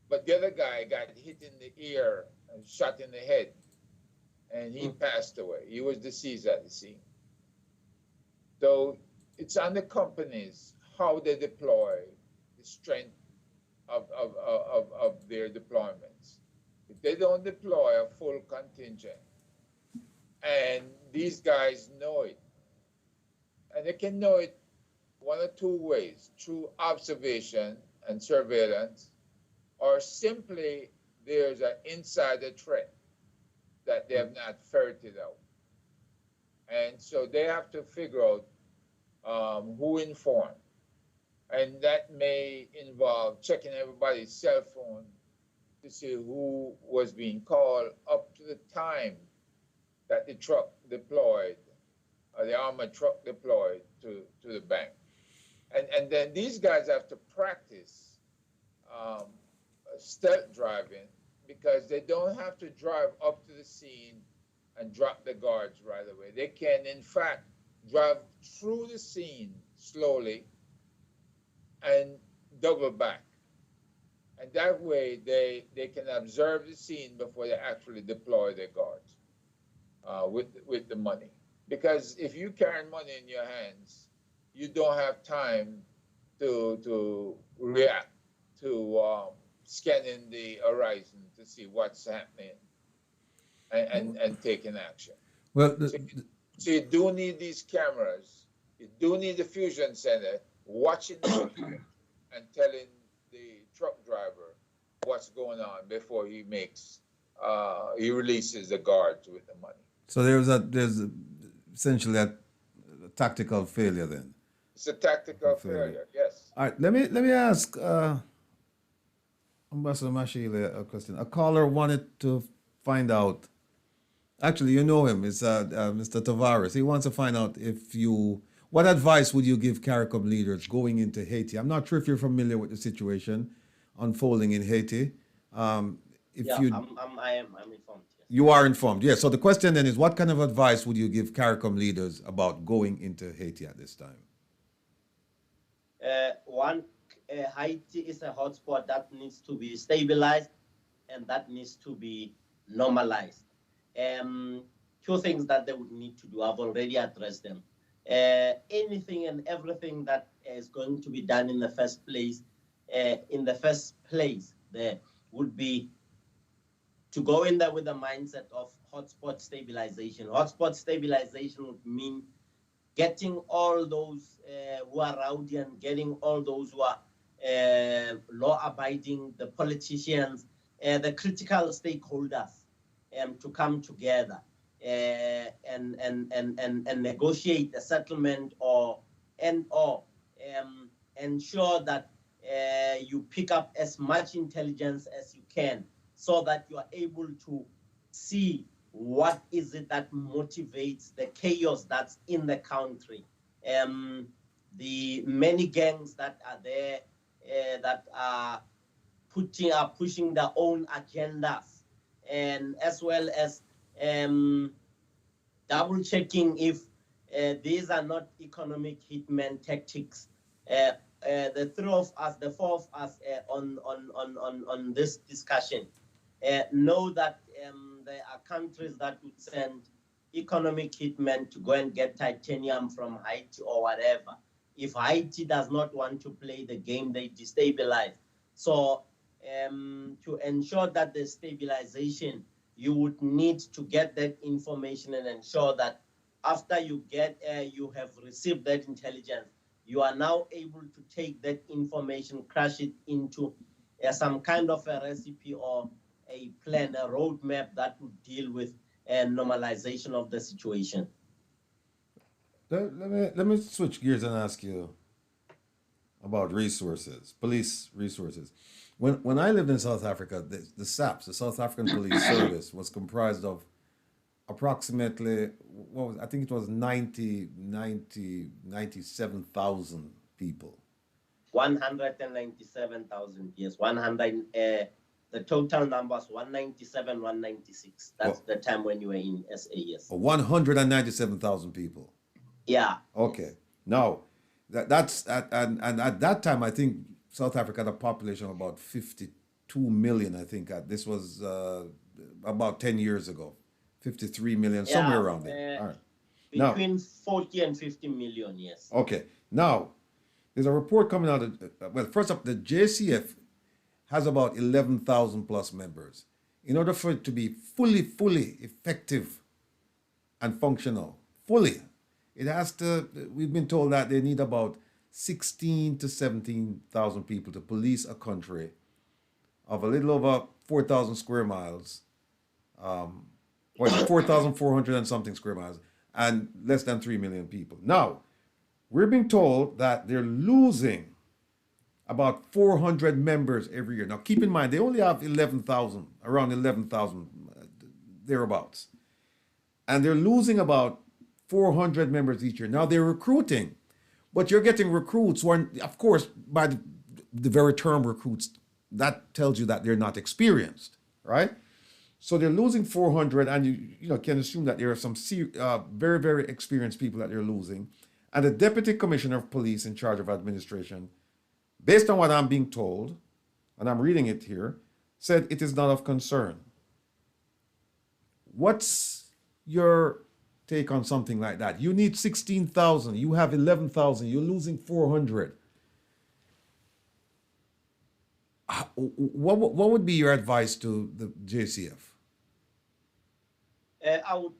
But the other guy got hit in the ear and shot in the head. And he passed away. He was deceased at the scene. So it's on the companies how they deploy the strength of their deployments. If they don't deploy a full contingent, and these guys know it, and they can know it one or two ways, through observation and surveillance, or simply there's an insider threat that they have not ferreted out. And so they have to figure out who informed. And that may involve checking everybody's cell phone to see who was being called up to the time that the truck deployed, or the armored truck deployed to the bank. And then these guys have to practice stealth driving, because they don't have to drive up to the scene and drop the guards right away. They can, in fact, drive through the scene slowly and double back. And that way they can observe the scene before they actually deploy their guards with the money. Because if you carry money in your hands, you don't have time to react to scanning the horizon to see what's happening and taking action. Well, So you do need these cameras. You do need the fusion center watching the video and telling the truck driver what's going on before he releases the guards with the money. so there's essentially a tactical failure then. It's a tactical failure, yes. All right, let me ask Ambassador Mashile a question. A caller wanted to find out. Actually, you know him. It's Mr. Tavares. He wants to find out what advice would you give CARICOM leaders going into Haiti? I'm not sure if you're familiar with the situation unfolding in Haiti. I'm informed. Yes. You are informed, yes. So the question then is, what kind of advice would you give CARICOM leaders about going into Haiti at this time? Haiti is a hotspot that needs to be stabilized and that needs to be normalized. Two things that they would need to do, I've already addressed them. Anything and everything that is going to be done in the first place, there would be to go in there with the mindset of hotspot stabilization. Hotspot stabilization would mean getting all those who are rowdy and getting all those who are law-abiding, the politicians, the critical stakeholders to come together and negotiate a settlement or ensure that you pick up as much intelligence as you can so that you are able to see what is it that motivates the chaos that's in the country. The many gangs that are there that are pushing their own agendas, and as well as double checking if these are not economic hitman tactics. The three of us, the four of us on this discussion know that there are countries that would send economic hitmen to go and get titanium from Haiti or whatever. If Haiti does not want to play the game, they destabilize. So to ensure that the stabilization, you would need to get that information and ensure that after you have received that intelligence, you are now able to take that information, crash it into some kind of a recipe or a plan, a roadmap that would deal with a normalization of the situation. Let me switch gears and ask you about resources, police resources. When I lived in South Africa, the SAPS, the South African Police Service, was comprised of approximately, I think it was 97,000 people. 197,000, yes. 100, the total number was 197, 196. That's the time when you were in SA, yes. 197,000 people. Yeah. Okay. Now, that's and at that time, I think South Africa had a population of about 52 million. I think this was about 10 years ago, 53 million, somewhere around there. All right. Between 40 and 50 million, yes. Okay. Now, there's a report coming out. Well, first up, the JCF has about 11,000 plus members. In order for it to be fully effective and functional, it has to, we've been told that they need about 16 to 17,000 people to police a country of a little over 4,000 square miles, 4,400 and something square miles, and less than 3 million people. Now, we're being told that they're losing about 400 members every year. Now, keep in mind, they only have 11,000, around 11,000 thereabouts. And they're losing about 400 members each year. Now, they're recruiting, but you're getting recruits who are, of course, by the very term recruits, that tells you that they're not experienced, right? So they're losing 400, and you can assume that there are some very, very experienced people that they're losing. And the Deputy Commissioner of Police in charge of administration, based on what I'm being told, and I'm reading it here, said it is not of concern. What's your take on something like that? You need 16,000, you have 11,000, you're losing 400. What would be your advice to the JCF? I would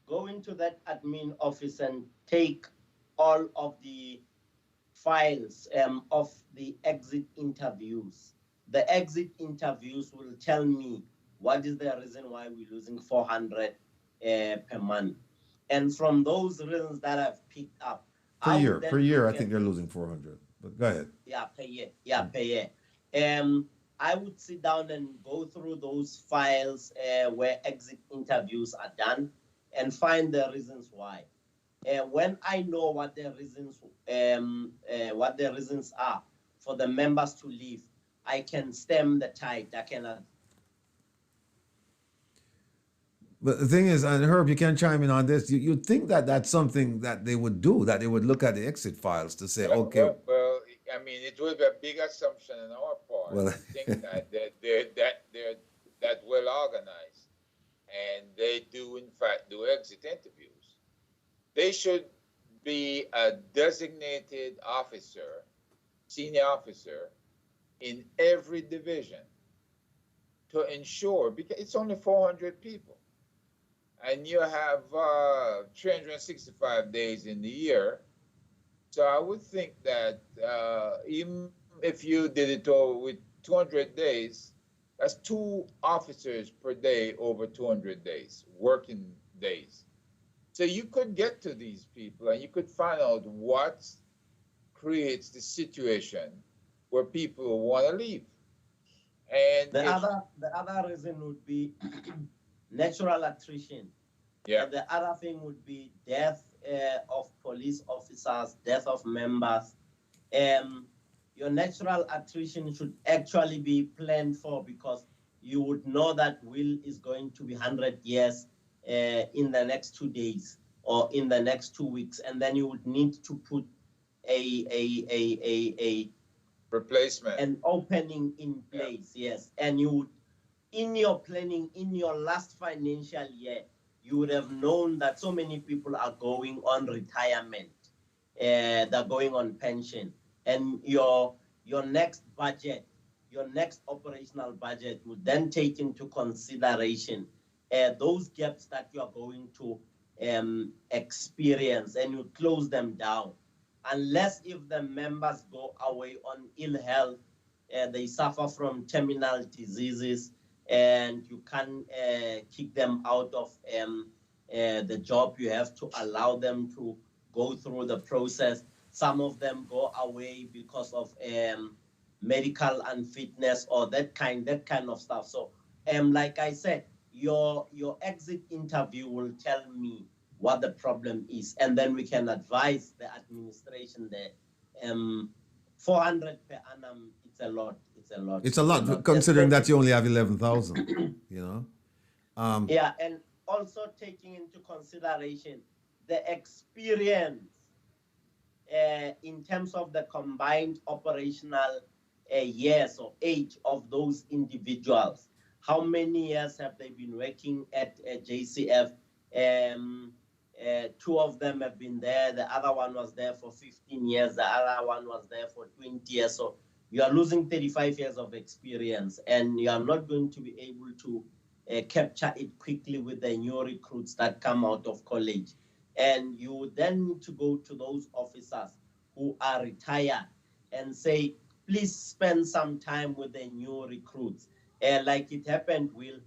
go into that admin office and take all of the files of the exit interviews. The exit interviews will tell me what is the reason why we're losing 400 per month. And from those reasons that I've picked up. Per year, I think they're losing 400, but go ahead. Yeah, per year. I would sit down and go through those files where exit interviews are done and find the reasons why. When I know what the reasons are for the members to leave, I can stem the tide. But the thing is, and Herb, you can chime in on this. You'd think that that's something that they would do, that they would look at the exit files to say, okay. Well, I mean, it would be a big assumption on our part. Well, to think that they're that well organized, and they do in fact do exit interviews. They should be a designated officer, senior officer, in every division to ensure, because it's only 400 people, and you have 365 days in the year. So I would think that even if you did it all with 200 days, that's 2 officers per day over 200 days, working days. So you could get to these people and you could find out what creates the situation where people want to leave. And The if, other reason would be natural attrition. yeah, And the other thing would be death of police officers, death of members. Your natural attrition should actually be planned for, because you would know that will is going to be 100 years in the next 2 days or in the next 2 weeks, and then you would need to put a replacement. an opening in place. Yes, and you would, in your planning, in your last financial year, you would have known that so many people are going on retirement, they're going on pension, and your next budget, your next operational budget would then take into consideration those gaps that you are going to experience, and you close them down. Unless if the members go away on ill health, they suffer from terminal diseases, and you can't kick them out of the job. You have to allow them to go through the process. Some of them go away because of medical unfitness or that kind of stuff. So, like I said, your exit interview will tell me what the problem is, and then we can advise the administration there. 400 per annum, it's a lot. It's a lot, considering that you only have 11,000. You know. Yeah, and also taking into consideration the experience in terms of the combined operational years or age of those individuals. How many years have they been working at JCF? Two of them have been there. The other one was there for 15 years. The other one was there for 20 years. So you are losing 35 years of experience, and you are not going to be able to capture it quickly with the new recruits that come out of college. And you then need to go to those officers who are retired and say, please spend some time with the new recruits. Like it happened, Will,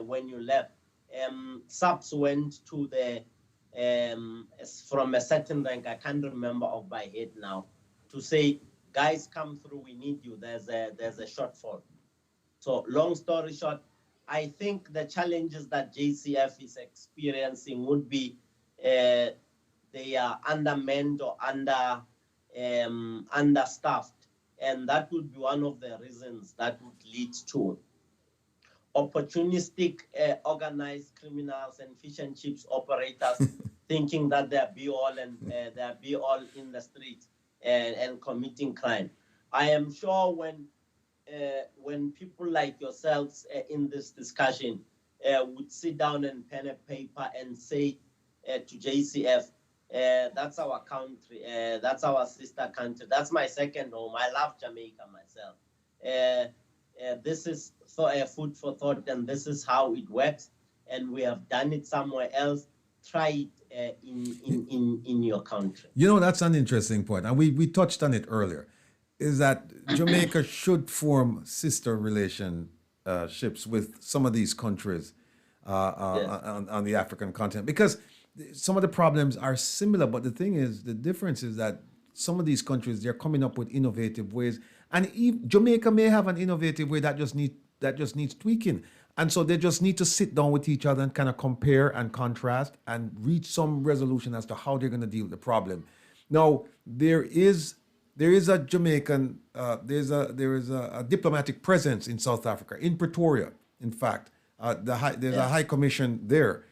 when you left. Subs went to the from a certain rank, I can't remember off by head now, to say, guys, come through, we need you, there's a shortfall. So long story short, I think the challenges that JCF is experiencing would be they are undermanned or understaffed, and that would be one of the reasons that would lead to opportunistic organized criminals and fish and chips operators thinking that they're be all and they're be all in the street and committing crime. I am sure when people like yourselves in this discussion would sit down and pen a paper and say to JCF, that's our country, that's our sister country, that's my second home, I love Jamaica myself. This is food for thought, and this is how it works, and we have done it somewhere else. Try it in your country. You know, that's an interesting point, and we touched on it earlier, is that Jamaica should form sister relationships with some of these countries on the African continent, because some of the problems are similar, but the thing is, the difference is that some of these countries, they're coming up with innovative ways, and Jamaica may have an innovative way that just needs tweaking. And so they just need to sit down with each other and kind of compare and contrast and reach some resolution as to how they're going to deal with the problem. Now, there is a Jamaican, there is a diplomatic presence in South Africa, in Pretoria, in fact. There's a high commission there.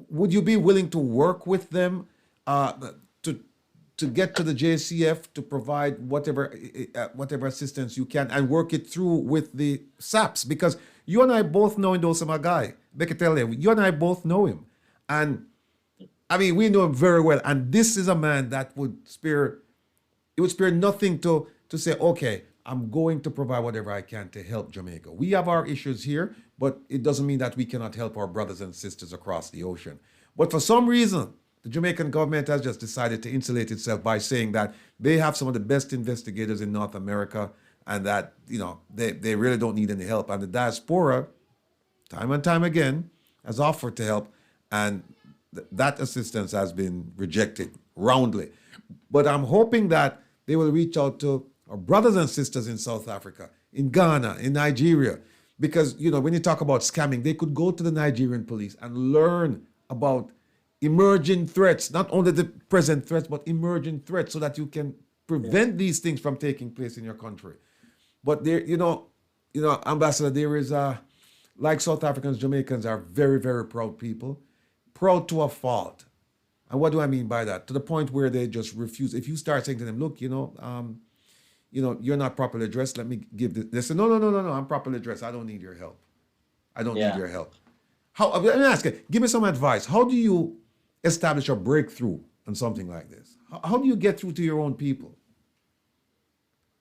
Would you be willing to work with them to get to the JCF to provide whatever assistance you can and work it through with the SAPs? Because you and I both know Indosama Guy, Beketele. You and I both know him. And I mean, we know him very well. And this is a man that would spare nothing to say, okay, I'm going to provide whatever I can to help Jamaica. We have our issues here, but it doesn't mean that we cannot help our brothers and sisters across the ocean. But for some reason, the Jamaican government has just decided to insulate itself by saying that they have some of the best investigators in North America, and that, you know, they really don't need any help. And the diaspora, time and time again, has offered to help, and that assistance has been rejected roundly. But I'm hoping that they will reach out to our brothers and sisters in South Africa, in Ghana, in Nigeria. Because, when you talk about scamming, they could go to the Nigerian police and learn about emerging threats, not only the present threats, but emerging threats so that you can prevent these things from taking place in your country. But there, Ambassador, there is like South Africans, Jamaicans are very, very proud people, proud to a fault. And what do I mean by that? To the point where they just refuse. If you start saying to them, look, you're not properly dressed. Let me give this. They say, no, I'm properly dressed. I don't need your help. I don't need your help. Let me ask you, give me some advice. How do you establish a breakthrough on something like this? How do you get through to your own people?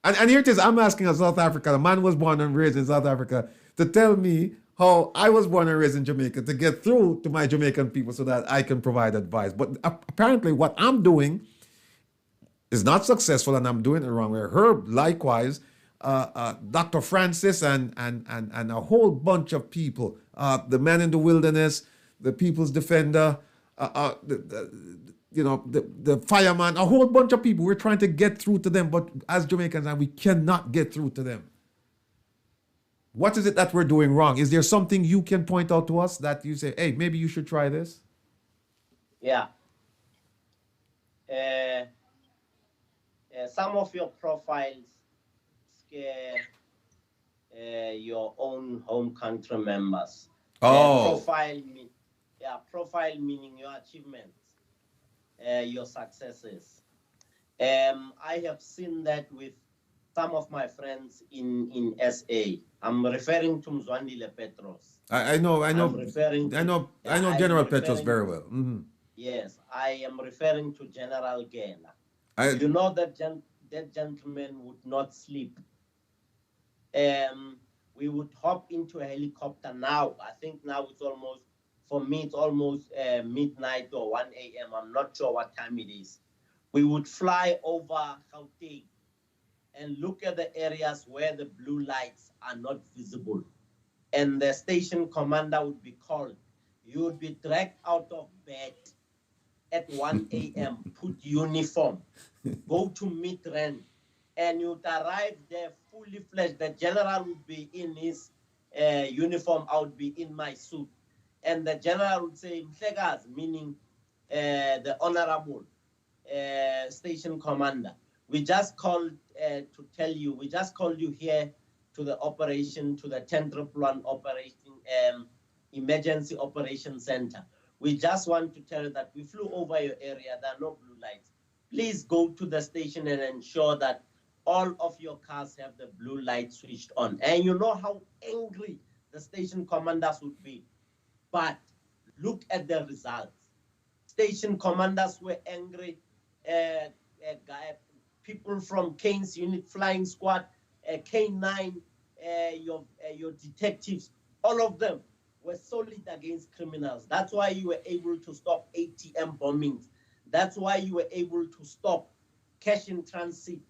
And here it is, I'm asking a South African, a man was born and raised in South Africa, to tell me how I was born and raised in Jamaica to get through to my Jamaican people so that I can provide advice. But apparently what I'm doing is not successful and I'm doing it the wrong way. Herb, likewise, Dr. Francis and a whole bunch of people, the Man in the Wilderness, the People's Defender, the fireman, a whole bunch of people. We're trying to get through to them, but as Jamaicans, we cannot get through to them. What is it that we're doing wrong? Is there something you can point out to us that you say, hey, maybe you should try this? Yeah. Some of your profiles scare your own home country members. Oh. Profile meaning your achievements, your successes. I have seen that with some of my friends in SA. I'm referring to Mzwandile Petros. I know General Petros very well. Mm-hmm. Yes, I am referring to General Gela. You know that gentleman would not sleep. We would hop into a helicopter now. I think now it's almost, for me, it's almost midnight or 1 a.m. I'm not sure what time it is. We would fly over Gauteng and look at the areas where the blue lights are not visible. And the station commander would be called. You would be dragged out of bed at 1 a.m., put uniform, go to Midrand, and you'd arrive there fully fledged. The general would be in his uniform, I would be in my suit. And the general would say, Mhlegazi, meaning the honorable station commander. We just called to tell you, we just called you here to the operation, to the 10-1 operation, emergency operation center. We just want to tell you that we flew over your area. There are no blue lights. Please go to the station and ensure that all of your cars have the blue light switched on. And you know how angry the station commanders would be. But look at the results. Station commanders were angry. People from Kane's unit, flying squad, K9, your detectives, all of them were solid against criminals. That's why you were able to stop ATM bombings. That's why you were able to stop cash in transit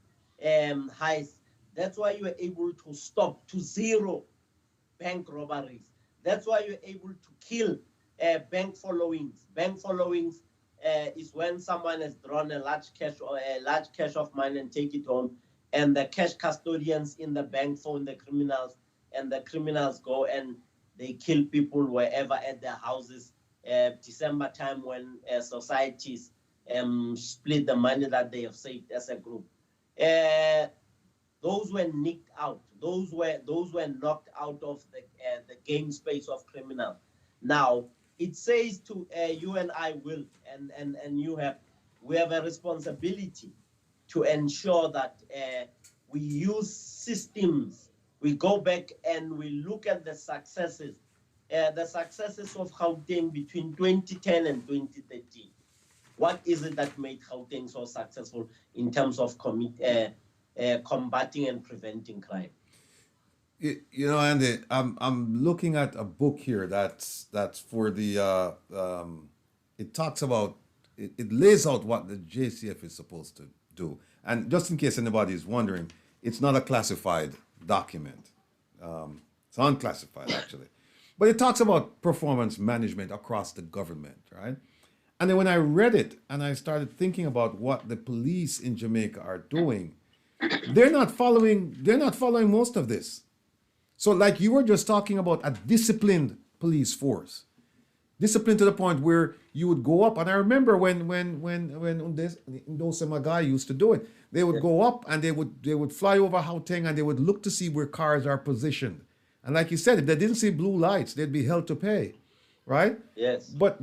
heists. That's why you were able to stop to zero bank robberies. That's why you're able to kill bank followings. Bank followings is when someone has drawn a large cash of money and take it home, and the cash custodians in the bank phone the criminals, and the criminals go and they kill people wherever at their houses. December time when societies split the money that they have saved as a group. Those were nicked out. Those were knocked out of the game space of criminals. Now it says to you and I will, and we have a responsibility to ensure that we use systems. We go back and we look at the successes of Gauteng between 2010 and 2013. What is it that made Gauteng so successful in terms of combating and preventing crime? Andy, I'm looking at a book here that's for the it talks about it lays out what the JCF is supposed to do. And just in case anybody is wondering, it's not a classified document. It's unclassified actually. But it talks about performance management across the government, right? And then when I read it and I started thinking about what the police in Jamaica are doing, they're not following. They're not following most of this. So, like you were just talking about, a disciplined police force, disciplined to the point where you would go up. And I remember when this Ndose guy used to do it, they would go up and they would fly over Gauteng and they would look to see where cars are positioned. And like you said, if they didn't see blue lights, they'd be held to pay, right? Yes. But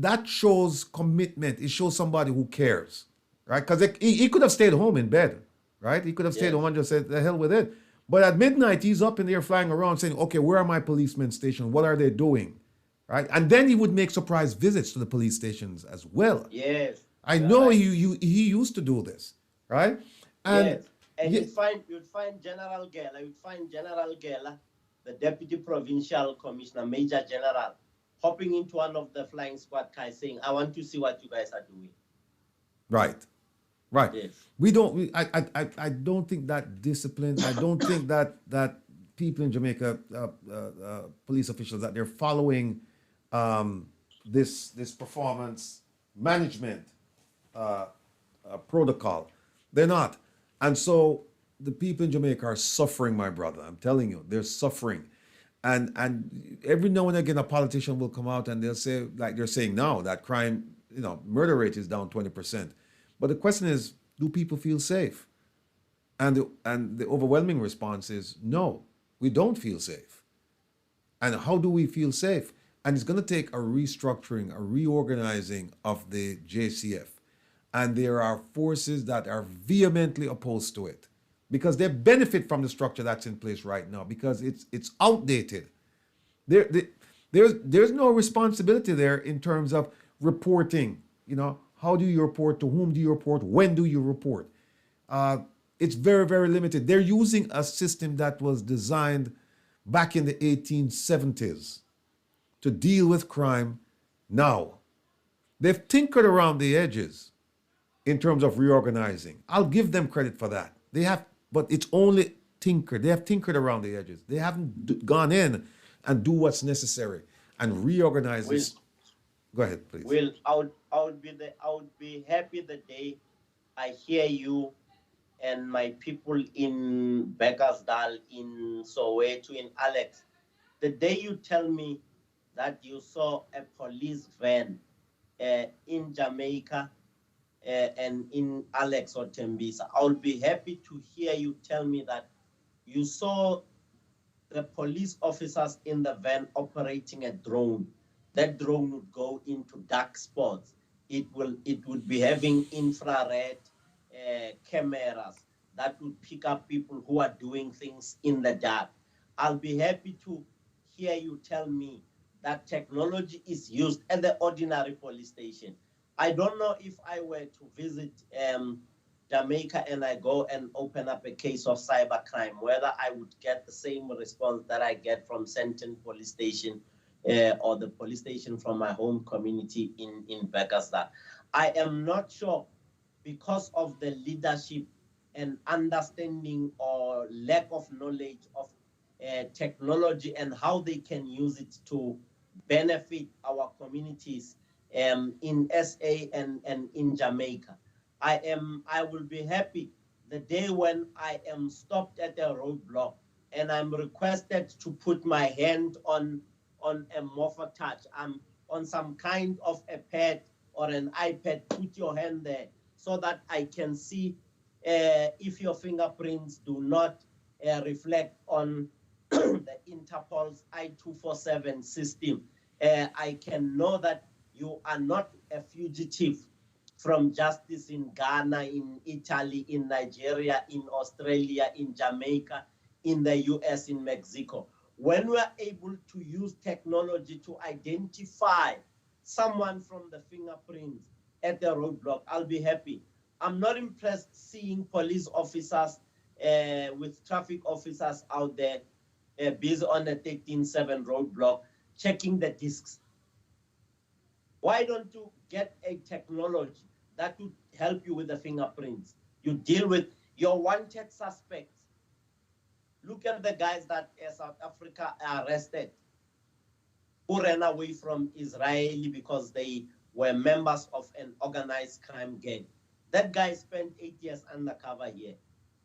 that shows commitment. It shows somebody who cares, right? Because he could have stayed home in bed, right? He could have stayed Yes. home and just said, the hell with it. But at midnight, he's up in the air flying around saying, okay, where are my policemen stationed? What are they doing? Right? And then he would make surprise visits to the police stations as well. Yes. I You're know right. he used to do this, right? And Yes. And ye- you'd find General Gela, the Deputy Provincial Commissioner, Major General, hopping into one of the flying squad cars saying, I want to see what you guys are doing. right. Yes. I don't think that discipline. I don't think that people in Jamaica, police officials, that they're following this performance management protocol. They're not, and so the people in Jamaica are suffering, my brother. I'm telling you, they're suffering, and every now and again a politician will come out and they'll say, like they're saying now, that crime, murder rate is down 20%. But the question is, do people feel safe? And the overwhelming response is no, we don't feel safe. And how do we feel safe? And it's going to take a restructuring, a reorganizing of the JCF. And there are forces that are vehemently opposed to it because they benefit from the structure that's in place right now because it's outdated. There's no responsibility there in terms of reporting. How do you report? To whom do you report? When do you report? It's very, very limited. They're using a system that was designed back in the 1870s to deal with crime now. They've tinkered around the edges in terms of reorganizing. I'll give them credit for that. They have, but it's only tinkered. They have tinkered around the edges. They haven't gone in and do what's necessary and reorganize this. Go ahead, please. Will, I would be happy the day I hear you and my people in Beckersdale, in Soweto, in Alex. The day you tell me that you saw a police van in Jamaica and in Alex or Tembisa, I would be happy to hear you tell me that you saw the police officers in the van operating a drone. That drone would go into dark spots. It would be having infrared cameras that would pick up people who are doing things in the dark. I'll be happy to hear you tell me that technology is used at the ordinary police station. I don't know if I were to visit Jamaica and I go and open up a case of cybercrime, whether I would get the same response that I get from Senton Police Station or the police station from my home community in Beckersdale. I am not sure because of the leadership and understanding or lack of knowledge of technology and how they can use it to benefit our communities in SA and in Jamaica. I will be happy the day when I am stopped at a roadblock and I'm requested to put my hand on a morpher touch. I'm on some kind of a pad or an iPad. Put your hand there so that I can see if your fingerprints do not reflect on the Interpol's I-247 system. I can know that you are not a fugitive from justice in Ghana, in Italy, in Nigeria, in Australia, in Jamaica, in the US, in Mexico. When we are able to use technology to identify someone from the fingerprints at the roadblock, I'll be happy. I'm not impressed seeing police officers with traffic officers out there busy on the 13-7 roadblock checking the discs. Why don't you get a technology that would help you with the fingerprints? You deal with your wanted suspects. Look at the guys that South Africa arrested who ran away from Israel because they were members of an organized crime gang. That guy spent 8 years undercover here.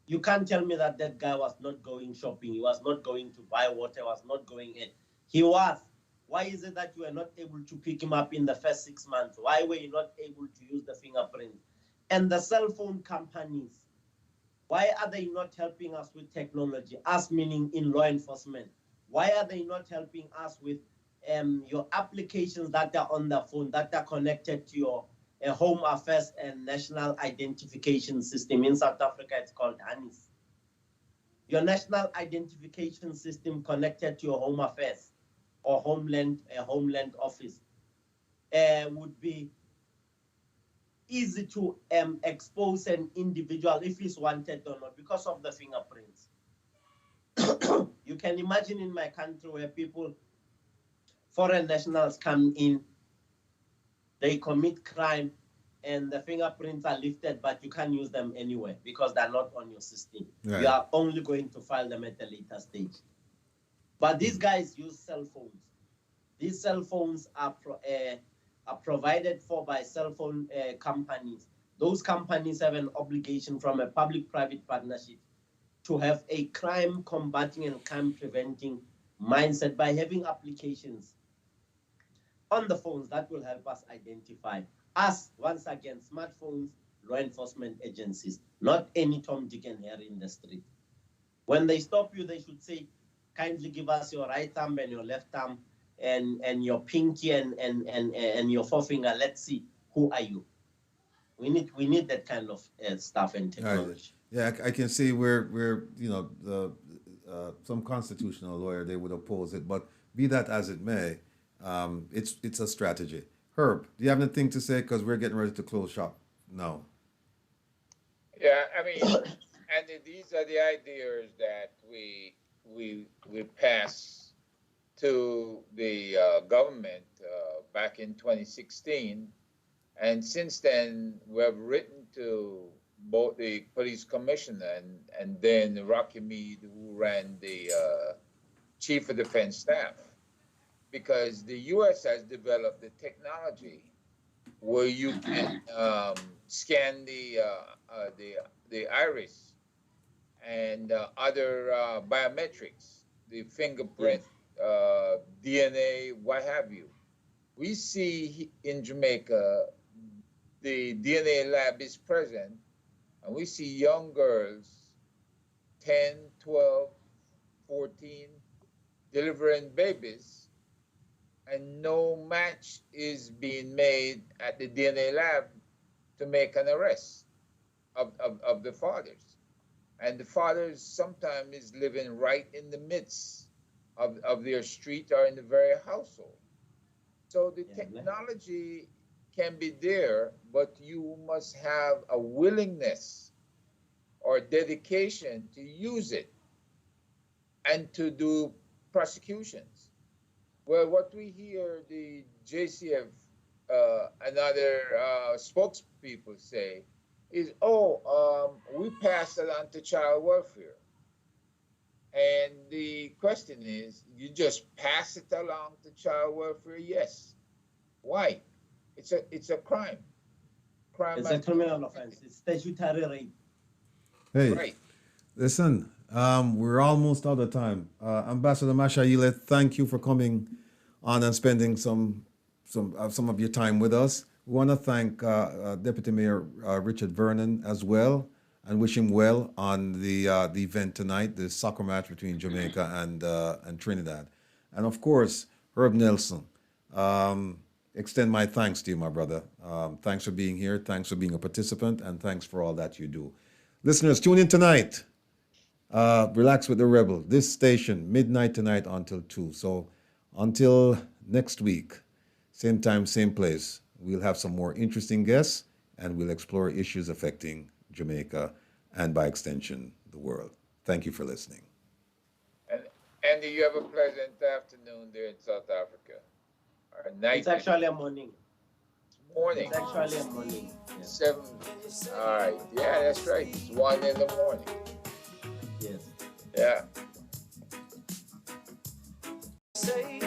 You can't tell me that that guy was not going shopping. He was not going to buy water. Was not going in. He was. Why is it that you were not able to pick him up in the first 6 months? Why were you not able to use the fingerprint? And the cell phone companies, why are they not helping us with technology? Us meaning in law enforcement. Why are they not helping us with your applications that are on the phone, that are connected to your Home Affairs and National Identification System? In South Africa, it's called HANIS. Your National Identification System connected to your Home Affairs or Homeland Office would be easy to expose an individual if he's wanted or not because of the fingerprints. You can imagine in my country where people, foreign nationals come in, they commit crime, and the fingerprints are lifted, but you can't use them anywhere because they're not on your system. Right. You are only going to file them at a later stage. But these guys use cell phones. These cell phones are provided for by cell phone companies. Those companies have an obligation from a public-private partnership to have a crime combating and crime preventing mindset by having applications on the phones that will help us identify us, once again, smartphones, law enforcement agencies, not any Tom, Dick, and Harry in the street. When they stop you, they should say, kindly give us your right thumb and your left thumb and your pinky and your forefinger. Let's see, who are you? We need that kind of stuff and technology. Yeah, I can see where you know some constitutional lawyer they would oppose it, but be that as it may, it's a strategy. Herb, do you have anything to say? Because we're getting ready to close shop now. Yeah, I mean, and these are the ideas that we pass to the government back in 2016, and since then we have written to both the police commissioner and then Rocky Mead, who ran the chief of defense staff, because the U.S. has developed the technology where you can scan the iris and other biometrics, the fingerprint, DNA, what have you. We see in Jamaica the DNA lab is present, and we see young girls, 10, 12, 14, delivering babies, and no match is being made at the DNA lab to make an arrest of the fathers. And the fathers sometimes is living right in the midst of their street or in the very household. So the technology can be there, but you must have a willingness or dedication to use it and to do prosecutions. Well, what we hear the JCF and other spokespeople say is, we pass it on to child welfare. And the question is, you just pass it along to child welfare? Yes. Why? It's a crime. It's a criminal offense. It's statutory rape. Hey, Right. listen, we're almost out of time. Ambassador Mashayile, thank you for coming on and spending some of your time with us. We want to thank Deputy Mayor Richard Vernon as well, and wish him well on the event tonight, the soccer match between Jamaica and Trinidad, and of course Herb Nelson. Extend my thanks to you, my brother. Thanks for being here. Thanks for being a participant, and thanks for all that you do. Listeners, tune in tonight. Relax with the Rebel. This station, midnight tonight until 2. So until next week, same time, same place, we'll have some more interesting guests, and we'll explore issues affecting Jamaica and by extension, the world. Thank you for listening. And Andy, you have a pleasant afternoon there in South Africa. Or night. It's actually a morning. Morning. It's actually a morning. Yeah. 7. All right. Yeah, that's right. It's 1 in the morning. Yes. Yeah. Say